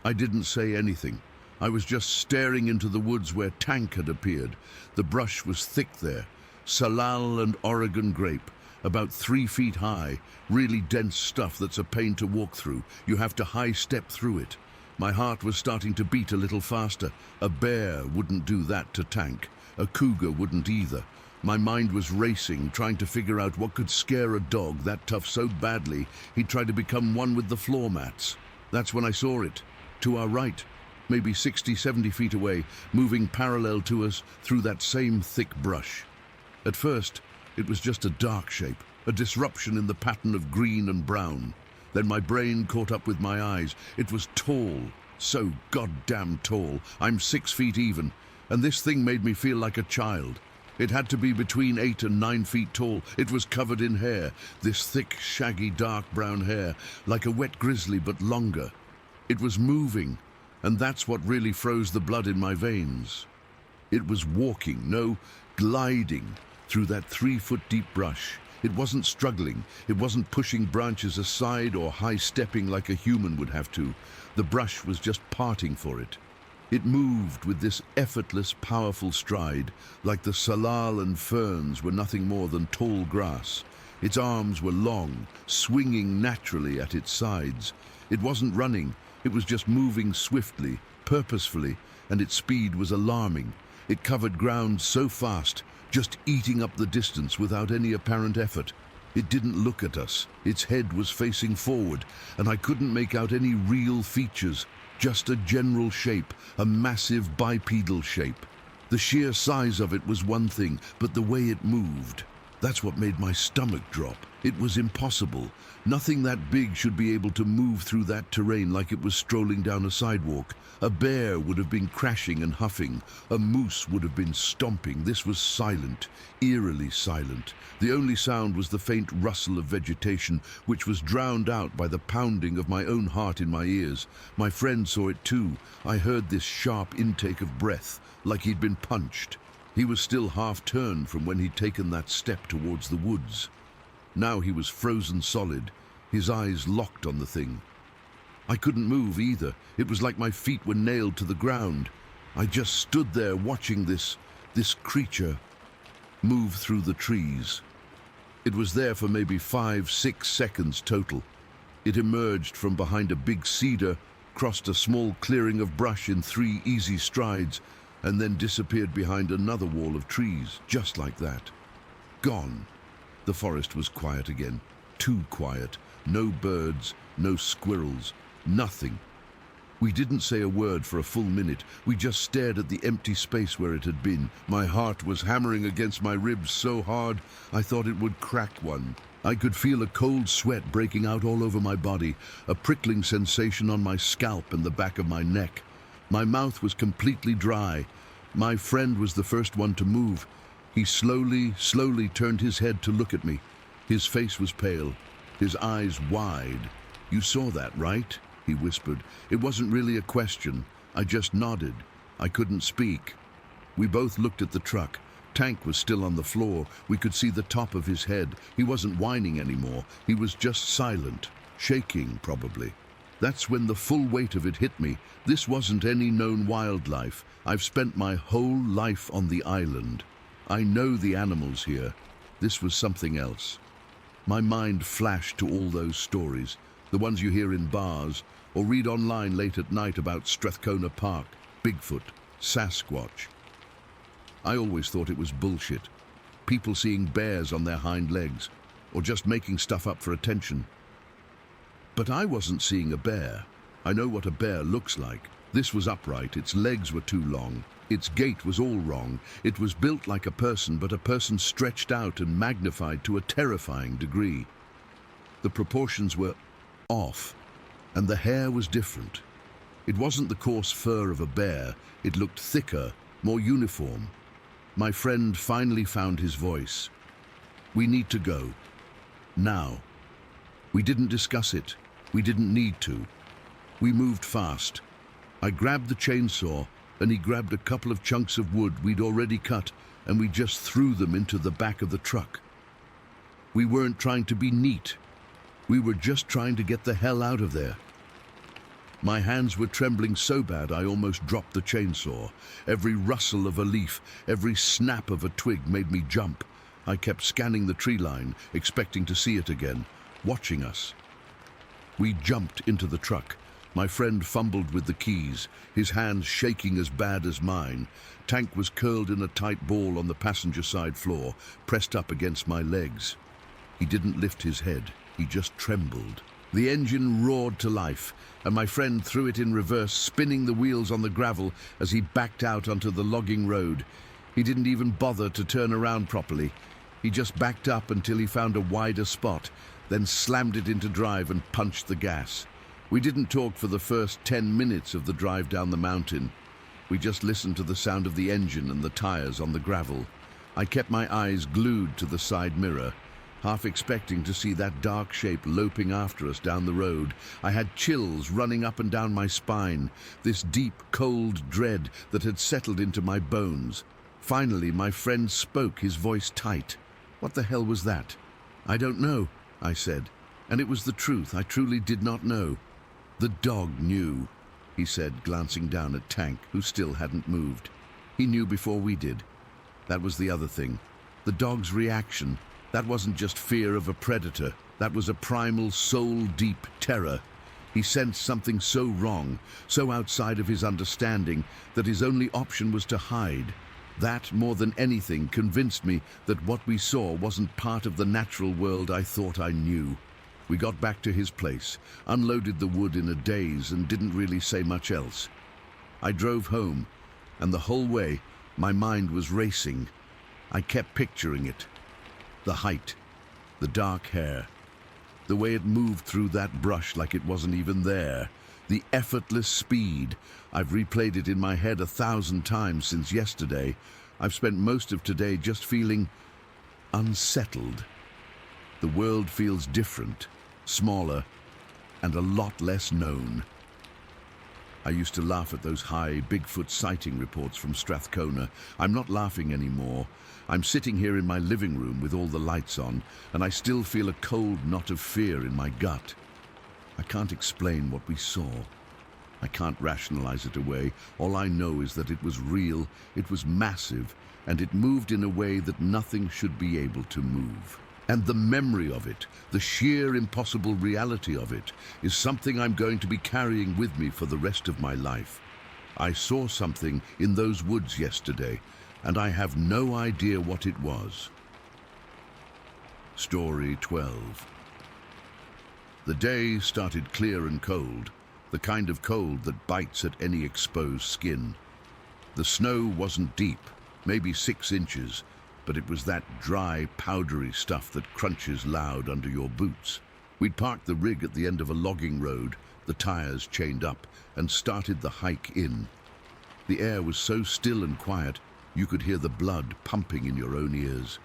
I didn't say anything. I was just staring into the woods where Tank had appeared. The brush was thick there. Salal and Oregon grape, about 3 feet high, really dense stuff that's a pain to walk through. You have to high step through it. My heart was starting to beat a little faster. A bear wouldn't do that to Tank. A cougar wouldn't either. My mind was racing, trying to figure out what could scare a dog that tough so badly he'd try to become one with the floor mats. That's when I saw it. To our right, maybe 60, 70 feet away, moving parallel to us through that same thick brush. At first, it was just a dark shape, a disruption in the pattern of green and brown. Then my brain caught up with my eyes. It was tall, so goddamn tall. I'm 6 feet even, and this thing made me feel like a child. It had to be between 8 and 9 feet tall. It was covered in hair, this thick, shaggy, dark brown hair, like a wet grizzly but longer. It was moving, and that's what really froze the blood in my veins. It was walking, no, gliding, through that 3-foot deep brush. It wasn't struggling. It wasn't pushing branches aside or high-stepping like a human would have to. The brush was just parting for it. It moved with this effortless, powerful stride, like the salal and ferns were nothing more than tall grass. Its arms were long, swinging naturally at its sides. It wasn't running. It was just moving swiftly, purposefully, and its speed was alarming. It covered ground so fast, just eating up the distance without any apparent effort. It didn't look at us. Its head was facing forward, and I couldn't make out any real features, just a general shape, a massive bipedal shape. The sheer size of it was one thing, but the way it moved, that's what made my stomach drop. It was impossible. Nothing that big should be able to move through that terrain like it was strolling down a sidewalk. A bear would have been crashing and huffing. A moose would have been stomping. This was silent, eerily silent. The only sound was the faint rustle of vegetation, which was drowned out by the pounding of my own heart in my ears. My friend saw it too. I heard this sharp intake of breath, like he'd been punched. He was still half turned from when he'd taken that step towards the woods. Now he was frozen solid, his eyes locked on the thing. I couldn't move either. It was like my feet were nailed to the ground. I just stood there watching this creature move through the trees. It was there for maybe 5-6 seconds total. It emerged from behind a big cedar, crossed a small clearing of brush in 3 easy strides, and then disappeared behind another wall of trees, just like that. Gone. The forest was quiet again. Too quiet. No birds, no squirrels, nothing. We didn't say a word for a full minute. We just stared at the empty space where it had been. My heart was hammering against my ribs so hard I thought it would crack one. I could feel a cold sweat breaking out all over my body, a prickling sensation on my scalp and the back of my neck. My mouth was completely dry. My friend was the first one to move. He slowly turned his head to look at me. His face was pale, his eyes wide. "You saw that, right?" he whispered. It wasn't really a question. I just nodded. I couldn't speak. We both looked at the truck. Tank was still on the floor. We could see the top of his head. He wasn't whining anymore. He was just silent, shaking probably. That's when the full weight of it hit me. This wasn't any known wildlife. I've spent my whole life on the island. I know the animals here. This was something else. My mind flashed to all those stories, the ones you hear in bars or read online late at night about Strathcona Park, Bigfoot, Sasquatch. I always thought it was bullshit. People seeing bears on their hind legs, or just making stuff up for attention. But I wasn't seeing a bear. I know what a bear looks like. This was upright, its legs were too long. Its gait was all wrong. It was built like a person, but a person stretched out and magnified to a terrifying degree. The proportions were off, and the hair was different. It wasn't the coarse fur of a bear. It looked thicker, more uniform. My friend finally found his voice. "We need to go. Now." We didn't discuss it. We didn't need to. We moved fast. I grabbed the chainsaw, and he grabbed a couple of chunks of wood we'd already cut, and we just threw them into the back of the truck. We weren't trying to be neat. We were just trying to get the hell out of there. My hands were trembling so bad I almost dropped the chainsaw. Every rustle of a leaf, every snap of a twig made me jump. I kept scanning the tree line, expecting to see it again, watching us. We jumped into the truck. My friend fumbled with the keys, his hands shaking as bad as mine. Tank was curled in a tight ball on the passenger side floor, pressed up against my legs. He didn't lift his head, he just trembled. The engine roared to life, and my friend threw it in reverse, spinning the wheels on the gravel as he backed out onto the logging road. He didn't even bother to turn around properly. He just backed up until he found a wider spot, then slammed it into drive and punched the gas. We didn't talk for the first 10 minutes of the drive down the mountain. We just listened to the sound of the engine and the tires on the gravel. I kept my eyes glued to the side mirror, half expecting to see that dark shape loping after us down the road. I had chills running up and down my spine, this deep, cold dread that had settled into my bones. Finally, my friend spoke, his voice tight. "What the hell was that?" "I don't know," I said, and it was the truth. I truly did not know. "The dog knew," he said, glancing down at Tank, who still hadn't moved. He knew before we did. That was the other thing. The dog's reaction. That wasn't just fear of a predator. That was a primal, soul-deep terror. He sensed something so wrong, so outside of his understanding, that his only option was to hide. That, more than anything, convinced me that what we saw wasn't part of the natural world I thought I knew. We got back to his place, unloaded the wood in a daze, and didn't really say much else. I drove home, and the whole way, my mind was racing. I kept picturing it. The height, the dark hair, the way it moved through that brush like it wasn't even there, the effortless speed. I've replayed it in my head 1,000 times since yesterday. I've spent most of today just feeling unsettled. The world feels different, smaller, and a lot less known. I used to laugh at those high Bigfoot sighting reports from Strathcona. I'm not laughing anymore. I'm sitting here in my living room with all the lights on, and I still feel a cold knot of fear in my gut. I can't explain what we saw. I can't rationalize it away. All I know is that it was real, it was massive, and it moved in a way that nothing should be able to move. And the memory of it, the sheer impossible reality of it, is something I'm going to be carrying with me for the rest of my life. I saw something in those woods yesterday, and I have no idea what it was. Story 12. The day started clear and cold, the kind of cold that bites at any exposed skin. The snow wasn't deep, maybe 6 inches, but it was that dry, powdery stuff that crunches loud under your boots. We'd parked the rig at the end of a logging road, the tires chained up, and started the hike in. The air was so still and quiet, you could hear the blood pumping in your own ears.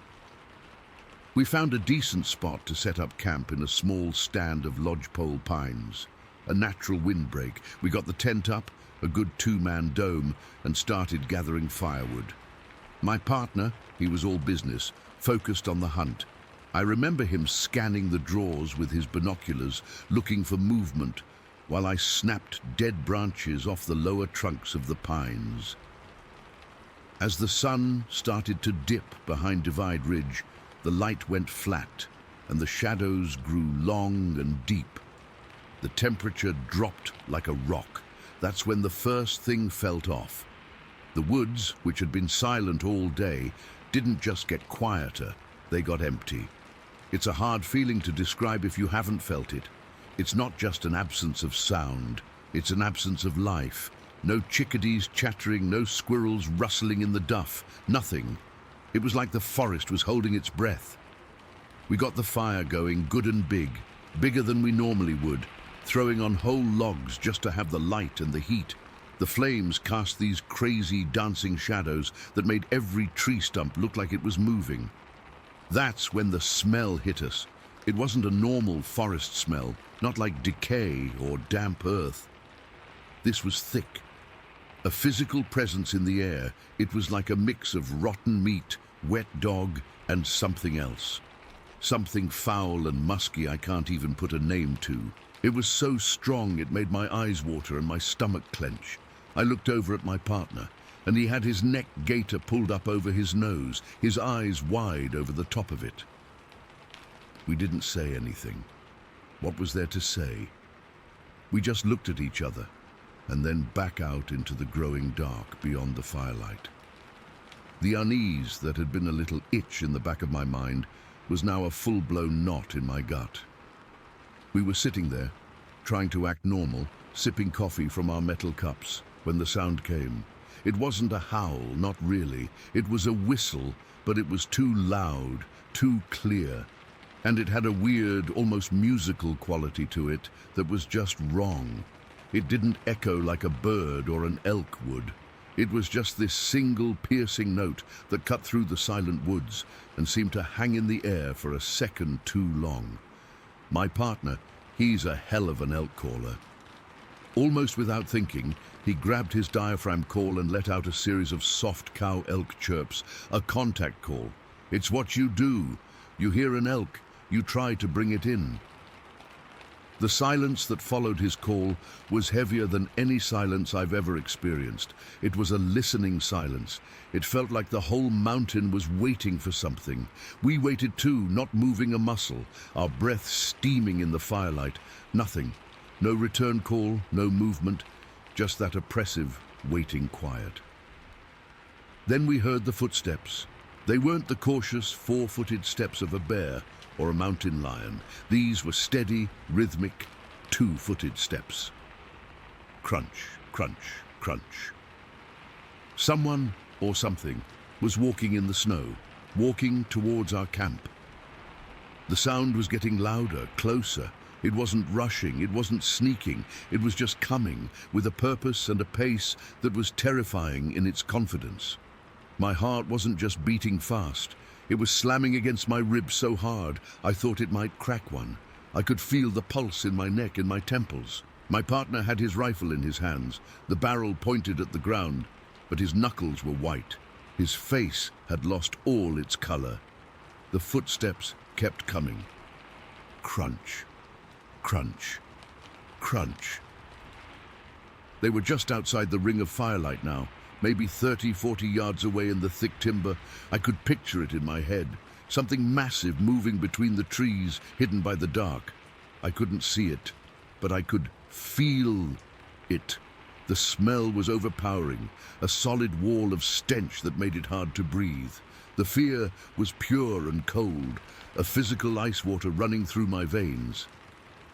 We found a decent spot to set up camp in a small stand of lodgepole pines. A natural windbreak. We got the tent up, a good two-man dome, and started gathering firewood. My partner, he was all business, focused on the hunt. I remember him scanning the drawers with his binoculars, looking for movement, while I snapped dead branches off the lower trunks of the pines. As the sun started to dip behind Divide Ridge, the light went flat and the shadows grew long and deep. The temperature dropped like a rock. That's when the first thing felt off. The woods, which had been silent all day, didn't just get quieter, they got empty. It's a hard feeling to describe if you haven't felt it. It's not just an absence of sound, it's an absence of life. No chickadees chattering, no squirrels rustling in the duff, nothing. It was like the forest was holding its breath. We got the fire going good and big, bigger than we normally would, throwing on whole logs just to have the light and the heat. The flames cast these crazy dancing shadows that made every tree stump look like it was moving. That's when the smell hit us. It wasn't a normal forest smell, not like decay or damp earth. This was thick. A physical presence in the air. It was like a mix of rotten meat, wet dog, and something else. Something foul and musky I can't even put a name to. It was so strong it made my eyes water and my stomach clench. I looked over at my partner, and he had his neck gaiter pulled up over his nose, his eyes wide over the top of it. We didn't say anything. What was there to say? We just looked at each other, and then back out into the growing dark beyond the firelight. The unease that had been a little itch in the back of my mind was now a full-blown knot in my gut. We were sitting there, trying to act normal, sipping coffee from our metal cups, when the sound came. It wasn't a howl, not really. It was a whistle, but it was too loud, too clear, and it had a weird, almost musical quality to it that was just wrong. It didn't echo like a bird or an elk would. It was just this single piercing note that cut through the silent woods and seemed to hang in the air for a second too long. My partner, he's a hell of an elk caller. Almost without thinking, he grabbed his diaphragm call and let out a series of soft cow elk chirps, a contact call. It's what you do. You hear an elk, you try to bring it in. The silence that followed his call was heavier than any silence I've ever experienced. It was a listening silence. It felt like the whole mountain was waiting for something. We waited too, not moving a muscle, our breath steaming in the firelight. Nothing. No return call, no movement, just that oppressive, waiting quiet. Then we heard the footsteps. They weren't the cautious, four-footed steps of a bear or a mountain lion. These were steady, rhythmic, two-footed steps. Crunch, crunch, crunch. Someone or something was walking in the snow, walking towards our camp. The sound was getting louder, closer. It wasn't rushing, it wasn't sneaking, it was just coming, with a purpose and a pace that was terrifying in its confidence. My heart wasn't just beating fast, it was slamming against my ribs so hard I thought it might crack one. I could feel the pulse in my neck and my temples. My partner had his rifle in his hands, the barrel pointed at the ground, but his knuckles were white. His face had lost all its color. The footsteps kept coming. Crunch, crunch, crunch. They were just outside the ring of firelight now, maybe 30, 40 yards away in the thick timber. I could picture it in my head, something massive moving between the trees, hidden by the dark. I couldn't see it, but I could feel it. The smell was overpowering, a solid wall of stench that made it hard to breathe. The fear was pure and cold, a physical ice water running through my veins.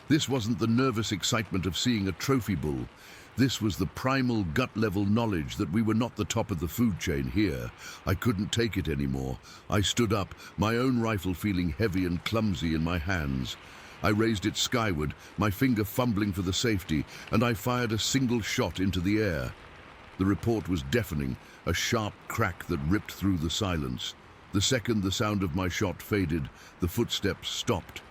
This wasn't the nervous excitement of seeing a trophy bull. This was the primal gut-level knowledge that we were not the top of the food chain here. I couldn't take it anymore. I stood up, my own rifle feeling heavy and clumsy in my hands. I raised it skyward, my finger fumbling for the safety, and I fired a single shot into the air. The report was deafening, a sharp crack that ripped through the silence. The second the sound of my shot faded, the footsteps stopped.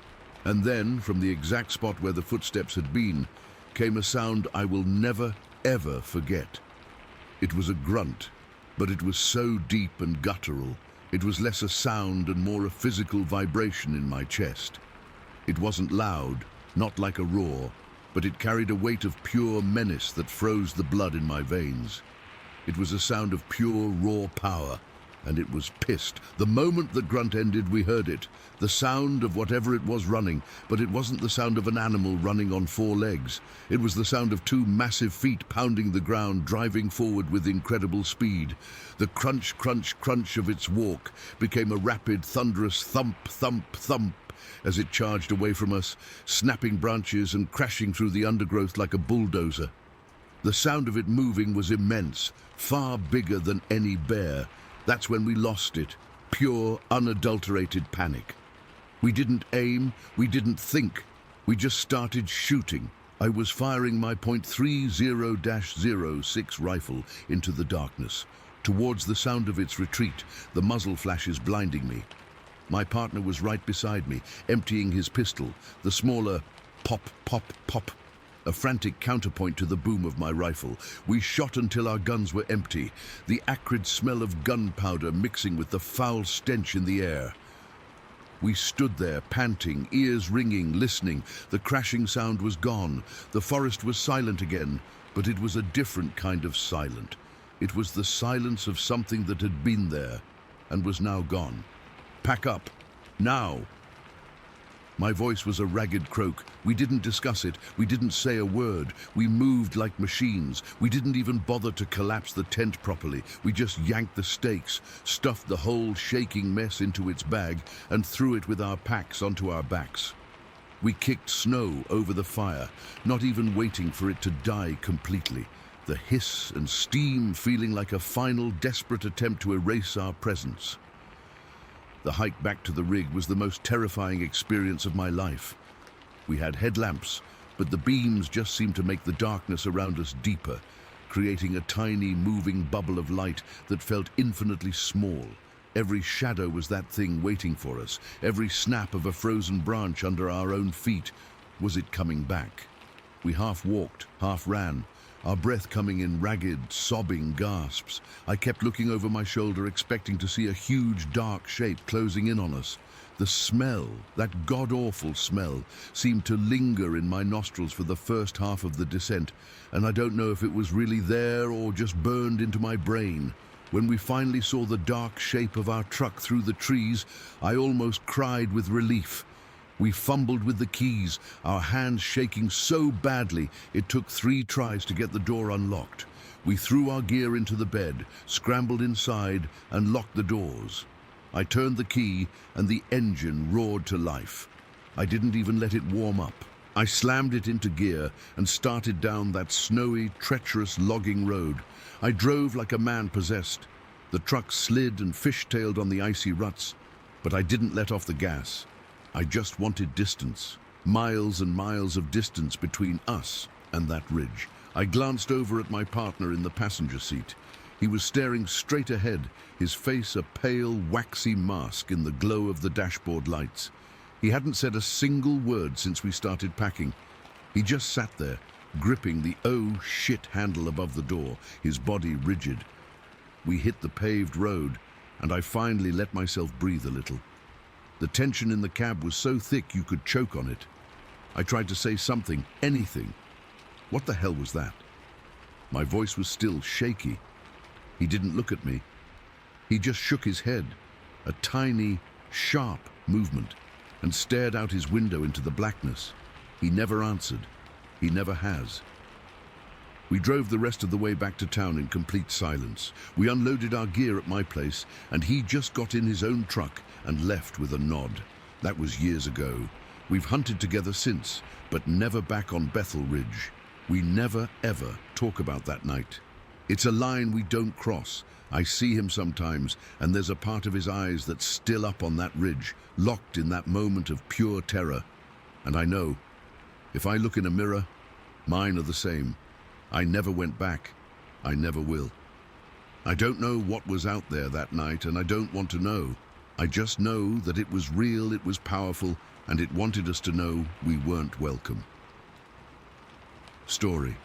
And then, from the exact spot where the footsteps had been, came a sound I will never, ever forget. It was a grunt, but it was so deep and guttural. It was less a sound and more a physical vibration in my chest. It wasn't loud, not like a roar, but it carried a weight of pure menace that froze the blood in my veins. It was a sound of pure, raw power, and it was pissed. The moment the grunt ended, we heard it, the sound of whatever it was running, but it wasn't the sound of an animal running on four legs. It was the sound of two massive feet pounding the ground, driving forward with incredible speed. The crunch, crunch, crunch of its walk became a rapid, thunderous thump, thump, thump as it charged away from us, snapping branches and crashing through the undergrowth like a bulldozer. The sound of it moving was immense, far bigger than any bear. That's when we lost it. Pure, unadulterated panic. We didn't aim, we didn't think. We just started shooting. I was firing my .30-06 rifle into the darkness, towards the sound of its retreat, the muzzle flashes blinding me. My partner was right beside me, emptying his pistol, the smaller pop, pop, pop, a frantic counterpoint to the boom of my rifle. We shot until our guns were empty, the acrid smell of gunpowder mixing with the foul stench in the air. We stood there, panting, ears ringing, listening. The crashing sound was gone. The forest was silent again, but it was a different kind of silent. It was the silence of something that had been there and was now gone. Pack up, now. My voice was a ragged croak. We didn't discuss it. We didn't say a word. We moved like machines. We didn't even bother to collapse the tent properly. We just yanked the stakes, stuffed the whole shaking mess into its bag, and threw it with our packs onto our backs. We kicked snow over the fire, not even waiting for it to die completely. The hiss and steam feeling like a final, desperate attempt to erase our presence. The hike back to the rig was the most terrifying experience of my life. We had headlamps, but the beams just seemed to make the darkness around us deeper, creating a tiny, moving bubble of light that felt infinitely small. Every shadow was that thing waiting for us. Every snap of a frozen branch under our own feet. Was it coming back? We half walked, half ran, our breath coming in ragged, sobbing gasps. I kept looking over my shoulder, expecting to see a huge, dark shape closing in on us. The smell, that god-awful smell, seemed to linger in my nostrils for the first half of the descent, and I don't know if it was really there or just burned into my brain. When we finally saw the dark shape of our truck through the trees, I almost cried with relief. We fumbled with the keys, our hands shaking so badly it took 3 tries to get the door unlocked. We threw our gear into the bed, scrambled inside, and locked the doors. I turned the key, and the engine roared to life. I didn't even let it warm up. I slammed it into gear and started down that snowy, treacherous logging road. I drove like a man possessed. The truck slid and fishtailed on the icy ruts, but I didn't let off the gas. I just wanted distance, miles and miles of distance between us and that ridge. I glanced over at my partner in the passenger seat. He was staring straight ahead, his face a pale, waxy mask in the glow of the dashboard lights. He hadn't said a single word since we started packing. He just sat there, gripping the oh shit handle above the door, his body rigid. We hit the paved road, and I finally let myself breathe a little. The tension in the cab was so thick you could choke on it. I tried to say something, anything. What the hell was that? My voice was still shaky. He didn't look at me. He just shook his head, a tiny, sharp movement, and stared out his window into the blackness. He never answered. He never has. We drove the rest of the way back to town in complete silence. We unloaded our gear at my place, and he just got in his own truck and left with a nod. That was years ago. We've hunted together since, but never back on Bethel Ridge. We never, ever talk about that night. It's a line we don't cross. I see him sometimes, and there's a part of his eyes that's still up on that ridge, locked in that moment of pure terror. And I know, if I look in a mirror, mine are the same. I never went back. I never will. I don't know what was out there that night, and I don't want to know. I just know that it was real, it was powerful, and it wanted us to know we weren't welcome. Story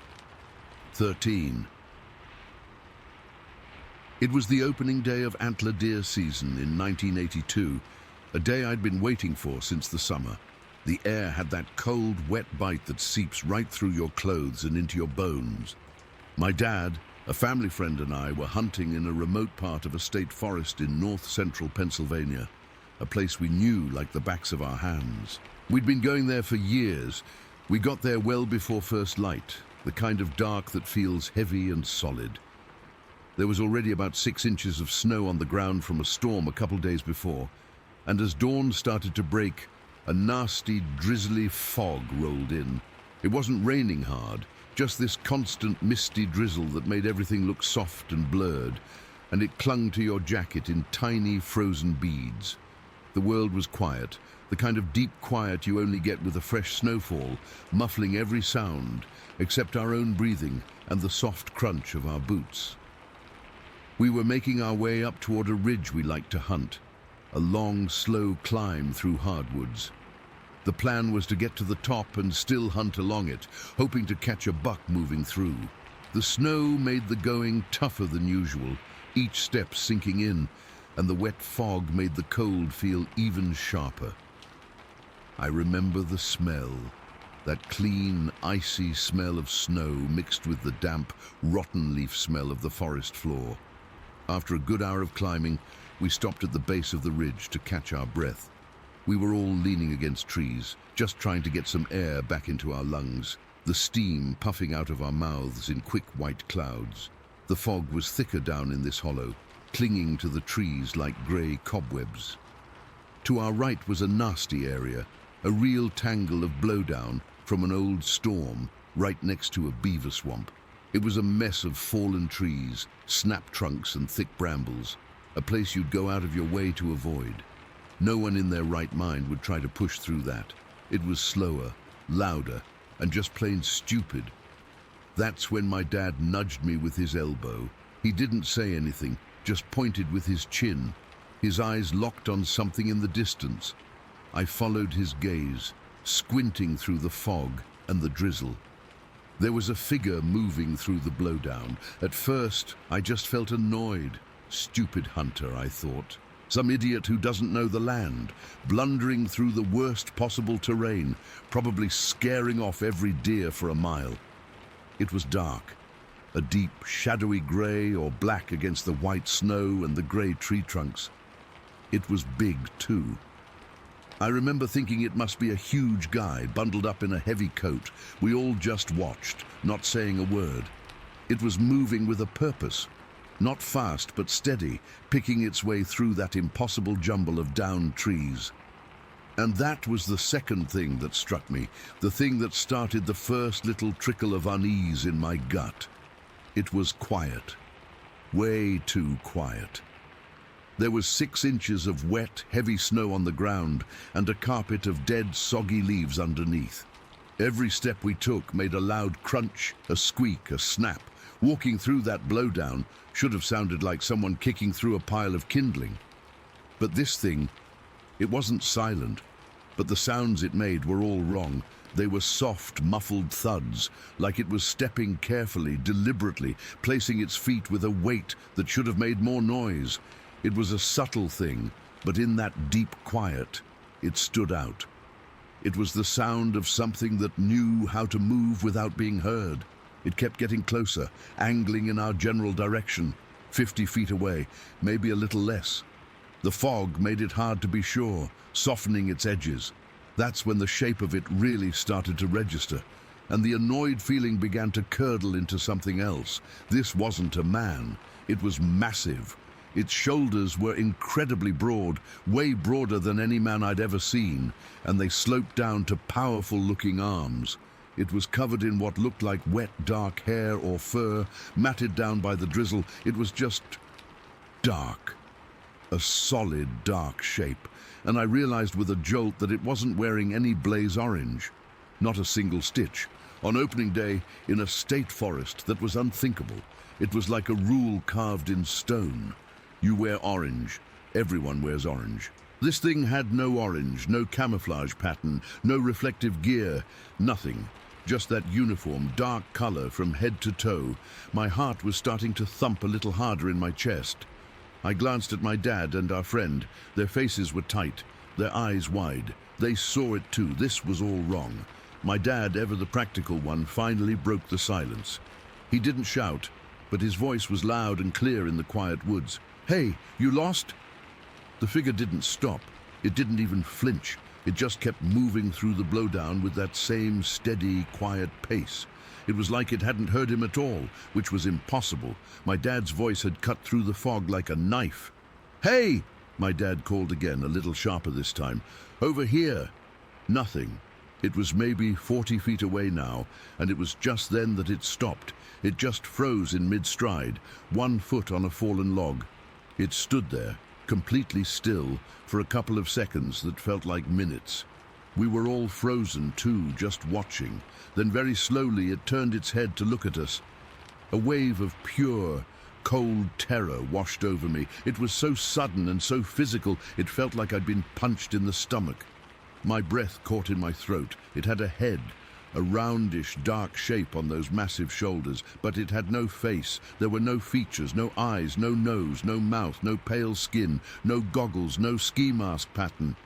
13. It was the opening day of antler deer season in 1982, a day I'd been waiting for since the summer. The air had that cold, wet bite that seeps right through your clothes and into your bones. My dad, a family friend, and I were hunting in a remote part of a state forest in north-central Pennsylvania, a place we knew like the backs of our hands. We'd been going there for years. We got there well before first light, the kind of dark that feels heavy and solid. There was already about 6 inches of snow on the ground from a storm a couple days before, and as dawn started to break, a nasty, drizzly fog rolled in. It wasn't raining hard, just this constant misty drizzle that made everything look soft and blurred, and it clung to your jacket in tiny, frozen beads. The world was quiet, the kind of deep quiet you only get with a fresh snowfall, muffling every sound, except our own breathing and the soft crunch of our boots. We were making our way up toward a ridge we liked to hunt, a long, slow climb through hardwoods. The plan was to get to the top and still hunt along it, hoping to catch a buck moving through. The snow made the going tougher than usual, each step sinking in, and the wet fog made the cold feel even sharper. I remember the smell, that clean, icy smell of snow mixed with the damp, rotten leaf smell of the forest floor. After a good hour of climbing, we stopped at the base of the ridge to catch our breath. We were all leaning against trees, just trying to get some air back into our lungs, the steam puffing out of our mouths in quick white clouds. The fog was thicker down in this hollow, clinging to the trees like grey cobwebs. To our right was a nasty area, a real tangle of blowdown from an old storm right next to a beaver swamp. It was a mess of fallen trees, snap trunks and thick brambles, a place you'd go out of your way to avoid. No one in their right mind would try to push through that. It was slower, louder, and just plain stupid. That's when my dad nudged me with his elbow. He didn't say anything, just pointed with his chin, his eyes locked on something in the distance. I followed his gaze, squinting through the fog and the drizzle. There was a figure moving through the blowdown. At first, I just felt annoyed. Stupid hunter, I thought. Some idiot who doesn't know the land, blundering through the worst possible terrain, probably scaring off every deer for a mile. It was dark, a deep, shadowy grey or black against the white snow and the grey tree trunks. It was big, too. I remember thinking it must be a huge guy, bundled up in a heavy coat. We all just watched, not saying a word. It was moving with a purpose. Not fast, but steady, picking its way through that impossible jumble of downed trees. And that was the second thing that struck me, the thing that started the first little trickle of unease in my gut. It was quiet. Way too quiet. There was 6 inches of wet, heavy snow on the ground and a carpet of dead, soggy leaves underneath. Every step we took made a loud crunch, a squeak, a snap. Walking through that blowdown should have sounded like someone kicking through a pile of kindling. But this thing, it wasn't silent, but the sounds it made were all wrong. They were soft, muffled thuds, like it was stepping carefully, deliberately, placing its feet with a weight that should have made more noise. It was a subtle thing, but in that deep quiet, it stood out. It was the sound of something that knew how to move without being heard. It kept getting closer, angling in our general direction, 50 feet away, maybe a little less. The fog made it hard to be sure, softening its edges. That's when the shape of it really started to register, and the annoyed feeling began to curdle into something else. This wasn't a man. It was massive. Its shoulders were incredibly broad, way broader than any man I'd ever seen, and they sloped down to powerful-looking arms. It was covered in what looked like wet, dark hair or fur, matted down by the drizzle. It was just dark. A solid, dark shape, and I realized with a jolt that it wasn't wearing any blaze orange. Not a single stitch. On opening day, in a state forest, that was unthinkable. It was like a rule carved in stone. You wear orange. Everyone wears orange. This thing had no orange, no camouflage pattern, no reflective gear, nothing. Just that uniform, dark color from head to toe. My heart was starting to thump a little harder in my chest. I glanced at my dad and our friend. Their faces were tight, their eyes wide. They saw it too. This was all wrong. My dad, ever the practical one, finally broke the silence. He didn't shout, but his voice was loud and clear in the quiet woods. "Hey, you lost?" The figure didn't stop. It didn't even flinch. It just kept moving through the blowdown with that same steady, quiet pace. It was like it hadn't heard him at all, which was impossible. My dad's voice had cut through the fog like a knife. "Hey!" my dad called again, a little sharper this time. "Over here!" Nothing. It was maybe 40 feet away now, and it was just then that it stopped. It just froze in mid-stride, 1 foot on a fallen log. It stood there, completely still, for a couple of seconds that felt like minutes. We were all frozen too, just watching. Then very slowly it turned its head to look at us. A wave of pure, cold terror washed over me. It was so sudden and so physical, it felt like I'd been punched in the stomach. My breath caught in my throat. It had a head, a roundish, dark shape on those massive shoulders, but it had no face. There were no features, no eyes, no nose, no mouth, no pale skin, no goggles, no ski mask pattern.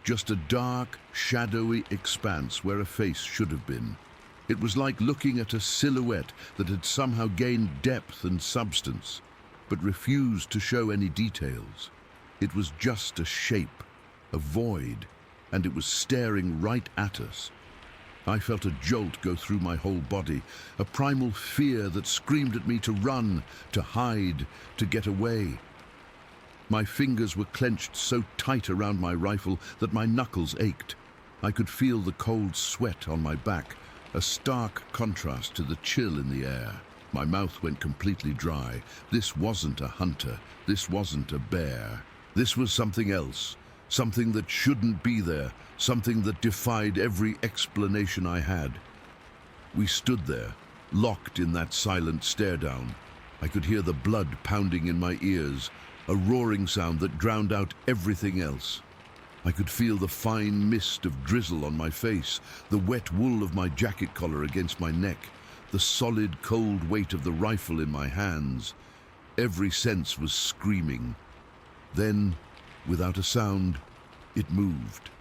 Just a dark, shadowy expanse where a face should have been. It was like looking at a silhouette that had somehow gained depth and substance, but refused to show any details. It was just a shape, a void, and it was staring right at us. I felt a jolt go through my whole body, a primal fear that screamed at me to run, to hide, to get away. My fingers were clenched so tight around my rifle that my knuckles ached. I could feel the cold sweat on my back, a stark contrast to the chill in the air. My mouth went completely dry. This wasn't a hunter. This wasn't a bear. This was something else. Something that shouldn't be there, something that defied every explanation I had. We stood there, locked in that silent stare-down. I could hear the blood pounding in my ears, a roaring sound that drowned out everything else. I could feel the fine mist of drizzle on my face, the wet wool of my jacket collar against my neck, the solid, cold weight of the rifle in my hands. Every sense was screaming. Then, without a sound, it moved.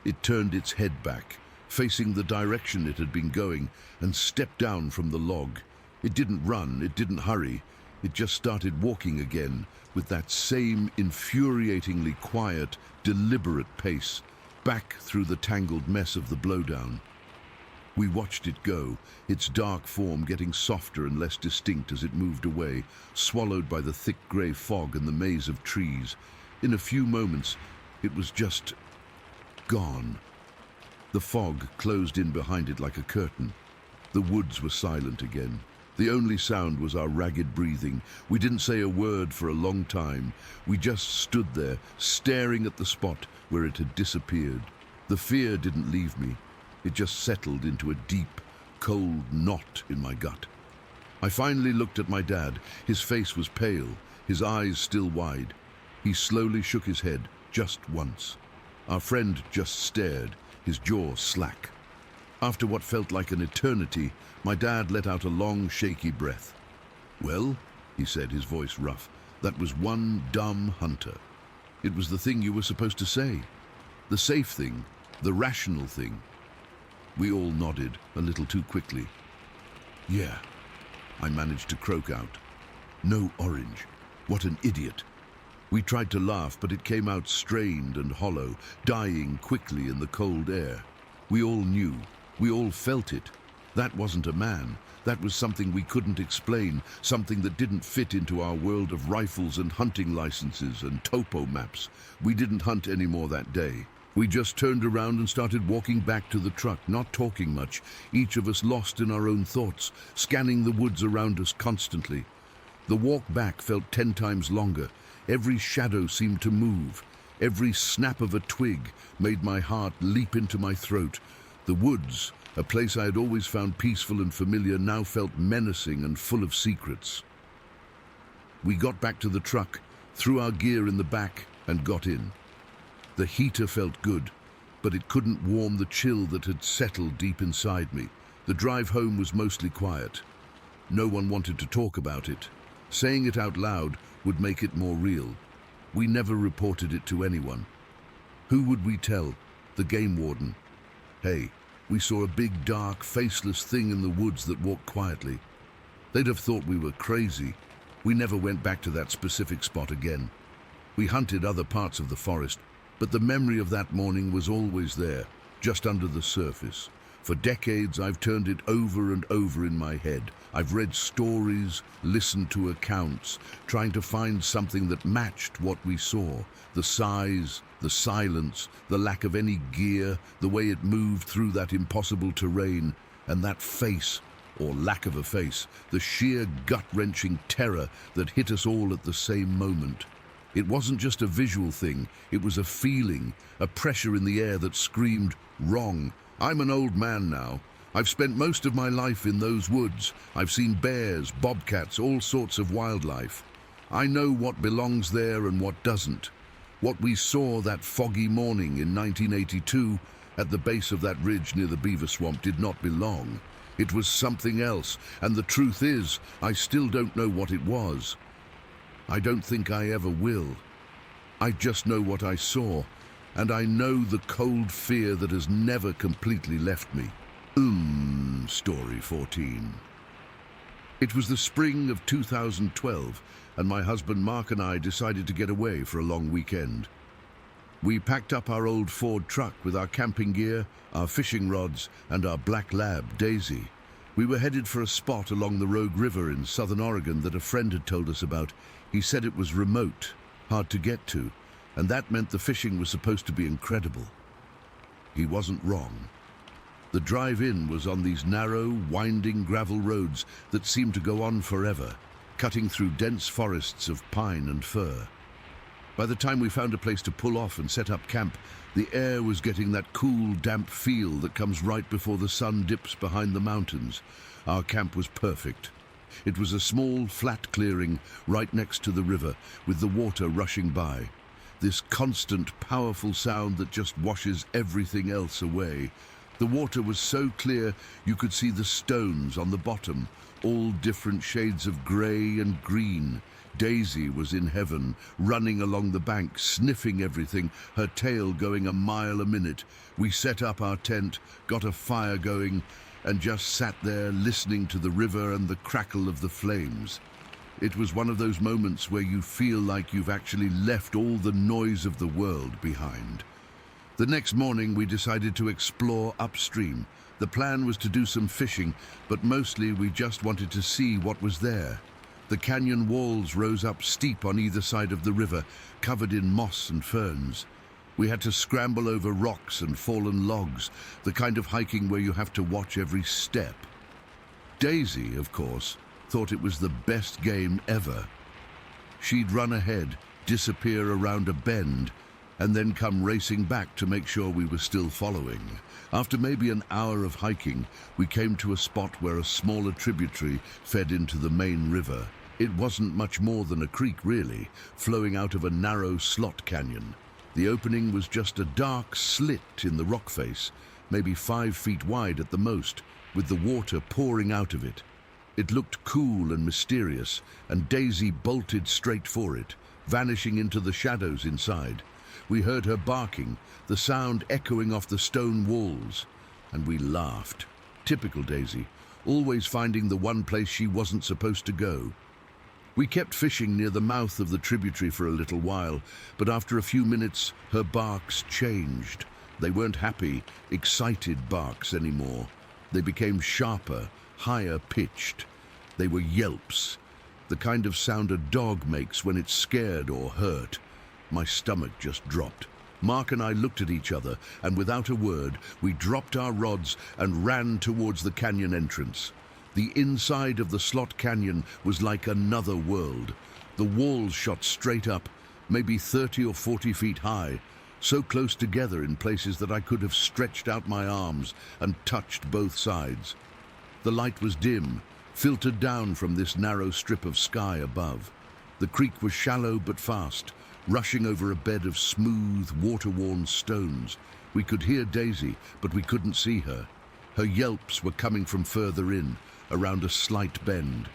It turned its head back, facing the direction it had been going, and stepped down from the log. It didn't run, it didn't hurry. It just started walking again, with that same infuriatingly quiet, deliberate pace, back through the tangled mess of the blowdown. We watched it go, its dark form getting softer and less distinct as it moved away, swallowed by the thick grey fog and the maze of trees. In a few moments, it was just gone. The fog closed in behind it like a curtain. The woods were silent again. The only sound was our ragged breathing. We didn't say a word for a long time. We just stood there, staring at the spot where it had disappeared. The fear didn't leave me. It just settled into a deep, cold knot in my gut. I finally looked at my dad. His face was pale, his eyes still wide. He slowly shook his head, just once. Our friend just stared, his jaw slack. After what felt like an eternity, my dad let out a long, shaky breath. "Well," he said, his voice rough, "that was one dumb hunter. It was the thing you were supposed to say. The safe thing, the rational thing." We all nodded, a little too quickly. "Yeah," I managed to croak out. "No orange. What an idiot." We tried to laugh, but it came out strained and hollow, dying quickly in the cold air. We all knew. We all felt it. That wasn't a man. That was something we couldn't explain, something that didn't fit into our world of rifles and hunting licenses and topo maps. We didn't hunt anymore that day. We just turned around and started walking back to the truck, not talking much, each of us lost in our own thoughts, scanning the woods around us constantly. The walk back felt 10 times longer. Every shadow seemed to move. Every snap of a twig made my heart leap into my throat. The woods, a place I had always found peaceful and familiar, now felt menacing and full of secrets. We got back to the truck, threw our gear in the back and got in. The heater felt good, but it couldn't warm the chill that had settled deep inside me. The drive home was mostly quiet. No one wanted to talk about it. Saying it out loud would make it more real. We never reported it to anyone. Who would we tell? The game warden. Hey, we saw a big, dark, faceless thing in the woods that walked quietly. They'd have thought we were crazy. We never went back to that specific spot again. We hunted other parts of the forest, but the memory of that morning was always there, just under the surface. For decades, I've turned it over and over in my head. I've read stories, listened to accounts, trying to find something that matched what we saw. The size, the silence, the lack of any gear, the way it moved through that impossible terrain, and that face, or lack of a face, the sheer gut-wrenching terror that hit us all at the same moment. It wasn't just a visual thing, it was a feeling, a pressure in the air that screamed, wrong. I'm an old man now. I've spent most of my life in those woods. I've seen bears, bobcats, all sorts of wildlife. I know what belongs there and what doesn't. What we saw that foggy morning in 1982 at the base of that ridge near the beaver swamp did not belong. It was something else, and the truth is, I still don't know what it was. I don't think I ever will. I just know what I saw, and I know the cold fear that has never completely left me. Story 14. It was the spring of 2012, and my husband Mark and I decided to get away for a long weekend. We packed up our old Ford truck with our camping gear, our fishing rods, and our black lab, Daisy. We were headed for a spot along the Rogue River in southern Oregon that a friend had told us about. He said it was remote, hard to get to, and that meant the fishing was supposed to be incredible. He wasn't wrong. The drive-in was on these narrow, winding gravel roads that seemed to go on forever, cutting through dense forests of pine and fir. By the time we found a place to pull off and set up camp, the air was getting that cool, damp feel that comes right before the sun dips behind the mountains. Our camp was perfect. It was a small, flat clearing right next to the river, with the water rushing by. This constant, powerful sound that just washes everything else away. The water was so clear you could see the stones on the bottom, all different shades of grey and green. Daisy was in heaven, running along the bank, sniffing everything, her tail going a mile a minute. We set up our tent, got a fire going, and just sat there listening to the river and the crackle of the flames. It was one of those moments where you feel like you've actually left all the noise of the world behind. The next morning we decided to explore upstream. The plan was to do some fishing, but mostly we just wanted to see what was there. The canyon walls rose up steep on either side of the river, covered in moss and ferns. We had to scramble over rocks and fallen logs, the kind of hiking where you have to watch every step. Daisy, of course, thought it was the best game ever. She'd run ahead, disappear around a bend, and then come racing back to make sure we were still following. After maybe an hour of hiking, we came to a spot where a smaller tributary fed into the main river. It wasn't much more than a creek, really, flowing out of a narrow slot canyon. The opening was just a dark slit in the rock face, maybe 5 feet wide at the most, with the water pouring out of it. It looked cool and mysterious, and Daisy bolted straight for it, vanishing into the shadows inside. We heard her barking, the sound echoing off the stone walls, and we laughed. Typical Daisy, always finding the one place she wasn't supposed to go. We kept fishing near the mouth of the tributary for a little while, but after a few minutes, her barks changed. They weren't happy, excited barks anymore. They became sharper, higher pitched. They were yelps, the kind of sound a dog makes when it's scared or hurt. My stomach just dropped. Mark and I looked at each other, and without a word, we dropped our rods and ran towards the canyon entrance. The inside of the slot canyon was like another world. The walls shot straight up, maybe 30 or 40 feet high, so close together in places that I could have stretched out my arms and touched both sides. The light was dim, filtered down from this narrow strip of sky above. The creek was shallow but fast, rushing over a bed of smooth, water-worn stones. We could hear Daisy, but we couldn't see her. Her yelps were coming from further in, around a slight bend.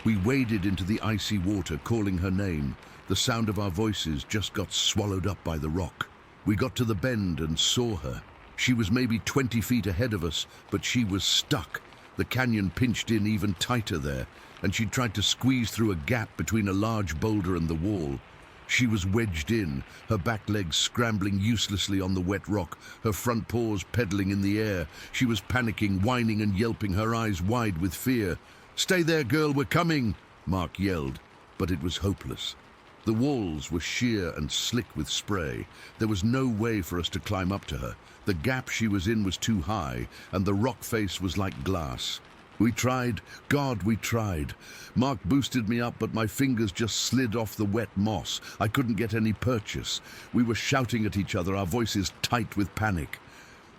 We waded into the icy water, calling her name. The sound of our voices just got swallowed up by the rock. We got to the bend and saw her. She was maybe 20 feet ahead of us, but she was stuck. The canyon pinched in even tighter there, and she tried to squeeze through a gap between a large boulder and the wall. She was wedged in, her back legs scrambling uselessly on the wet rock, her front paws pedaling in the air. She was panicking, whining and yelping, her eyes wide with fear. "Stay there, girl, we're coming," Mark yelled, but it was hopeless. The walls were sheer and slick with spray. There was no way for us to climb up to her. The gap she was in was too high, and the rock face was like glass. We tried. God, we tried. Mark boosted me up, but my fingers just slid off the wet moss. I couldn't get any purchase. We were shouting at each other, our voices tight with panic.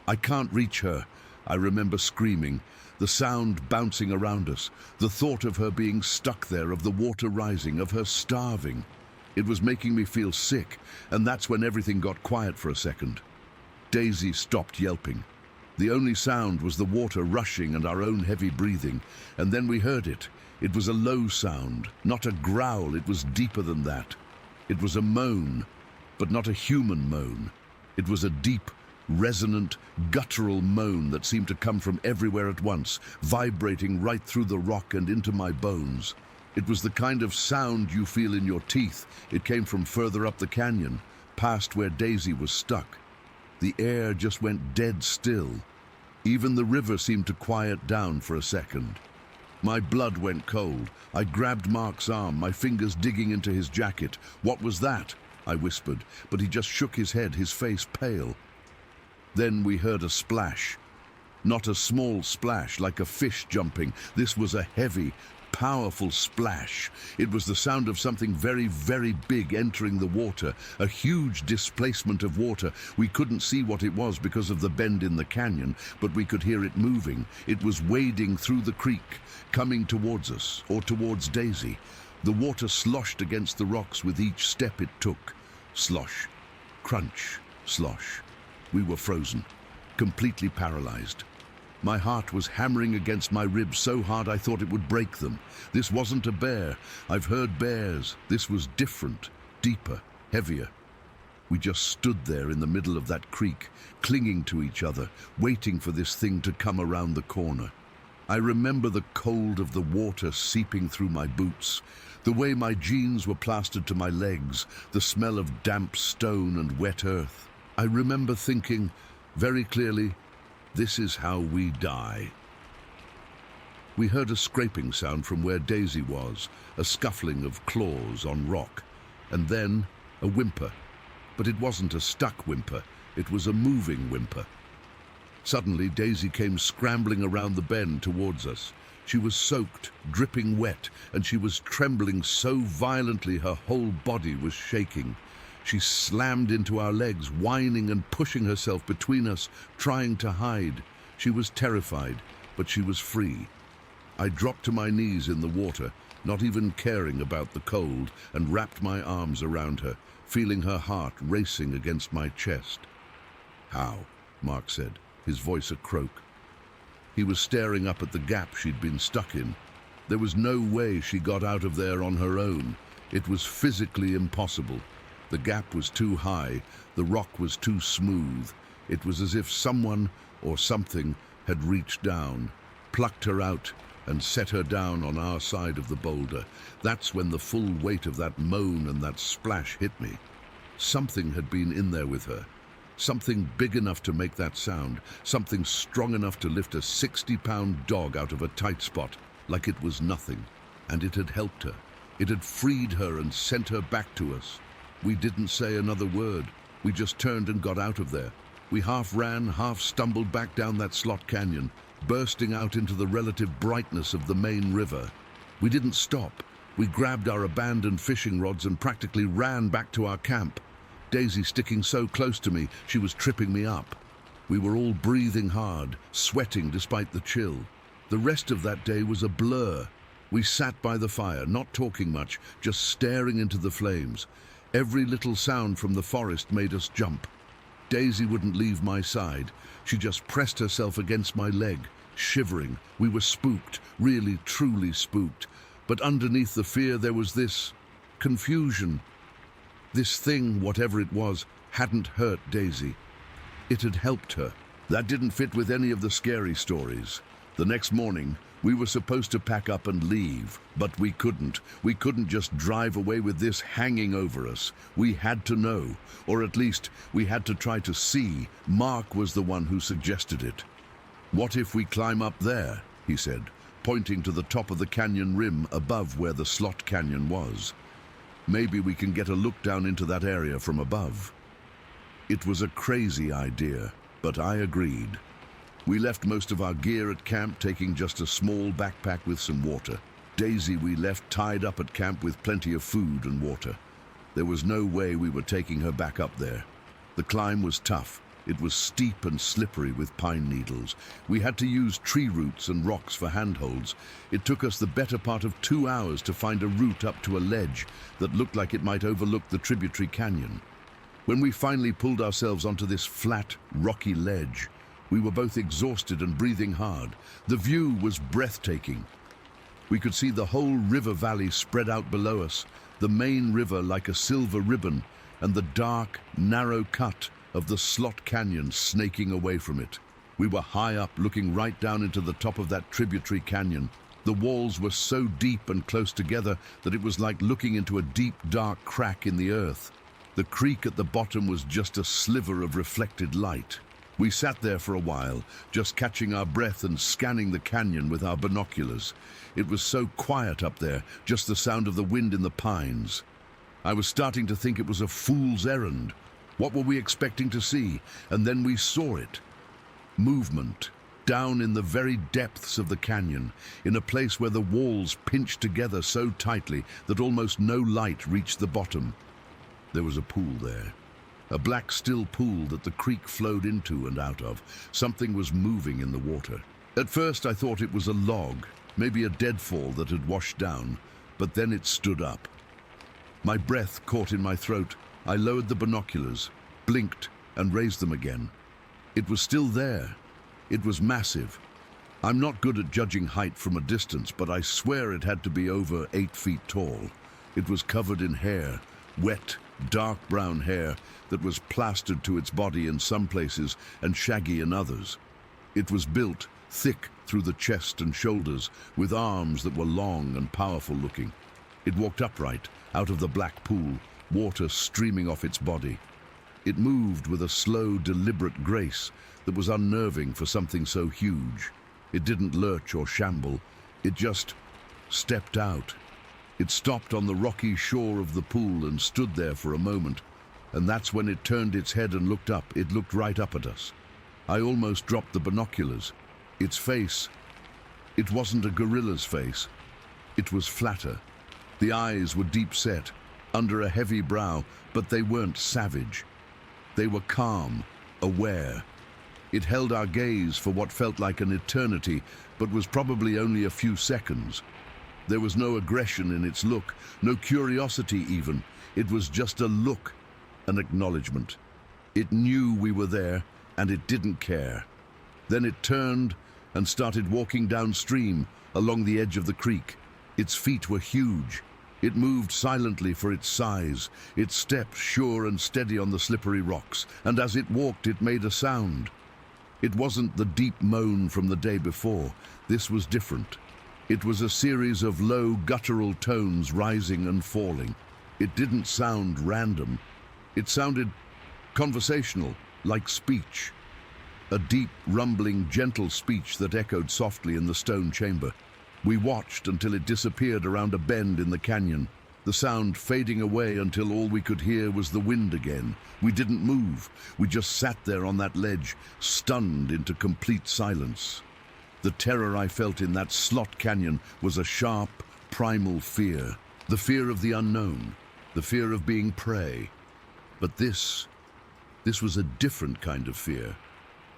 "I can't reach her," I remember screaming, the sound bouncing around us, the thought of her being stuck there, of the water rising, of her starving. It was making me feel sick, and that's when everything got quiet for a second. Daisy stopped yelping. The only sound was the water rushing and our own heavy breathing, and then we heard it. It was a low sound, not a growl, it was deeper than that. It was a moan, but not a human moan. It was a deep, resonant, guttural moan that seemed to come from everywhere at once, vibrating right through the rock and into my bones. It was the kind of sound you feel in your teeth. It came from further up the canyon, past where Daisy was stuck. The air just went dead still. Even the river seemed to quiet down for a second. My blood went cold. I grabbed Mark's arm, my fingers digging into his jacket. "What was that?" I whispered, but he just shook his head, his face pale. Then we heard a splash. Not a small splash like a fish jumping. This was a heavy, powerful splash. It was the sound of something very, very big entering the water, a huge displacement of water. We couldn't see what it was because of the bend in the canyon, but we could hear it moving. It was wading through the creek, coming towards us, or towards Daisy. The water sloshed against the rocks with each step it took. Slosh, crunch, slosh. We were frozen, completely paralyzed. My heart was hammering against my ribs so hard I thought it would break them. This wasn't a bear. I've heard bears. This was different, deeper, heavier. We just stood there in the middle of that creek, clinging to each other, waiting for this thing to come around the corner. I remember the cold of the water seeping through my boots, the way my jeans were plastered to my legs, the smell of damp stone and wet earth. I remember thinking very clearly, this is how we die. We heard a scraping sound from where Daisy was, a scuffling of claws on rock, and then a whimper. But it wasn't a stuck whimper, it was a moving whimper. Suddenly, Daisy came scrambling around the bend towards us. She was soaked, dripping wet, and she was trembling so violently her whole body was shaking. She slammed into our legs, whining and pushing herself between us, trying to hide. She was terrified, but she was free. I dropped to my knees in the water, not even caring about the cold, and wrapped my arms around her, feeling her heart racing against my chest. "How?" Mark said, his voice a croak. He was staring up at the gap she'd been stuck in. There was no way she got out of there on her own. It was physically impossible. The gap was too high, the rock was too smooth. It was as if someone or something had reached down, plucked her out, and set her down on our side of the boulder. That's when the full weight of that moan and that splash hit me. Something had been in there with her. Something big enough to make that sound, something strong enough to lift a 60-pound dog out of a tight spot, like it was nothing. And it had helped her. It had freed her and sent her back to us. We didn't say another word. We just turned and got out of there. We half ran, half stumbled back down that slot canyon, bursting out into the relative brightness of the main river. We didn't stop. We grabbed our abandoned fishing rods and practically ran back to our camp. Daisy sticking so close to me, she was tripping me up. We were all breathing hard, sweating despite the chill. The rest of that day was a blur. We sat by the fire, not talking much, just staring into the flames. Every little sound from the forest made us jump. Daisy wouldn't leave my side. She just pressed herself against my leg, shivering. We were spooked, really, truly spooked. But underneath the fear there was this confusion. This thing, whatever it was, hadn't hurt Daisy. It had helped her. That didn't fit with any of the scary stories. The next morning, we were supposed to pack up and leave, but we couldn't. We couldn't just drive away with this hanging over us. We had to know, or at least we had to try to see. Mark was the one who suggested it. "What if we climb up there?" he said, pointing to the top of the canyon rim above where the slot canyon was. "Maybe we can get a look down into that area from above." It was a crazy idea, but I agreed. We left most of our gear at camp, taking just a small backpack with some water. Daisy we left tied up at camp with plenty of food and water. There was no way we were taking her back up there. The climb was tough. It was steep and slippery with pine needles. We had to use tree roots and rocks for handholds. It took us the better part of 2 hours to find a route up to a ledge that looked like it might overlook the tributary canyon. When we finally pulled ourselves onto this flat, rocky ledge, we were both exhausted and breathing hard. The view was breathtaking. We could see the whole river valley spread out below us, the main river like a silver ribbon, and the dark, narrow cut of the slot canyon snaking away from it. We were high up, looking right down into the top of that tributary canyon. The walls were so deep and close together that it was like looking into a deep, dark crack in the earth. The creek at the bottom was just a sliver of reflected light. We sat there for a while, just catching our breath and scanning the canyon with our binoculars. It was so quiet up there, just the sound of the wind in the pines. I was starting to think it was a fool's errand. What were we expecting to see? And then we saw it. Movement, down in the very depths of the canyon, in a place where the walls pinched together so tightly that almost no light reached the bottom. There was a pool there. A black, still pool that the creek flowed into and out of. Something was moving in the water. At first I thought it was a log, maybe a deadfall that had washed down, but then it stood up. My breath caught in my throat. I lowered the binoculars, blinked, and raised them again. It was still there. It was massive. I'm not good at judging height from a distance, but I swear it had to be over 8 feet tall. It was covered in hair, wet, dark brown hair that was plastered to its body in some places and shaggy in others. It was built thick through the chest and shoulders, with arms that were long and powerful looking. It walked upright out of the black pool, water streaming off its body. It moved with a slow, deliberate grace that was unnerving for something so huge. It didn't lurch or shamble. It just stepped out. It stopped on the rocky shore of the pool and stood there for a moment, and that's when it turned its head and looked up. It looked right up at us. I almost dropped the binoculars. Its face, it wasn't a gorilla's face. It was flatter. The eyes were deep set, under a heavy brow, but they weren't savage. They were calm, aware. It held our gaze for what felt like an eternity, but was probably only a few seconds. There was no aggression in its look, no curiosity even. It was just a look, an acknowledgement. It knew we were there, and it didn't care. Then it turned and started walking downstream along the edge of the creek. Its feet were huge. It moved silently for its size, its steps sure and steady on the slippery rocks, and as it walked it made a sound. It wasn't the deep moan from the day before. This was different. It was a series of low guttural tones rising and falling. It didn't sound random. It sounded conversational, like speech. A deep, rumbling, gentle speech that echoed softly in the stone chamber. We watched until it disappeared around a bend in the canyon, the sound fading away until all we could hear was the wind again. We didn't move. We just sat there on that ledge, stunned into complete silence. The terror I felt in that slot canyon was a sharp, primal fear. The fear of the unknown, the fear of being prey. But this was a different kind of fear.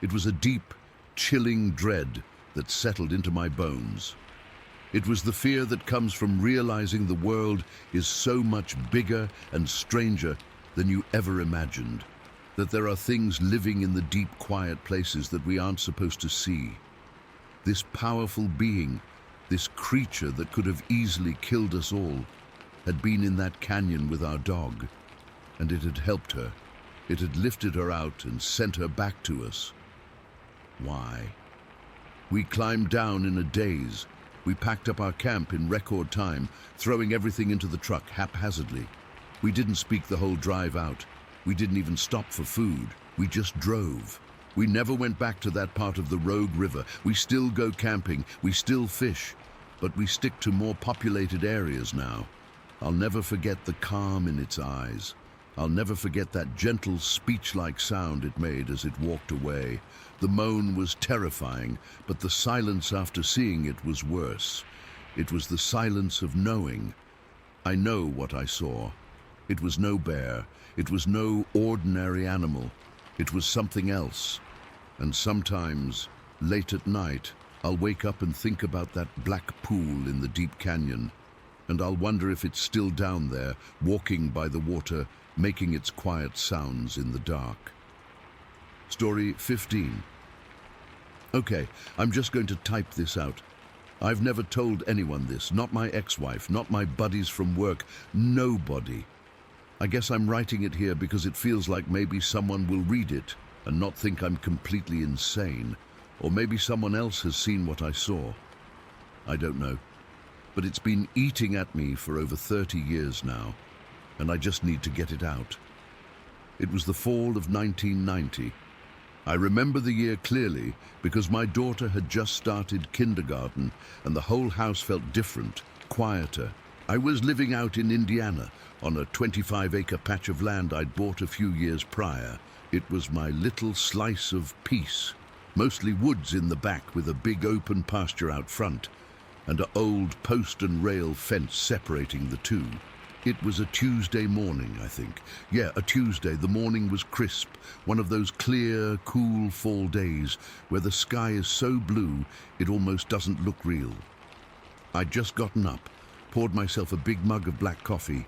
It was a deep, chilling dread that settled into my bones. It was the fear that comes from realizing the world is so much bigger and stranger than you ever imagined, that there are things living in the deep, quiet places that we aren't supposed to see. This powerful being, this creature that could have easily killed us all, had been in that canyon with our dog, and it had helped her. It had lifted her out and sent her back to us. Why? We climbed down in a daze. We packed up our camp in record time, throwing everything into the truck haphazardly. We didn't speak the whole drive out. We didn't even stop for food. We just drove. We never went back to that part of the Rogue River. We still go camping. We still fish. But we stick to more populated areas now. I'll never forget the calm in its eyes. I'll never forget that gentle, speech-like sound it made as it walked away. The moan was terrifying, but the silence after seeing it was worse. It was the silence of knowing. I know what I saw. It was no bear. It was no ordinary animal. It was something else. And sometimes, late at night, I'll wake up and think about that black pool in the deep canyon, and I'll wonder if it's still down there, walking by the water, making its quiet sounds in the dark. Story 15. Okay, I'm just going to type this out. I've never told anyone this, not my ex-wife, not my buddies from work, nobody. I guess I'm writing it here because it feels like maybe someone will read it and not think I'm completely insane, or maybe someone else has seen what I saw. I don't know, but it's been eating at me for over 30 years now, and I just need to get it out. It was the fall of 1990. I remember the year clearly because my daughter had just started kindergarten and the whole house felt different, quieter. I was living out in Indiana on a 25-acre patch of land I'd bought a few years prior. It was my little slice of peace, mostly woods in the back with a big open pasture out front and an old post and rail fence separating the two. It was a Tuesday morning, I think. Yeah, a Tuesday. The morning was crisp, one of those clear, cool fall days where the sky is so blue it almost doesn't look real. I'd just gotten up, poured myself a big mug of black coffee,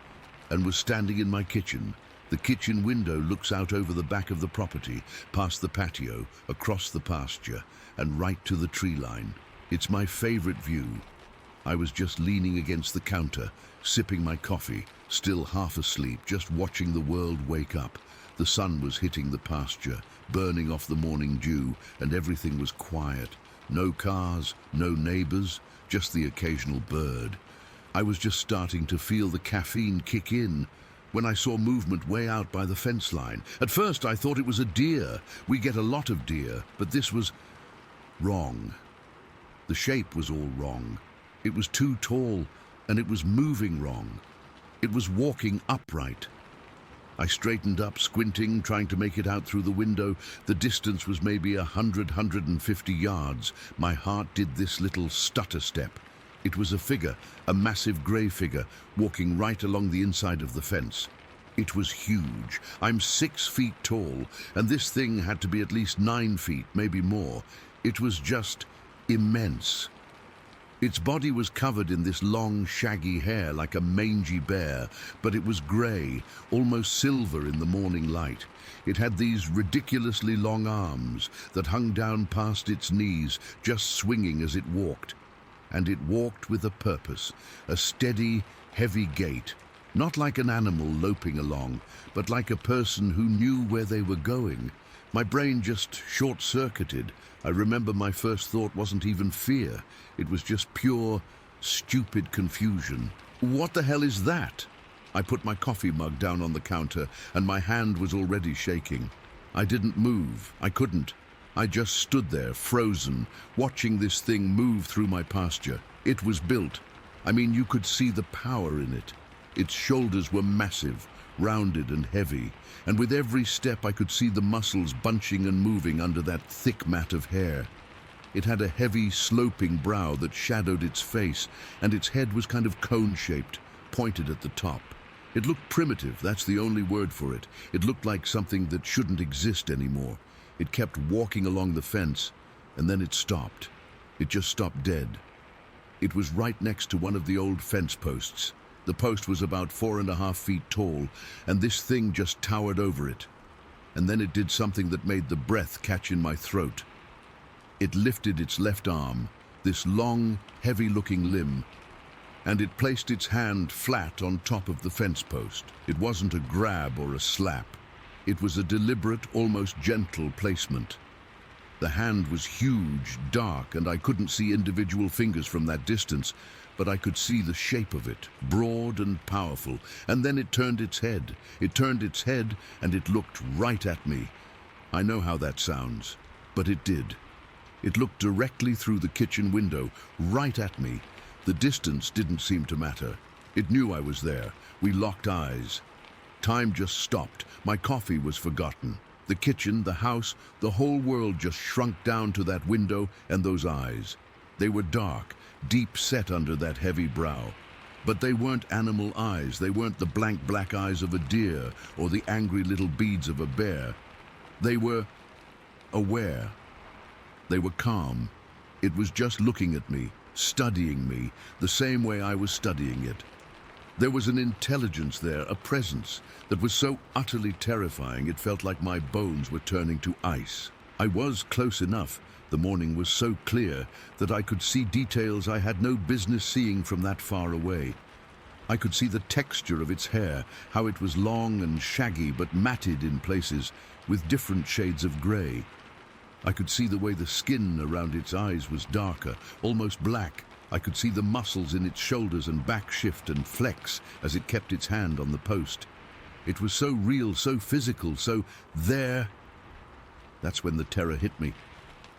and was standing in my kitchen. The kitchen window looks out over the back of the property, past the patio, across the pasture, and right to the tree line. It's my favorite view. I was just leaning against the counter, sipping my coffee, still half asleep, just watching the world wake up. The sun was hitting the pasture, burning off the morning dew, and everything was quiet. No cars, no neighbors, just the occasional bird. I was just starting to feel the caffeine kick in when I saw movement way out by the fence line. At first I thought it was a deer. We get a lot of deer, but this was wrong. The shape was all wrong. It was too tall, and it was moving wrong. It was walking upright. I straightened up, squinting, trying to make it out through the window. The distance was maybe 150 yards. My heart did this little stutter step. It was a figure, a massive grey figure, walking right along the inside of the fence. It was huge. I'm 6 feet tall, and this thing had to be at least 9 feet, maybe more. It was just immense. Its body was covered in this long, shaggy hair like a mangy bear, but it was grey, almost silver in the morning light. It had these ridiculously long arms that hung down past its knees, just swinging as it walked. And it walked with a purpose, a steady, heavy gait, not like an animal loping along, but like a person who knew where they were going. My brain just short-circuited. I remember my first thought wasn't even fear. It was just pure, stupid confusion. What the hell is that? I put my coffee mug down on the counter, and my hand was already shaking. I didn't move. I couldn't. I just stood there, frozen, watching this thing move through my pasture. It was built. I mean, you could see the power in it. Its shoulders were massive, rounded and heavy, and with every step I could see the muscles bunching and moving under that thick mat of hair. It had a heavy, sloping brow that shadowed its face, and its head was kind of cone-shaped, pointed at the top. It looked primitive, that's the only word for it. It looked like something that shouldn't exist anymore. It kept walking along the fence, and then it stopped. It just stopped dead. It was right next to one of the old fence posts. The post was about 4.5 feet tall, and this thing just towered over it. And then it did something that made the breath catch in my throat. It lifted its left arm, this long, heavy-looking limb, and it placed its hand flat on top of the fence post. It wasn't a grab or a slap. It was a deliberate, almost gentle placement. The hand was huge, dark, and I couldn't see individual fingers from that distance, but I could see the shape of it, broad and powerful. And then it turned its head. It turned its head, and it looked right at me. I know how that sounds, but it did. It looked directly through the kitchen window, right at me. The distance didn't seem to matter. It knew I was there. We locked eyes. Time just stopped. My coffee was forgotten. The kitchen, the house, the whole world just shrunk down to that window and those eyes. They were dark, deep set under that heavy brow. But they weren't animal eyes. They weren't the blank black eyes of a deer or the angry little beads of a bear. They were aware. They were calm. It was just looking at me, studying me, the same way I was studying it. There was an intelligence there, a presence, that was so utterly terrifying it felt like my bones were turning to ice. I was close enough. The morning was so clear that I could see details I had no business seeing from that far away. I could see the texture of its hair, how it was long and shaggy but matted in places, with different shades of grey. I could see the way the skin around its eyes was darker, almost black. I could see the muscles in its shoulders and back shift and flex as it kept its hand on the post. It was so real, so physical, so there. That's when the terror hit me.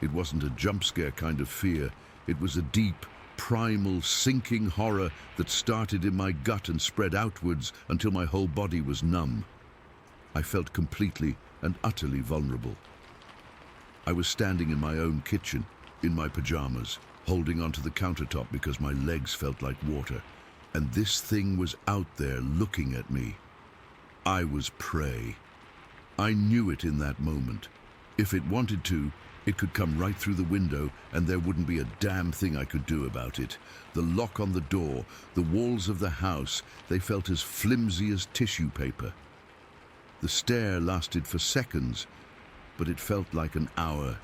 It wasn't a jump scare kind of fear. It was a deep, primal, sinking horror that started in my gut and spread outwards until my whole body was numb. I felt completely and utterly vulnerable. I was standing in my own kitchen, in my pajamas, holding onto the countertop because my legs felt like water. And this thing was out there looking at me. I was prey. I knew it in that moment. If it wanted to, it could come right through the window and there wouldn't be a damn thing I could do about it. The lock on the door, the walls of the house, they felt as flimsy as tissue paper. The stare lasted for seconds, but it felt like an hour.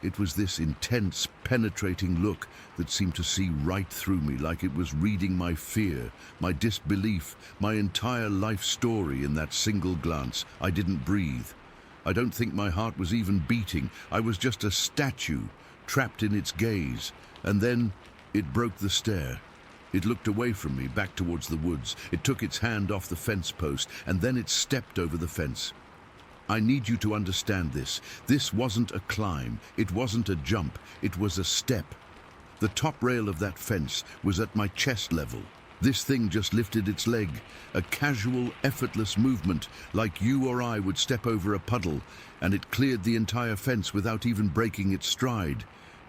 It was this intense, penetrating look that seemed to see right through me, like it was reading my fear, my disbelief, my entire life story in that single glance. I didn't breathe. I don't think my heart was even beating. I was just a statue, trapped in its gaze. And then it broke the stare. It looked away from me, back towards the woods. It took its hand off the fence post, and then it stepped over the fence. I need you to understand this. This wasn't a climb. It wasn't a jump. It was a step. The top rail of that fence was at my chest level. This thing just lifted its leg, a casual, effortless movement, like you or I would step over a puddle, and it cleared the entire fence without even breaking its stride.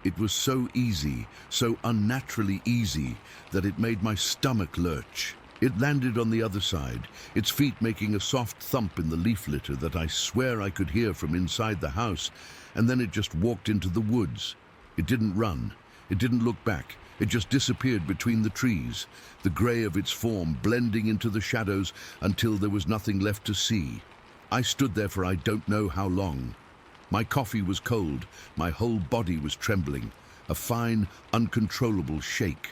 It was so easy, so unnaturally easy, that it made my stomach lurch. It landed on the other side, its feet making a soft thump in the leaf litter that I swear I could hear from inside the house, and then it just walked into the woods. It didn't run. It didn't look back. It just disappeared between the trees, the grey of its form blending into the shadows until there was nothing left to see. I stood there for I don't know how long. My coffee was cold. My whole body was trembling, a fine, uncontrollable shake.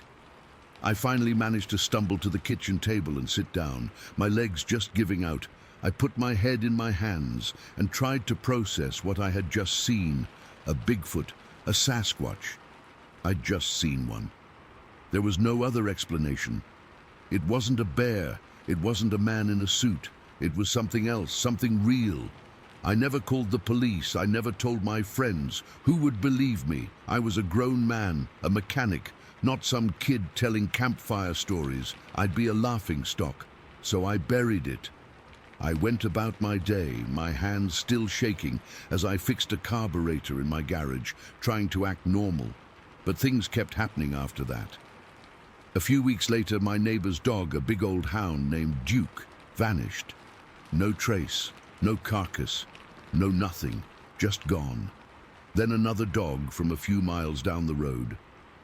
I finally managed to stumble to the kitchen table and sit down, my legs just giving out. I put my head in my hands and tried to process what I had just seen, a Bigfoot, a Sasquatch. I'd just seen one. There was no other explanation. It wasn't a bear. It wasn't a man in a suit. It was something else, something real. I never called the police. I never told my friends. Who would believe me? I was a grown man, a mechanic, not some kid telling campfire stories. I'd be a laughingstock. So I buried it. I went about my day, my hands still shaking as I fixed a carburetor in my garage, trying to act normal. But things kept happening after that. A few weeks later, my neighbor's dog, a big old hound named Duke, vanished. No trace, no carcass, no nothing, just gone. Then another dog from a few miles down the road.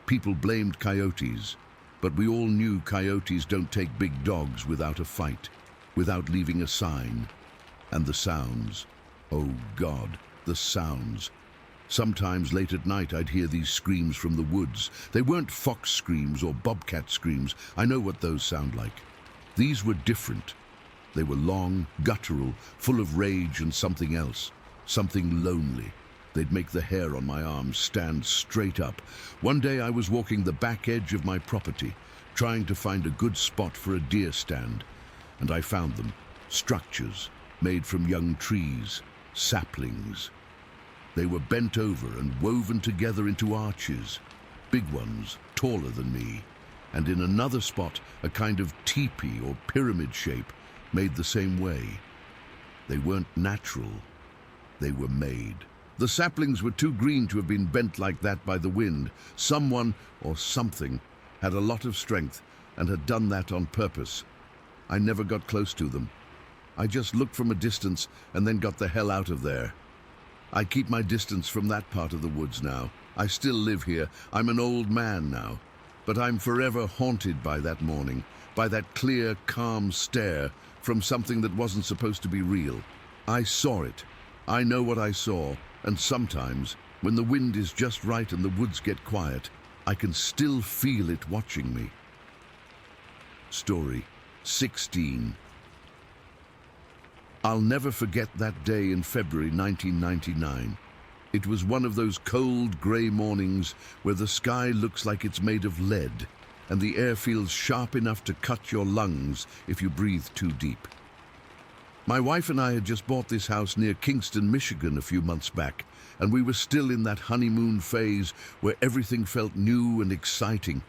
People blamed coyotes, but we all knew coyotes don't take big dogs without a fight, without leaving a sign. And the sounds. Oh God, the sounds. Sometimes late at night I'd hear these screams from the woods. They weren't fox screams or bobcat screams. I know what those sound like. These were different. They were long, guttural, full of rage and something else, something lonely. They'd make the hair on my arms stand straight up. One day I was walking the back edge of my property, trying to find a good spot for a deer stand, and I found them, structures made from young trees, saplings. They were bent over and woven together into arches, big ones, taller than me, and in another spot a kind of teepee or pyramid shape made the same way. They weren't natural, they were made. The saplings were too green to have been bent like that by the wind. Someone or something had a lot of strength and had done that on purpose. I never got close to them. I just looked from a distance and then got the hell out of there. I keep my distance from that part of the woods now. I still live here. I'm an old man now. But I'm forever haunted by that morning, by that clear, calm stare from something that wasn't supposed to be real. I saw it. I know what I saw, and sometimes, when the wind is just right and the woods get quiet, I can still feel it watching me. Story 16. I'll never forget that day in February 1999. It was one of those cold, grey mornings where the sky looks like it's made of lead, and the air feels sharp enough to cut your lungs if you breathe too deep. My wife and I had just bought this house near Kingston, Michigan a few months back, and we were still in that honeymoon phase where everything felt new and exciting.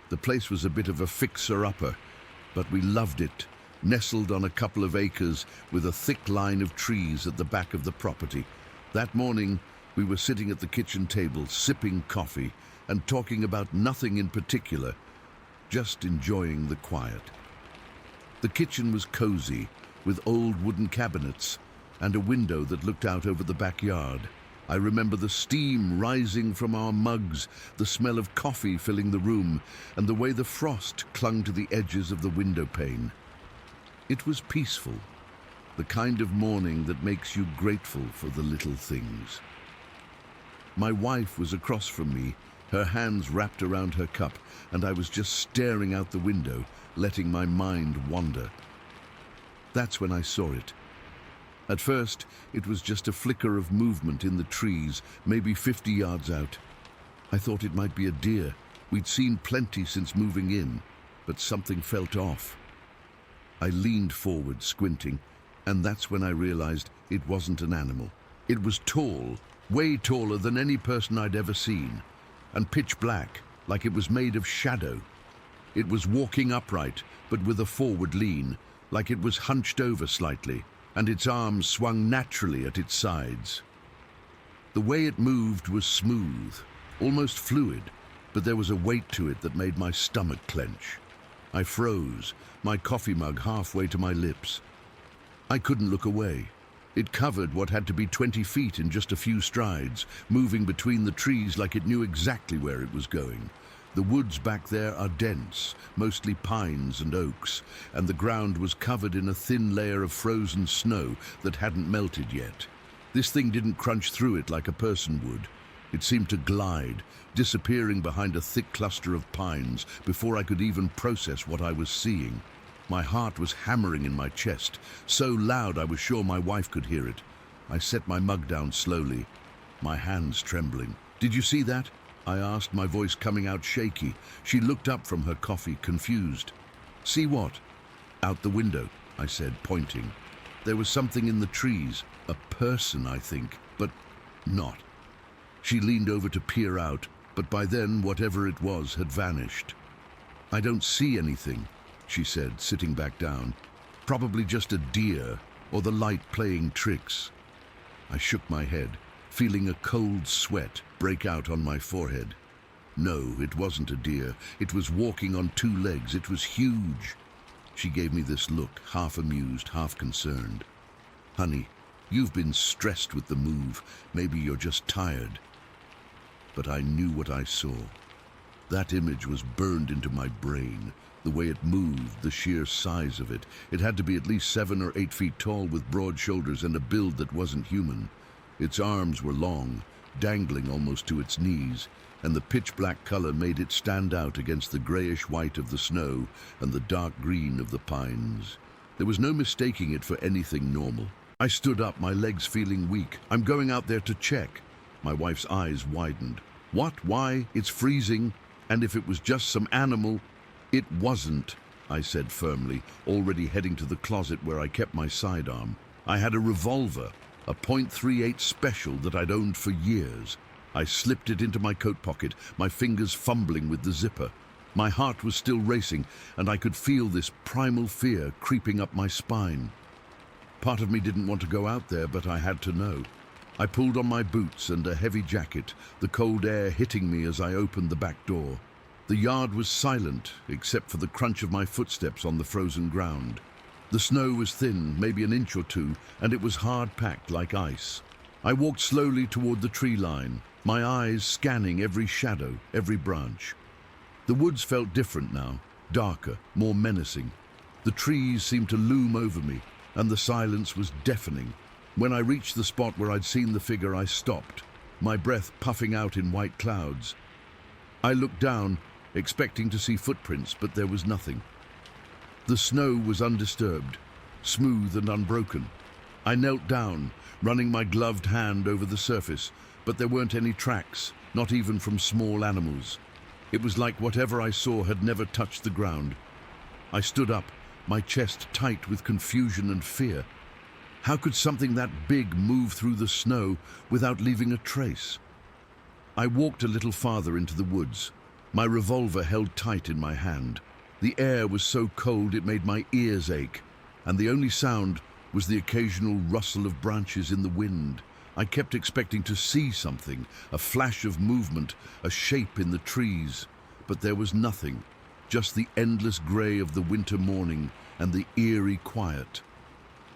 The place was a bit of a fixer-upper, but we loved it, nestled on a couple of acres with a thick line of trees at the back of the property. That morning, we were sitting at the kitchen table, sipping coffee and talking about nothing in particular, just enjoying the quiet. The kitchen was cozy, with old wooden cabinets and a window that looked out over the backyard. I remember the steam rising from our mugs, the smell of coffee filling the room, and the way the frost clung to the edges of the window pane. It was peaceful, the kind of morning that makes you grateful for the little things. My wife was across from me, her hands wrapped around her cup, and I was just staring out the window, letting my mind wander. That's when I saw it. At first, it was just a flicker of movement in the trees, maybe 50 yards out. I thought it might be a deer. We'd seen plenty since moving in, but something felt off. I leaned forward, squinting, and that's when I realized it wasn't an animal. It was tall, way taller than any person I'd ever seen, and pitch black, like it was made of shadow. It was walking upright, but with a forward lean, like it was hunched over slightly, and its arms swung naturally at its sides. The way it moved was smooth, almost fluid, but there was a weight to it that made my stomach clench. I froze, my coffee mug halfway to my lips. I couldn't look away. It covered what had to be 20 feet in just a few strides, moving between the trees like it knew exactly where it was going. The woods back there are dense, mostly pines and oaks, and the ground was covered in a thin layer of frozen snow that hadn't melted yet. This thing didn't crunch through it like a person would. It seemed to glide, disappearing behind a thick cluster of pines before I could even process what I was seeing. My heart was hammering in my chest, so loud I was sure my wife could hear it. I set my mug down slowly, my hands trembling. "Did you see that?" I asked, my voice coming out shaky. She looked up from her coffee, confused. "See what?" "Out the window," I said, pointing. There was something in the trees, a person, I think, but not. She leaned over to peer out, but by then, whatever it was had vanished. "I don't see anything," she said, sitting back down. "Probably just a deer, or the light playing tricks." I shook my head, feeling a cold sweat break out on my forehead. No, it wasn't a deer. It was walking on two legs. It was huge. She gave me this look, half amused, half concerned. "Honey, you've been stressed with the move. Maybe you're just tired." But I knew what I saw. That image was burned into my brain. The way it moved, the sheer size of it. It had to be at least 7 or 8 feet tall with broad shoulders and a build that wasn't human. Its arms were long, dangling almost to its knees, and the pitch-black color made it stand out against the grayish white of the snow and the dark green of the pines. There was no mistaking it for anything normal. I stood up, my legs feeling weak. I'm going out there to check. My wife's eyes widened. What? Why? It's freezing. And if it was just some animal... It wasn't, I said firmly, already heading to the closet where I kept my sidearm. I had a revolver, a .38 special that I'd owned for years. I slipped it into my coat pocket, my fingers fumbling with the zipper. My heart was still racing, and I could feel this primal fear creeping up my spine. Part of me didn't want to go out there, but I had to know. I pulled on my boots and a heavy jacket, the cold air hitting me as I opened the back door. The yard was silent, except for the crunch of my footsteps on the frozen ground. The snow was thin, maybe an inch or two, and it was hard-packed like ice. I walked slowly toward the tree line, my eyes scanning every shadow, every branch. The woods felt different now, darker, more menacing. The trees seemed to loom over me, and the silence was deafening. When I reached the spot where I'd seen the figure, I stopped, my breath puffing out in white clouds. I looked down, expecting to see footprints, but there was nothing. The snow was undisturbed, smooth and unbroken. I knelt down, running my gloved hand over the surface, but there weren't any tracks, not even from small animals. It was like whatever I saw had never touched the ground. I stood up, my chest tight with confusion and fear. How could something that big move through the snow without leaving a trace? I walked a little farther into the woods, my revolver held tight in my hand. The air was so cold it made my ears ache, and the only sound was the occasional rustle of branches in the wind. I kept expecting to see something, a flash of movement, a shape in the trees, but there was nothing, just the endless grey of the winter morning and the eerie quiet.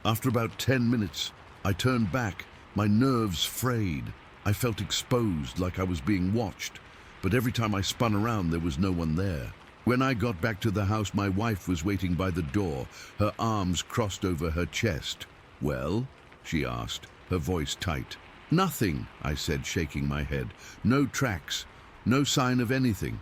After about 10 minutes, I turned back, my nerves frayed. I felt exposed, like I was being watched, but every time I spun around, there was no one there. When I got back to the house, my wife was waiting by the door, her arms crossed over her chest. "Well?" she asked, her voice tight. "Nothing," I said, shaking my head. "No tracks, no sign of anything."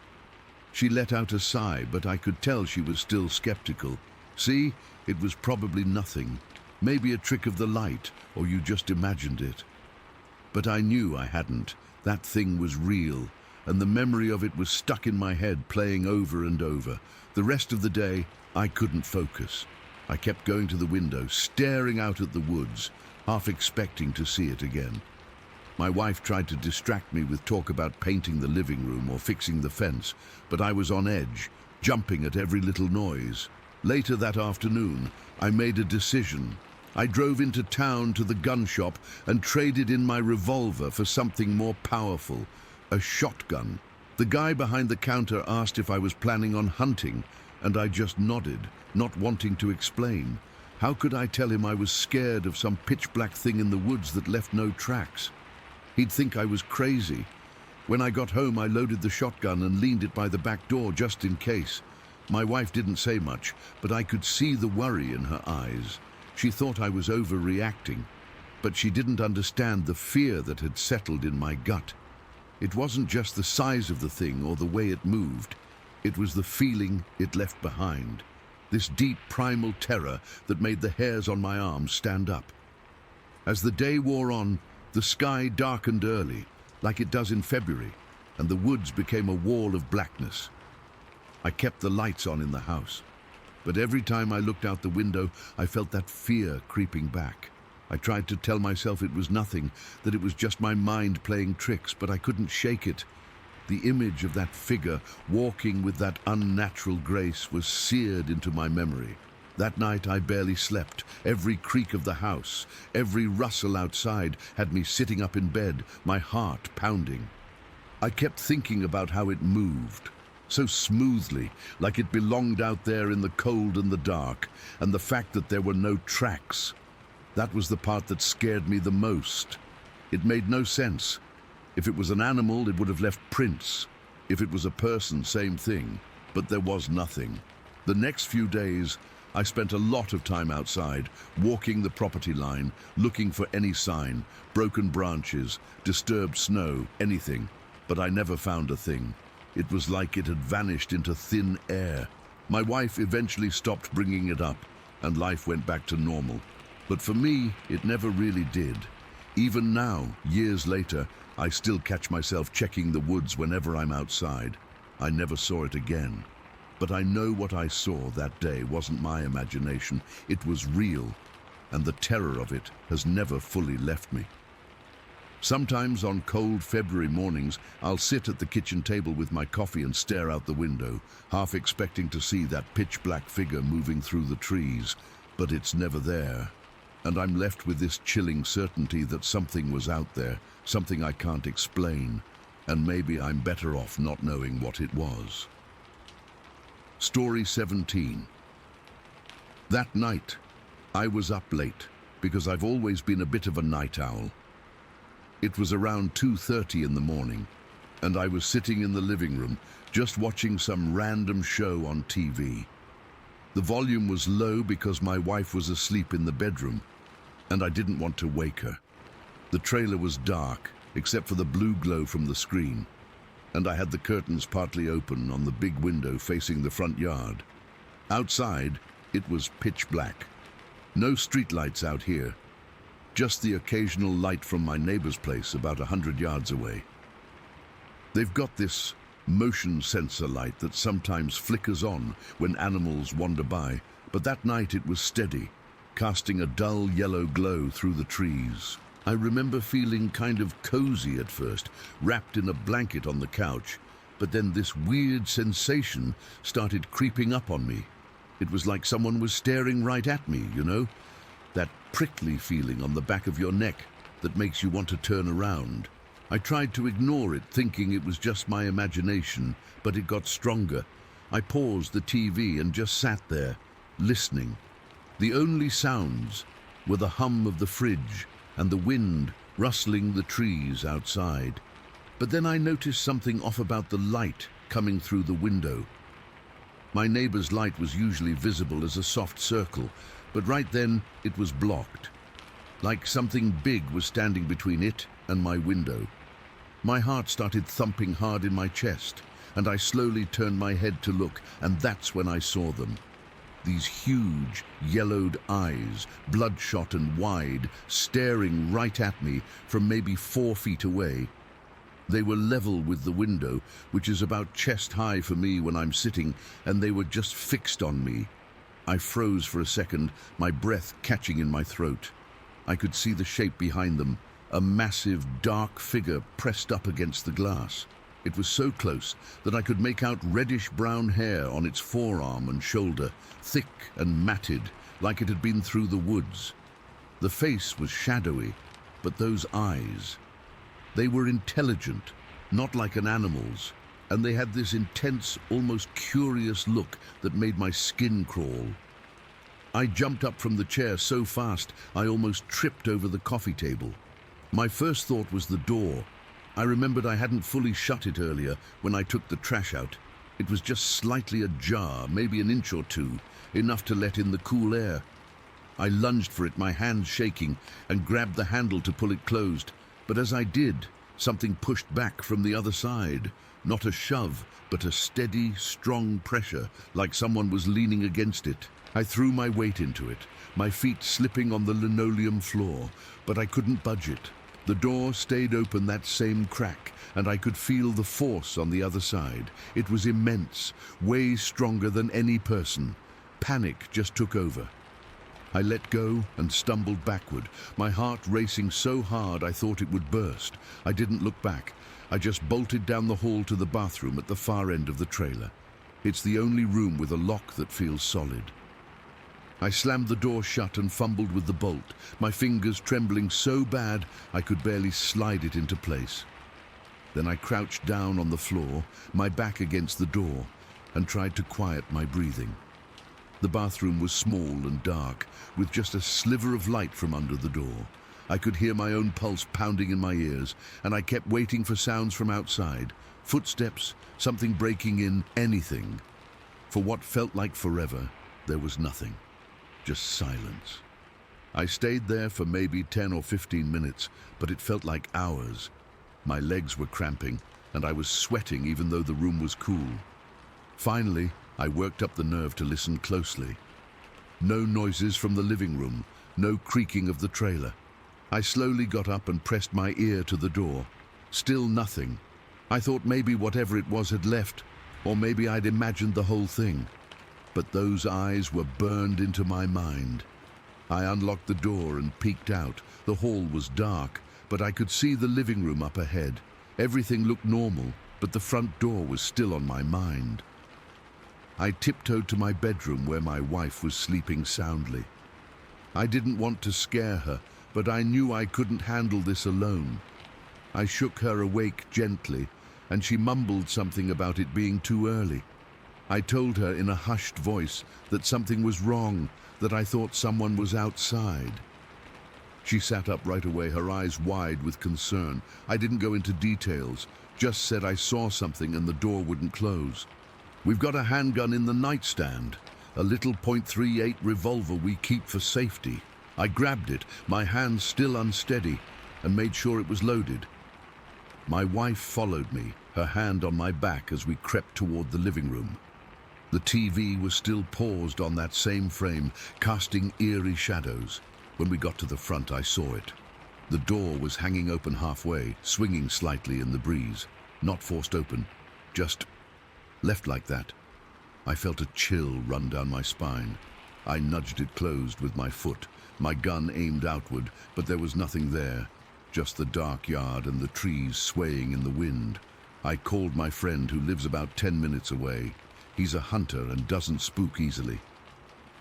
She let out a sigh, but I could tell she was still skeptical. "See, it was probably nothing. Maybe a trick of the light, or you just imagined it." But I knew I hadn't. That thing was real, and the memory of it was stuck in my head, playing over and over. The rest of the day, I couldn't focus. I kept going to the window, staring out at the woods, half expecting to see it again. My wife tried to distract me with talk about painting the living room or fixing the fence, but I was on edge, jumping at every little noise. Later that afternoon, I made a decision. I drove into town to the gun shop and traded in my revolver for something more powerful, a shotgun. The guy behind the counter asked if I was planning on hunting, and I just nodded, not wanting to explain. How could I tell him I was scared of some pitch-black thing in the woods that left no tracks? He'd think I was crazy. When I got home, I loaded the shotgun and leaned it by the back door just in case. My wife didn't say much, but I could see the worry in her eyes. She thought I was overreacting, but she didn't understand the fear that had settled in my gut. It wasn't just the size of the thing or the way it moved. It was the feeling it left behind. This deep primal terror that made the hairs on my arms stand up. As the day wore on, the sky darkened early, like it does in February, and the woods became a wall of blackness. I kept the lights on in the house, but every time I looked out the window, I felt that fear creeping back. I tried to tell myself it was nothing, that it was just my mind playing tricks, but I couldn't shake it. The image of that figure walking with that unnatural grace was seared into my memory. That night I barely slept. Every creak of the house, every rustle outside had me sitting up in bed, my heart pounding. I kept thinking about how it moved, so smoothly, like it belonged out there in the cold and the dark, and the fact that there were no tracks. That was the part that scared me the most. It made no sense. If it was an animal, it would have left prints. If it was a person, same thing, but there was nothing. The next few days, I spent a lot of time outside, walking the property line, looking for any sign, broken branches, disturbed snow, anything, but I never found a thing. It was like it had vanished into thin air. My wife eventually stopped bringing it up, and life went back to normal. But for me, it never really did. Even now, years later, I still catch myself checking the woods whenever I'm outside. I never saw it again. But I know what I saw that day wasn't my imagination. It was real, and the terror of it has never fully left me. Sometimes on cold February mornings, I'll sit at the kitchen table with my coffee and stare out the window, half expecting to see that pitch-black figure moving through the trees, but it's never there. And I'm left with this chilling certainty that something was out there, something I can't explain, and maybe I'm better off not knowing what it was. Story 17. That night, I was up late, because I've always been a bit of a night owl. It was around 2:30 in the morning, and I was sitting in the living room, just watching some random show on TV. The volume was low because my wife was asleep in the bedroom, and I didn't want to wake her. The trailer was dark, except for the blue glow from the screen, and I had the curtains partly open on the big window facing the front yard. Outside, it was pitch black. No streetlights out here, just the occasional light from my neighbor's place about 100 yards away. They've got this motion sensor light that sometimes flickers on when animals wander by, but that night it was steady, casting a dull yellow glow through the trees. I remember feeling kind of cozy at first, wrapped in a blanket on the couch, but then this weird sensation started creeping up on me. It was like someone was staring right at me, you know? That prickly feeling on the back of your neck that makes you want to turn around. I tried to ignore it, thinking it was just my imagination, but it got stronger. I paused the TV and just sat there, listening. The only sounds were the hum of the fridge and the wind rustling the trees outside. But then I noticed something off about the light coming through the window. My neighbor's light was usually visible as a soft circle, but right then it was blocked, like something big was standing between it and my window. My heart started thumping hard in my chest, and I slowly turned my head to look, and that's when I saw them. These huge, yellowed eyes, bloodshot and wide, staring right at me from maybe 4 feet away. They were level with the window, which is about chest high for me when I'm sitting, and they were just fixed on me. I froze for a second, my breath catching in my throat. I could see the shape behind them, a massive, dark figure pressed up against the glass. It was so close that I could make out reddish-brown hair on its forearm and shoulder, thick and matted, like it had been through the woods. The face was shadowy, but those eyes, they were intelligent, not like an animal's, and they had this intense, almost curious look that made my skin crawl. I jumped up from the chair so fast I almost tripped over the coffee table. My first thought was the door. I remembered I hadn't fully shut it earlier when I took the trash out. It was just slightly ajar, maybe an inch or two, enough to let in the cool air. I lunged for it, my hands shaking, and grabbed the handle to pull it closed. But as I did, something pushed back from the other side. Not a shove, but a steady, strong pressure, like someone was leaning against it. I threw my weight into it, my feet slipping on the linoleum floor, but I couldn't budge it. The door stayed open that same crack, and I could feel the force on the other side. It was immense, way stronger than any person. Panic just took over. I let go and stumbled backward, my heart racing so hard I thought it would burst. I didn't look back. I just bolted down the hall to the bathroom at the far end of the trailer. It's the only room with a lock that feels solid. I slammed the door shut and fumbled with the bolt, my fingers trembling so bad I could barely slide it into place. Then I crouched down on the floor, my back against the door, and tried to quiet my breathing. The bathroom was small and dark, with just a sliver of light from under the door. I could hear my own pulse pounding in my ears, and I kept waiting for sounds from outside. Footsteps, something breaking in, anything. For what felt like forever, there was nothing. Just silence. I stayed there for maybe 10 or 15 minutes, but it felt like hours. My legs were cramping, and I was sweating even though the room was cool. Finally, I worked up the nerve to listen closely. No noises from the living room, no creaking of the trailer. I slowly got up and pressed my ear to the door. Still nothing. I thought maybe whatever it was had left, or maybe I'd imagined the whole thing. But those eyes were burned into my mind. I unlocked the door and peeked out. The hall was dark, but I could see the living room up ahead. Everything looked normal, but the front door was still on my mind. I tiptoed to my bedroom where my wife was sleeping soundly. I didn't want to scare her, but I knew I couldn't handle this alone. I shook her awake gently, and she mumbled something about it being too early. I told her in a hushed voice that something was wrong, that I thought someone was outside. She sat up right away, her eyes wide with concern. I didn't go into details, just said I saw something and the door wouldn't close. We've got a handgun in the nightstand, a little .38 revolver we keep for safety. I grabbed it, my hand still unsteady, and made sure it was loaded. My wife followed me, her hand on my back as we crept toward the living room. The TV was still paused on that same frame, casting eerie shadows. When we got to the front, I saw it. The door was hanging open halfway, swinging slightly in the breeze. Not forced open, just left like that. I felt a chill run down my spine. I nudged it closed with my foot, my gun aimed outward, but there was nothing there, just the dark yard and the trees swaying in the wind. I called my friend who lives about 10 minutes away. He's a hunter and doesn't spook easily.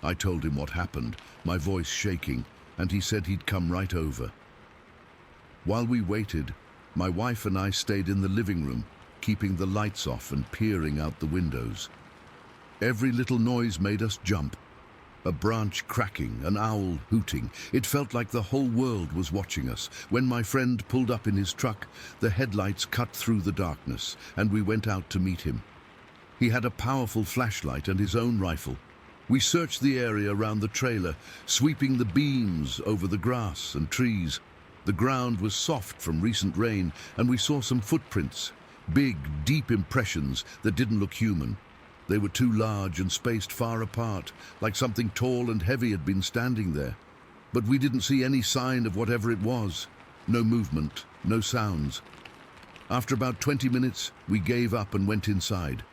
I told him what happened, my voice shaking, and he said he'd come right over. While we waited, my wife and I stayed in the living room, keeping the lights off and peering out the windows. Every little noise made us jump. A branch cracking, an owl hooting. It felt like the whole world was watching us. When my friend pulled up in his truck, the headlights cut through the darkness, and we went out to meet him. He had a powerful flashlight and his own rifle. We searched the area around the trailer, sweeping the beams over the grass and trees. The ground was soft from recent rain, and we saw some footprints, big, deep impressions that didn't look human. They were too large and spaced far apart, like something tall and heavy had been standing there. But we didn't see any sign of whatever it was. No movement, no sounds. After about 20 minutes, we gave up and went inside.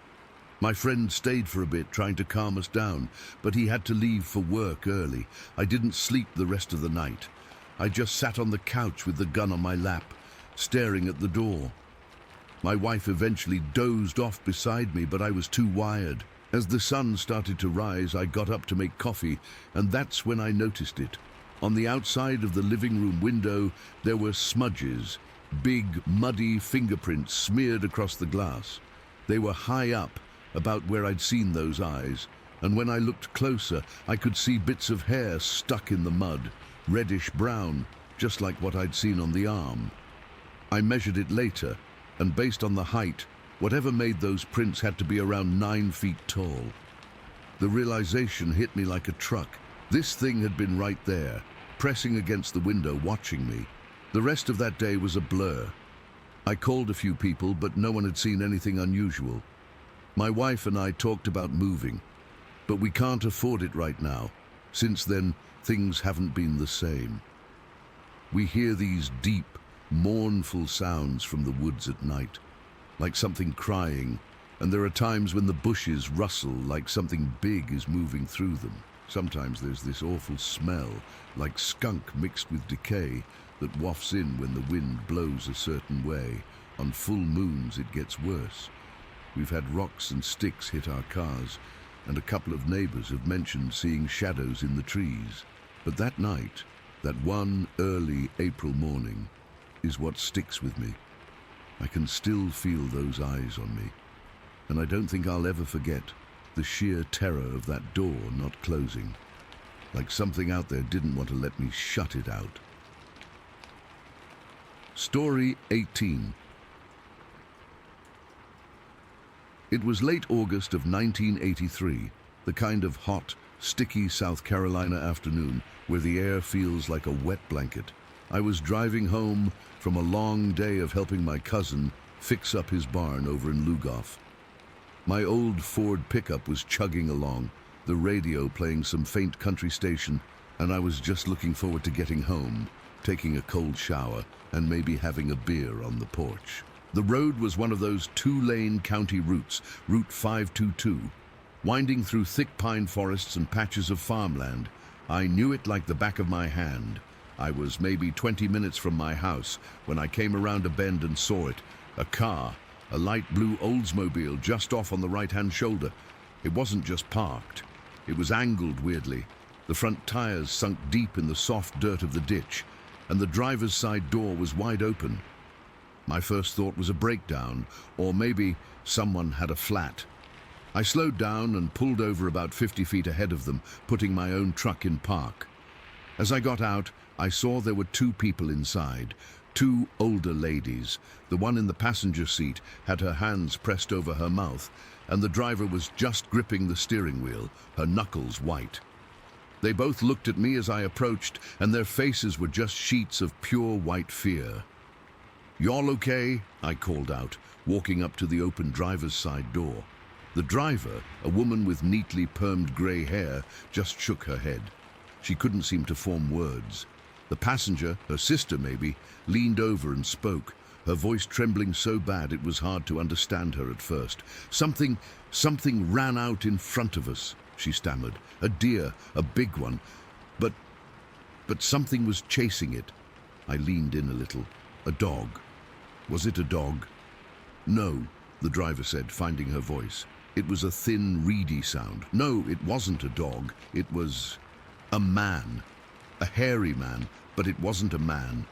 My friend stayed for a bit, trying to calm us down, but he had to leave for work early. I didn't sleep the rest of the night. I just sat on the couch with the gun on my lap, staring at the door. My wife eventually dozed off beside me, but I was too wired. As the sun started to rise, I got up to make coffee, and that's when I noticed it. On the outside of the living room window, there were smudges, big, muddy fingerprints smeared across the glass. They were high up, about where I'd seen those eyes, and when I looked closer, I could see bits of hair stuck in the mud, reddish-brown, just like what I'd seen on the arm. I measured it later, and based on the height, whatever made those prints had to be around 9 feet tall. The realization hit me like a truck. This thing had been right there, pressing against the window, watching me. The rest of that day was a blur. I called a few people, but no one had seen anything unusual. My wife and I talked about moving, but we can't afford it right now. Since then, things haven't been the same. We hear these deep, mournful sounds from the woods at night, like something crying, and there are times when the bushes rustle like something big is moving through them. Sometimes there's this awful smell, like skunk mixed with decay, that wafts in when the wind blows a certain way. On full moons it gets worse. We've had rocks and sticks hit our cars, and a couple of neighbors have mentioned seeing shadows in the trees. But that night, that one early April morning, is what sticks with me. I can still feel those eyes on me, and I don't think I'll ever forget the sheer terror of that door not closing, like something out there didn't want to let me shut it out. Story 18. It was late August of 1983, the kind of hot, sticky South Carolina afternoon where the air feels like a wet blanket. I was driving home from a long day of helping my cousin fix up his barn over in Lugoff. My old Ford pickup was chugging along, the radio playing some faint country station, and I was just looking forward to getting home, taking a cold shower, and maybe having a beer on the porch. The road was one of those two-lane county routes, Route 522, winding through thick pine forests and patches of farmland. I knew it like the back of my hand. I was maybe 20 minutes from my house when I came around a bend and saw it. A car, a light blue Oldsmobile just off on the right-hand shoulder. It wasn't just parked. It was angled weirdly. The front tires sunk deep in the soft dirt of the ditch, and the driver's side door was wide open. My first thought was a breakdown, or maybe someone had a flat. I slowed down and pulled over about 50 feet ahead of them, putting my own truck in park. As I got out, I saw there were two people inside, two older ladies. The one in the passenger seat had her hands pressed over her mouth, and the driver was just gripping the steering wheel, her knuckles white. They both looked at me as I approached, and their faces were just sheets of pure white fear. "Y'all okay?" I called out, walking up to the open driver's side door. The driver, a woman with neatly permed grey hair, just shook her head. She couldn't seem to form words. The passenger, her sister maybe, leaned over and spoke, her voice trembling so bad it was hard to understand her at first. Something ran out in front of us," she stammered. "A deer, a big one. But something was chasing it." I leaned in a little. "A dog. Was it a dog?" "No," the driver said, finding her voice. It was a thin, reedy sound. "No, it wasn't a dog. It was a man. A hairy man, but it wasn't a man."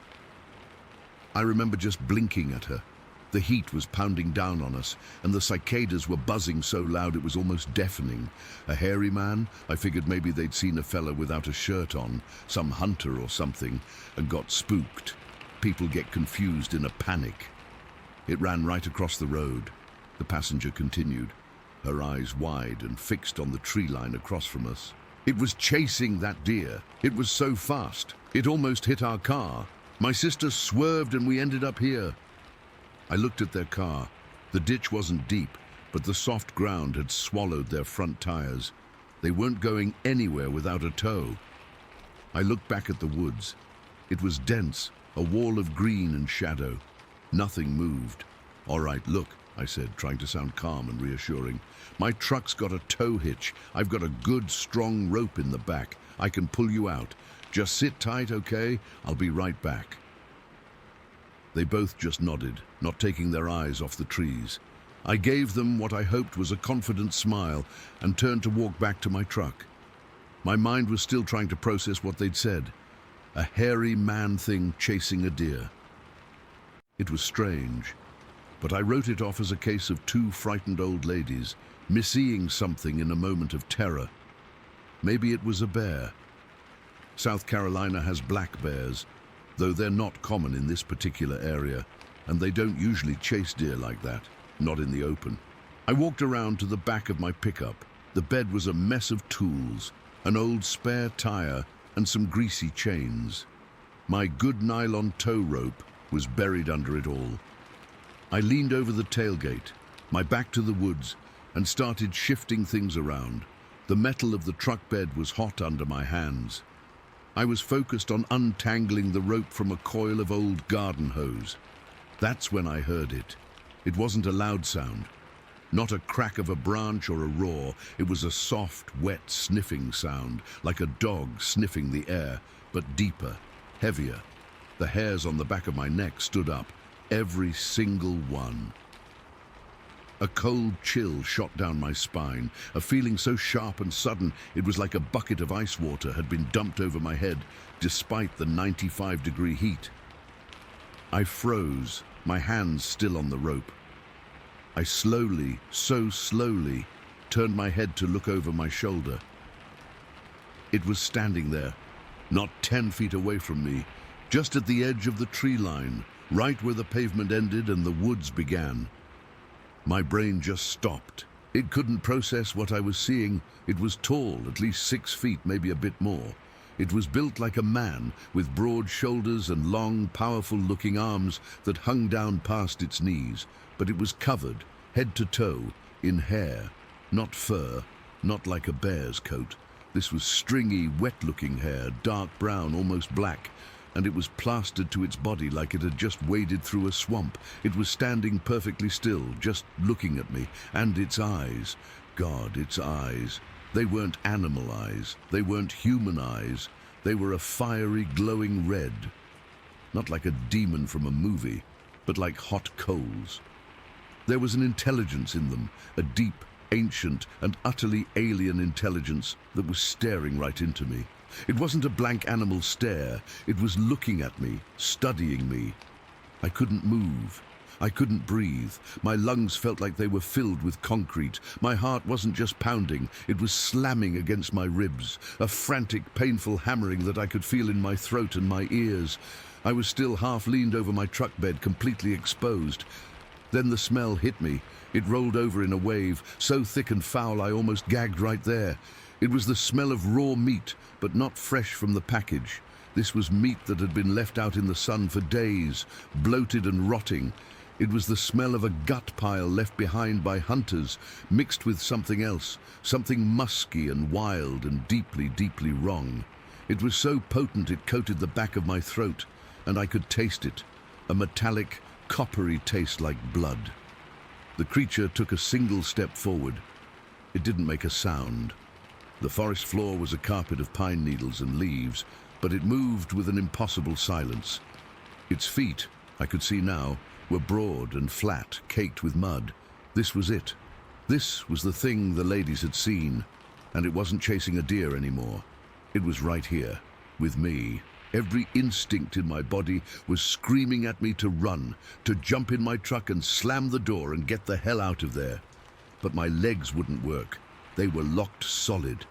I remember just blinking at her. The heat was pounding down on us, and the cicadas were buzzing so loud it was almost deafening. A hairy man? I figured maybe they'd seen a fella without a shirt on, some hunter or something, and got spooked. People get confused in a panic. "It ran right across the road," the passenger continued, her eyes wide and fixed on the tree line across from us. "It was chasing that deer. It was so fast. It almost hit our car. My sister swerved and we ended up here." I looked at their car. The ditch wasn't deep, but the soft ground had swallowed their front tires. They weren't going anywhere without a tow. I looked back at the woods. It was dense, a wall of green and shadow. Nothing moved. "All right, look," I said, trying to sound calm and reassuring. "My truck's got a tow hitch. I've got a good, strong rope in the back. I can pull you out. Just sit tight, okay? I'll be right back." They both just nodded, not taking their eyes off the trees. I gave them what I hoped was a confident smile and turned to walk back to my truck. My mind was still trying to process what they'd said. A hairy man thing chasing a deer. It was strange, but I wrote it off as a case of two frightened old ladies, misseeing something in a moment of terror. Maybe it was a bear. South Carolina has black bears, though they're not common in this particular area, and they don't usually chase deer like that, not in the open. I walked around to the back of my pickup. The bed was a mess of tools, an old spare tire, and some greasy chains. My good nylon tow rope was buried under it all. I leaned over the tailgate, my back to the woods, and started shifting things around. The metal of the truck bed was hot under my hands. I was focused on untangling the rope from a coil of old garden hose. That's when I heard it. It wasn't a loud sound, not a crack of a branch or a roar. It was a soft, wet, sniffing sound, like a dog sniffing the air, but deeper, heavier. The hairs on the back of my neck stood up, every single one. A cold chill shot down my spine, a feeling so sharp and sudden it was like a bucket of ice water had been dumped over my head, despite the 95-degree heat. I froze, my hands still on the rope. I slowly, so slowly, turned my head to look over my shoulder. It was standing there, not 10 feet away from me, just at the edge of the tree line, right where the pavement ended and the woods began. My brain just stopped. It couldn't process what I was seeing. It was tall, at least 6 feet, maybe a bit more. It was built like a man, with broad shoulders and long, powerful-looking arms that hung down past its knees, but it was covered, head to toe, in hair, not fur, not like a bear's coat. This was stringy, wet-looking hair, dark brown, almost black, and it was plastered to its body like it had just waded through a swamp. It was standing perfectly still, just looking at me, and its eyes, God, its eyes. They weren't animal eyes, they weren't human eyes, they were a fiery, glowing red. Not like a demon from a movie, but like hot coals. There was an intelligence in them, a deep, ancient, and utterly alien intelligence that was staring right into me. It wasn't a blank animal stare, it was looking at me, studying me. I couldn't move. I couldn't breathe. My lungs felt like they were filled with concrete. My heart wasn't just pounding, it was slamming against my ribs, a frantic, painful hammering that I could feel in my throat and my ears. I was still half leaned over my truck bed, completely exposed. Then the smell hit me. It rolled over in a wave, so thick and foul I almost gagged right there. It was the smell of raw meat, but not fresh from the package. This was meat that had been left out in the sun for days, bloated and rotting. It was the smell of a gut pile left behind by hunters, mixed with something else, something musky and wild and deeply, deeply wrong. It was so potent it coated the back of my throat, and I could taste it, a metallic, coppery taste like blood. The creature took a single step forward. It didn't make a sound. The forest floor was a carpet of pine needles and leaves, but it moved with an impossible silence. Its feet, I could see now, were broad and flat, caked with mud. This was it. This was the thing the ladies had seen, and it wasn't chasing a deer anymore. It was right here, with me. Every instinct in my body was screaming at me to run, to jump in my truck and slam the door and get the hell out of there. But my legs wouldn't work. They were locked solid.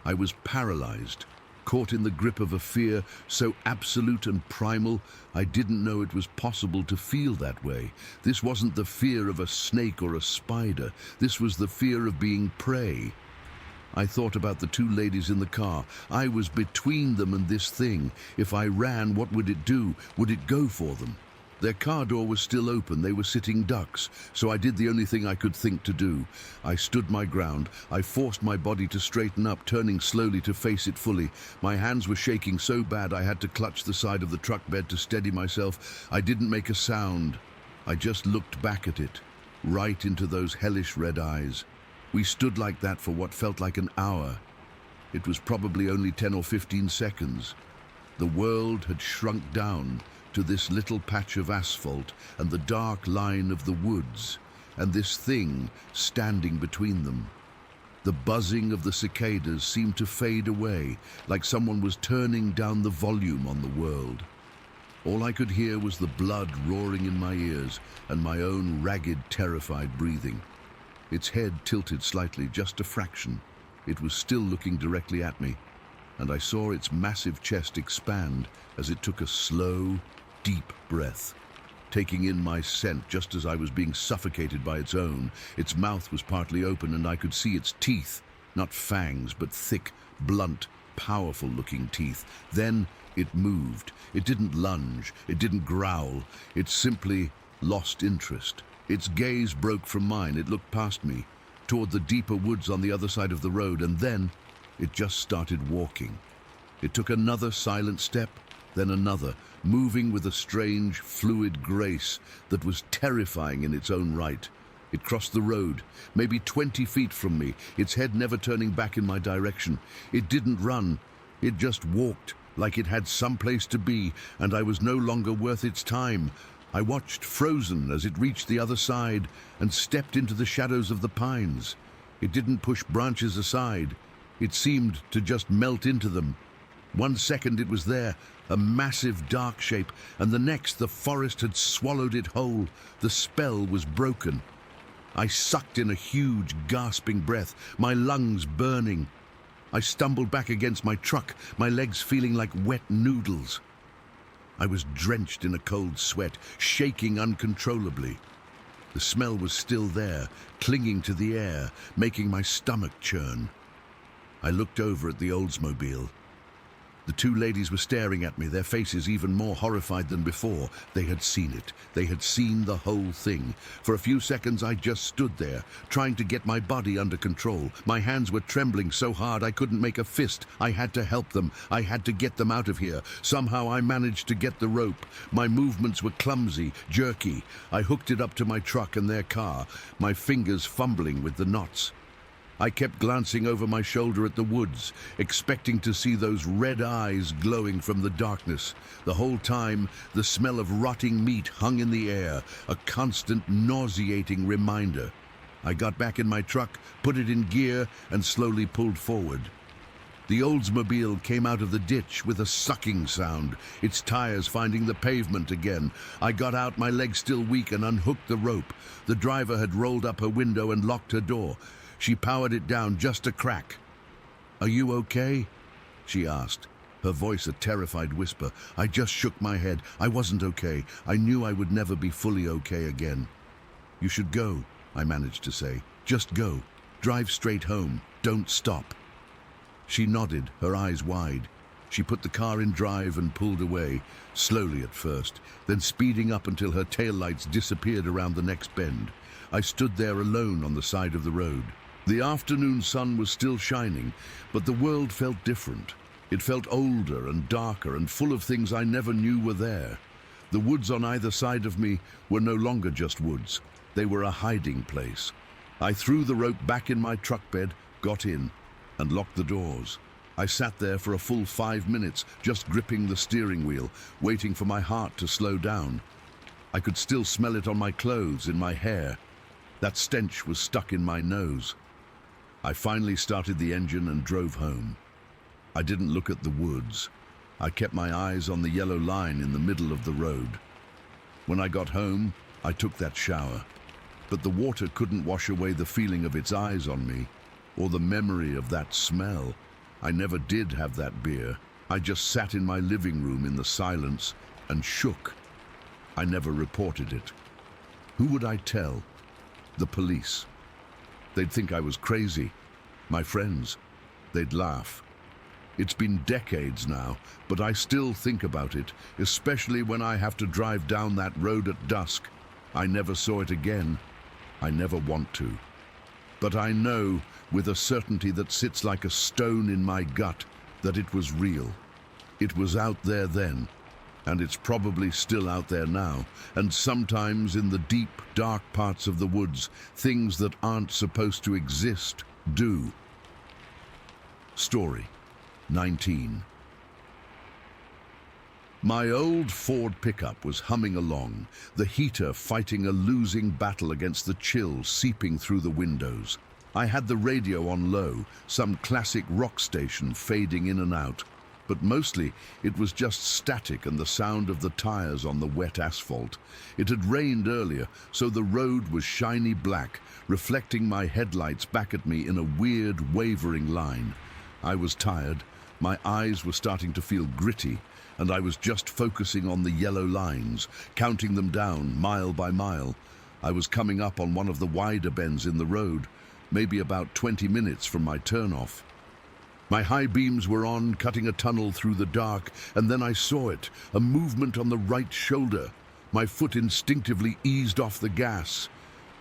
I was paralyzed, caught in the grip of a fear so absolute and primal, I didn't know it was possible to feel that way. This wasn't the fear of a snake or a spider. This was the fear of being prey. I thought about the two ladies in the car. I was between them and this thing. If I ran, what would it do? Would it go for them? Their car door was still open. They were sitting ducks, so I did the only thing I could think to do. I stood my ground. I forced my body to straighten up, turning slowly to face it fully. My hands were shaking so bad I had to clutch the side of the truck bed to steady myself. I didn't make a sound. I just looked back at it, right into those hellish red eyes. We stood like that for what felt like an hour. It was probably only 10 or 15 seconds. The world had shrunk down to this little patch of asphalt and the dark line of the woods, and this thing standing between them. The buzzing of the cicadas seemed to fade away, like someone was turning down the volume on the world. All I could hear was the blood roaring in my ears and my own ragged, terrified breathing. Its head tilted slightly, just a fraction. It was still looking directly at me, and I saw its massive chest expand as it took a slow, deep breath, taking in my scent just as I was being suffocated by its own. Its mouth was partly open, and I could see its teeth, not fangs, but thick, blunt, powerful-looking teeth. Then it moved. It didn't lunge. It didn't growl. It simply lost interest. Its gaze broke from mine. It looked past me, toward the deeper woods on the other side of the road, and then it just started walking. It took another silent step, then another, moving with a strange, fluid grace that was terrifying in its own right. It crossed the road, maybe 20 feet from me, its head never turning back in my direction. It didn't run. It just walked, like it had someplace to be, and I was no longer worth its time. I watched, frozen, as it reached the other side and stepped into the shadows of the pines. It didn't push branches aside. It seemed to just melt into them. 1 second it was there, a massive dark shape, and the next the forest had swallowed it whole. The spell was broken. I sucked in a huge, gasping breath, my lungs burning. I stumbled back against my truck, my legs feeling like wet noodles. I was drenched in a cold sweat, shaking uncontrollably. The smell was still there, clinging to the air, making my stomach churn. I looked over at the Oldsmobile. The two ladies were staring at me, their faces even more horrified than before. They had seen it. They had seen the whole thing. For a few seconds, I just stood there, trying to get my body under control. My hands were trembling so hard I couldn't make a fist. I had to help them. I had to get them out of here. Somehow I managed to get the rope. My movements were clumsy, jerky. I hooked it up to my truck and their car, my fingers fumbling with the knots. I kept glancing over my shoulder at the woods, expecting to see those red eyes glowing from the darkness. The whole time, the smell of rotting meat hung in the air, a constant nauseating reminder. I got back in my truck, put it in gear, and slowly pulled forward. The Oldsmobile came out of the ditch with a sucking sound, its tires finding the pavement again. I got out, my legs still weak, and unhooked the rope. The driver had rolled up her window and locked her door. She powered it down just a crack. "Are you okay?" she asked, her voice a terrified whisper. I just shook my head. I wasn't okay. I knew I would never be fully okay again. "You should go," I managed to say. "Just go. Drive straight home. Don't stop." She nodded, her eyes wide. She put the car in drive and pulled away, slowly at first, then speeding up until her taillights disappeared around the next bend. I stood there alone on the side of the road. The afternoon sun was still shining, but the world felt different. It felt older and darker and full of things I never knew were there. The woods on either side of me were no longer just woods. They were a hiding place. I threw the rope back in my truck bed, got in, and locked the doors. I sat there for a full 5 minutes, just gripping the steering wheel, waiting for my heart to slow down. I could still smell it on my clothes, in my hair. That stench was stuck in my nose. I finally started the engine and drove home. I didn't look at the woods. I kept my eyes on the yellow line in the middle of the road. When I got home, I took that shower. But the water couldn't wash away the feeling of its eyes on me, or the memory of that smell. I never did have that beer. I just sat in my living room in the silence and shook. I never reported it. Who would I tell? The police. They'd think I was crazy. My friends. They'd laugh. It's been decades now, but I still think about it, especially when I have to drive down that road at dusk. I never saw it again. I never want to. But I know, with a certainty that sits like a stone in my gut, that it was real. It was out there then, and it's probably still out there now, and sometimes in the deep, dark parts of the woods, things that aren't supposed to exist do. Story 19. My old Ford pickup was humming along, the heater fighting a losing battle against the chill seeping through the windows. I had the radio on low, some classic rock station fading in and out, but mostly it was just static and the sound of the tires on the wet asphalt. It had rained earlier, so the road was shiny black, reflecting my headlights back at me in a weird, wavering line. I was tired, my eyes were starting to feel gritty, and I was just focusing on the yellow lines, counting them down mile by mile. I was coming up on one of the wider bends in the road, maybe about 20 minutes from my turnoff. My high beams were on, cutting a tunnel through the dark, and then I saw it, a movement on the right shoulder. My foot instinctively eased off the gas.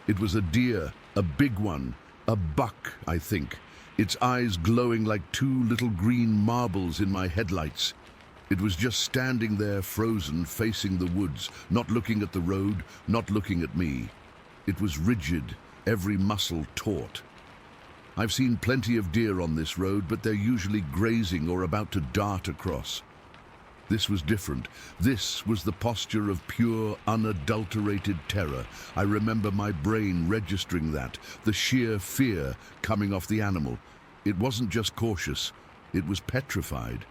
It was a deer, a big one, a buck, I think, its eyes glowing like two little green marbles in my headlights. It was just standing there, frozen, facing the woods, not looking at the road, not looking at me. It was rigid, every muscle taut. I've seen plenty of deer on this road, but they're usually grazing or about to dart across. This was different. This was the posture of pure, unadulterated terror. I remember my brain registering that, the sheer fear coming off the animal. It wasn't just cautious, it was petrified.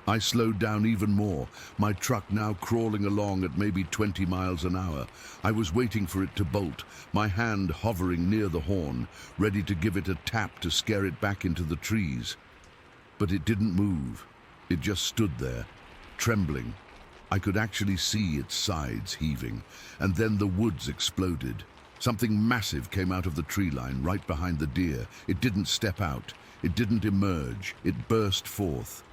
I slowed down even more, my truck now crawling along at maybe 20 miles an hour. I was waiting for it to bolt, my hand hovering near the horn, ready to give it a tap to scare it back into the trees. But it didn't move. It just stood there, trembling, I could actually see its sides heaving, and then the woods exploded. Something massive came out of the tree line right behind the deer. It didn't step out. It didn't emerge. It burst forth.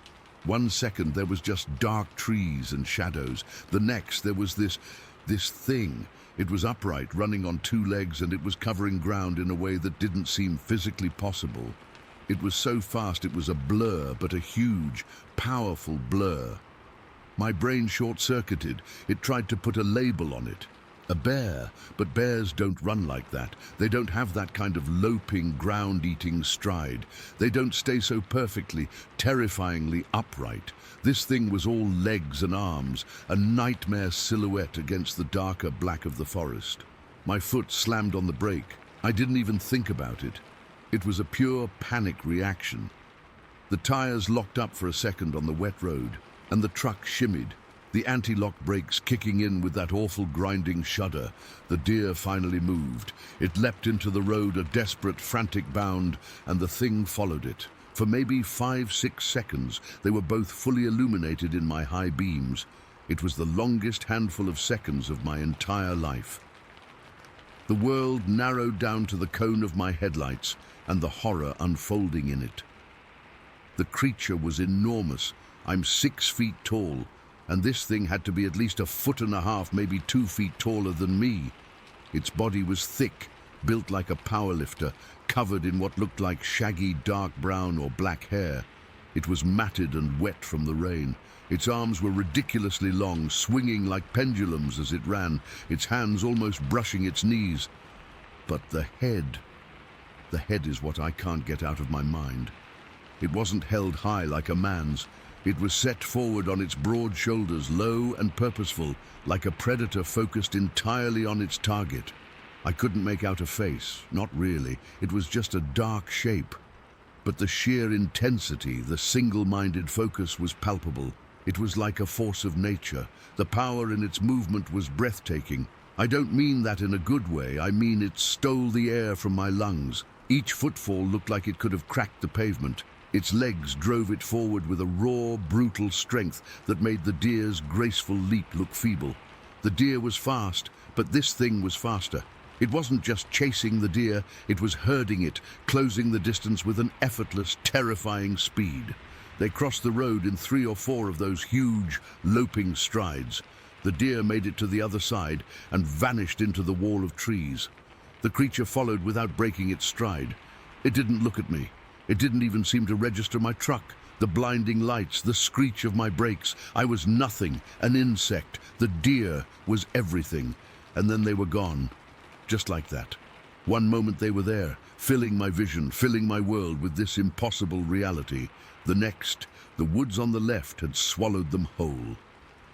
1 second there was just dark trees and shadows. The next there was this thing. It was upright, running on 2 legs, and it was covering ground in a way that didn't seem physically possible. It was so fast it was a blur, but a huge, powerful blur. My brain short-circuited. It tried to put a label on it. A bear, but bears don't run like that. They don't have that kind of loping, ground-eating stride. They don't stay so perfectly, terrifyingly upright. This thing was all legs and arms, a nightmare silhouette against the darker black of the forest. My foot slammed on the brake. I didn't even think about it. It was a pure panic reaction. The tires locked up for a second on the wet road, and the truck shimmied. The anti-lock brakes kicking in with that awful grinding shudder. The deer finally moved. It leapt into the road, a desperate, frantic bound, and the thing followed it. For maybe 5-6 seconds, they were both fully illuminated in my high beams. It was the longest handful of seconds of my entire life. The world narrowed down to the cone of my headlights and the horror unfolding in it. The creature was enormous. I'm 6 feet tall, and this thing had to be at least 1.5 feet, maybe 2 feet taller than me. Its body was thick, built like a powerlifter, covered in what looked like shaggy dark brown or black hair. It was matted and wet from the rain. Its arms were ridiculously long, swinging like pendulums as it ran, its hands almost brushing its knees. But the head is what I can't get out of my mind. It wasn't held high like a man's. It was set forward on its broad shoulders, low and purposeful, like a predator focused entirely on its target. I couldn't make out a face, not really. It was just a dark shape. But the sheer intensity, the single-minded focus was palpable. It was like a force of nature. The power in its movement was breathtaking. I don't mean that in a good way. I mean it stole the air from my lungs. Each footfall looked like it could have cracked the pavement. Its legs drove it forward with a raw, brutal strength that made the deer's graceful leap look feeble. The deer was fast, but this thing was faster. It wasn't just chasing the deer, it was herding it, closing the distance with an effortless, terrifying speed. They crossed the road in 3 or 4 of those huge, loping strides. The deer made it to the other side and vanished into the wall of trees. The creature followed without breaking its stride. It didn't look at me. It didn't even seem to register my truck, the blinding lights, the screech of my brakes. I was nothing, an insect. The deer was everything. And then they were gone, just like that. One moment they were there, filling my vision, filling my world with this impossible reality. The next, the woods on the left had swallowed them whole.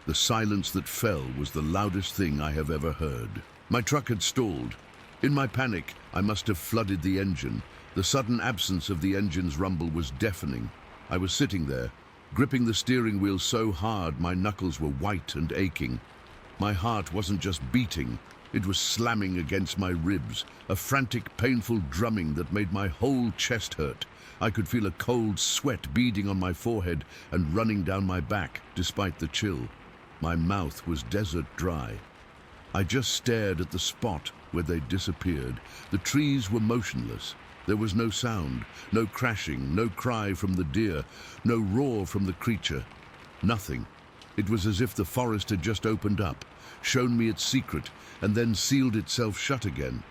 The silence that fell was the loudest thing I have ever heard. My truck had stalled. In my panic, I must have flooded the engine. The sudden absence of the engine's rumble was deafening. I was sitting there, gripping the steering wheel so hard my knuckles were white and aching. My heart wasn't just beating, it was slamming against my ribs, a frantic, painful drumming that made my whole chest hurt. I could feel a cold sweat beading on my forehead and running down my back, despite the chill. My mouth was desert dry. I just stared at the spot where they'd disappeared. The trees were motionless. There was no sound, no crashing, no cry from the deer, no roar from the creature. Nothing. It was as if the forest had just opened up, shown me its secret, and then sealed itself shut again.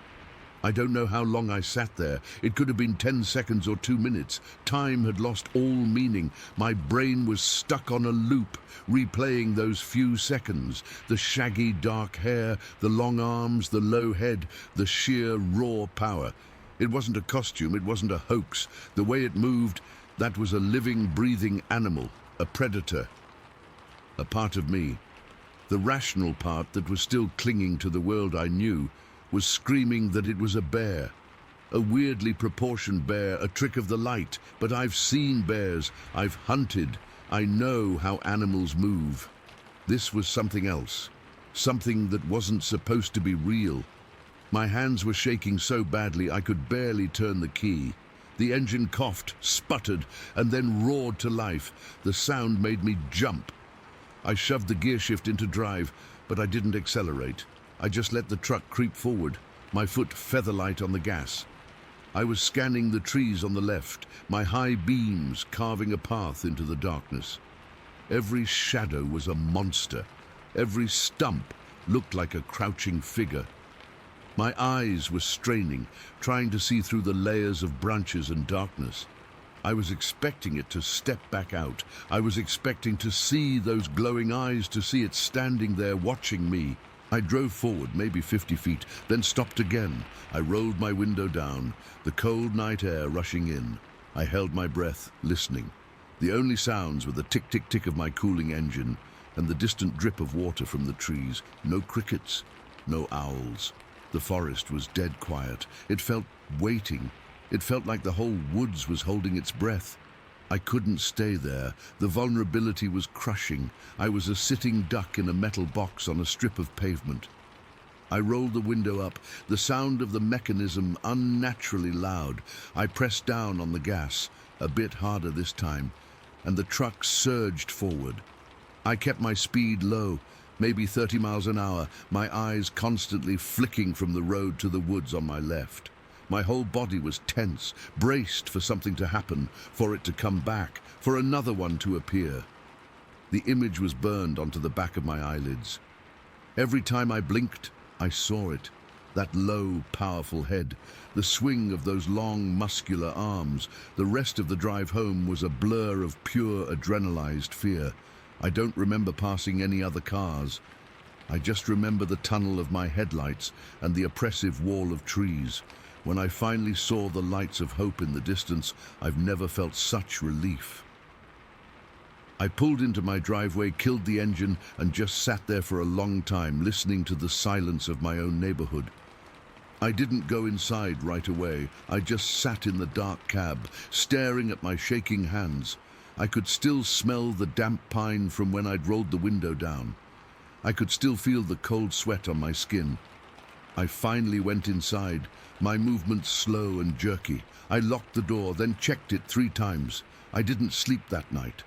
I don't know how long I sat there. It could have been 10 seconds or 2 minutes. Time had lost all meaning. My brain was stuck on a loop, replaying those few seconds. The shaggy dark hair, the long arms, the low head, the sheer raw power. It wasn't a costume, it wasn't a hoax. The way it moved, that was a living, breathing animal, a predator. A part of me, the rational part that was still clinging to the world I knew, was screaming that it was a bear. A weirdly proportioned bear, a trick of the light. But I've seen bears, I've hunted, I know how animals move. This was something else, something that wasn't supposed to be real. My hands were shaking so badly I could barely turn the key. The engine coughed, sputtered, and then roared to life. The sound made me jump. I shoved the gear shift into drive, but I didn't accelerate. I just let the truck creep forward, my foot featherlight on the gas. I was scanning the trees on the left, my high beams carving a path into the darkness. Every shadow was a monster. Every stump looked like a crouching figure. My eyes were straining, trying to see through the layers of branches and darkness. I was expecting it to step back out. I was expecting to see those glowing eyes, to see it standing there watching me. I drove forward, maybe 50 feet, then stopped again. I rolled my window down, the cold night air rushing in. I held my breath, listening. The only sounds were the tick-tick-tick of my cooling engine and the distant drip of water from the trees. No crickets, no owls. The forest was dead quiet. It felt waiting. It felt like the whole woods was holding its breath. I couldn't stay there. The vulnerability was crushing. I was a sitting duck in a metal box on a strip of pavement. I rolled the window up, the sound of the mechanism unnaturally loud. I pressed down on the gas, a bit harder this time, and the truck surged forward. I kept my speed low, maybe 30 miles an hour, my eyes constantly flicking from the road to the woods on my left. My whole body was tense, braced for something to happen, for it to come back, for another one to appear. The image was burned onto the back of my eyelids. Every time I blinked, I saw it. That low, powerful head, the swing of those long, muscular arms. The rest of the drive home was a blur of pure, adrenalized fear. I don't remember passing any other cars. I just remember the tunnel of my headlights and the oppressive wall of trees. When I finally saw the lights of hope in the distance, I've never felt such relief. I pulled into my driveway, killed the engine, and just sat there for a long time, listening to the silence of my own neighborhood. I didn't go inside right away. I just sat in the dark cab, staring at my shaking hands. I could still smell the damp pine from when I'd rolled the window down. I could still feel the cold sweat on my skin. I finally went inside, my movements slow and jerky. I locked the door, then checked it 3 times. I didn't sleep that night.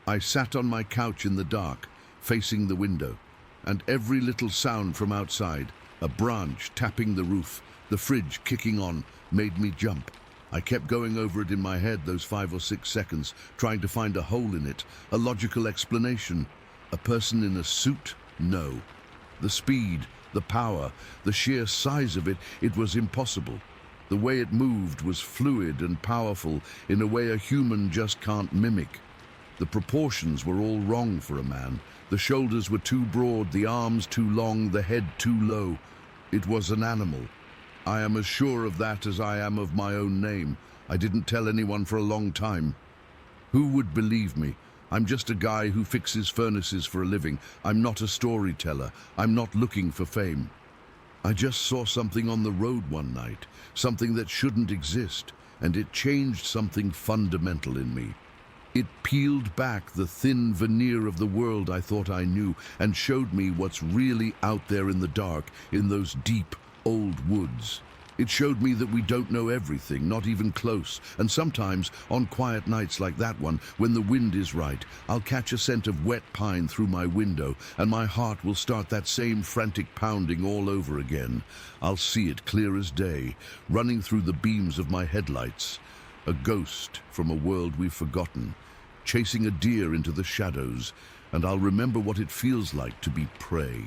I sat on my couch in the dark, facing the window, and every little sound from outside, a branch tapping the roof, the fridge kicking on, made me jump. I kept going over it in my head those 5 or 6 seconds, trying to find a hole in it, a logical explanation. A person in a suit? No. The speed, the power, the sheer size of it, it was impossible. The way it moved was fluid and powerful in a way a human just can't mimic. The proportions were all wrong for a man. The shoulders were too broad, the arms too long, the head too low. It was an animal. I am as sure of that as I am of my own name. I didn't tell anyone for a long time. Who would believe me? I'm just a guy who fixes furnaces for a living. I'm not a storyteller. I'm not looking for fame. I just saw something on the road one night, something that shouldn't exist, and it changed something fundamental in me. It peeled back the thin veneer of the world I thought I knew and showed me what's really out there in the dark, in those deep, old woods. It showed me that we don't know everything, not even close, and sometimes, on quiet nights like that one, when the wind is right, I'll catch a scent of wet pine through my window, and my heart will start that same frantic pounding all over again. I'll see it clear as day, running through the beams of my headlights. A ghost from a world we've forgotten, chasing a deer into the shadows, and I'll remember what it feels like to be prey.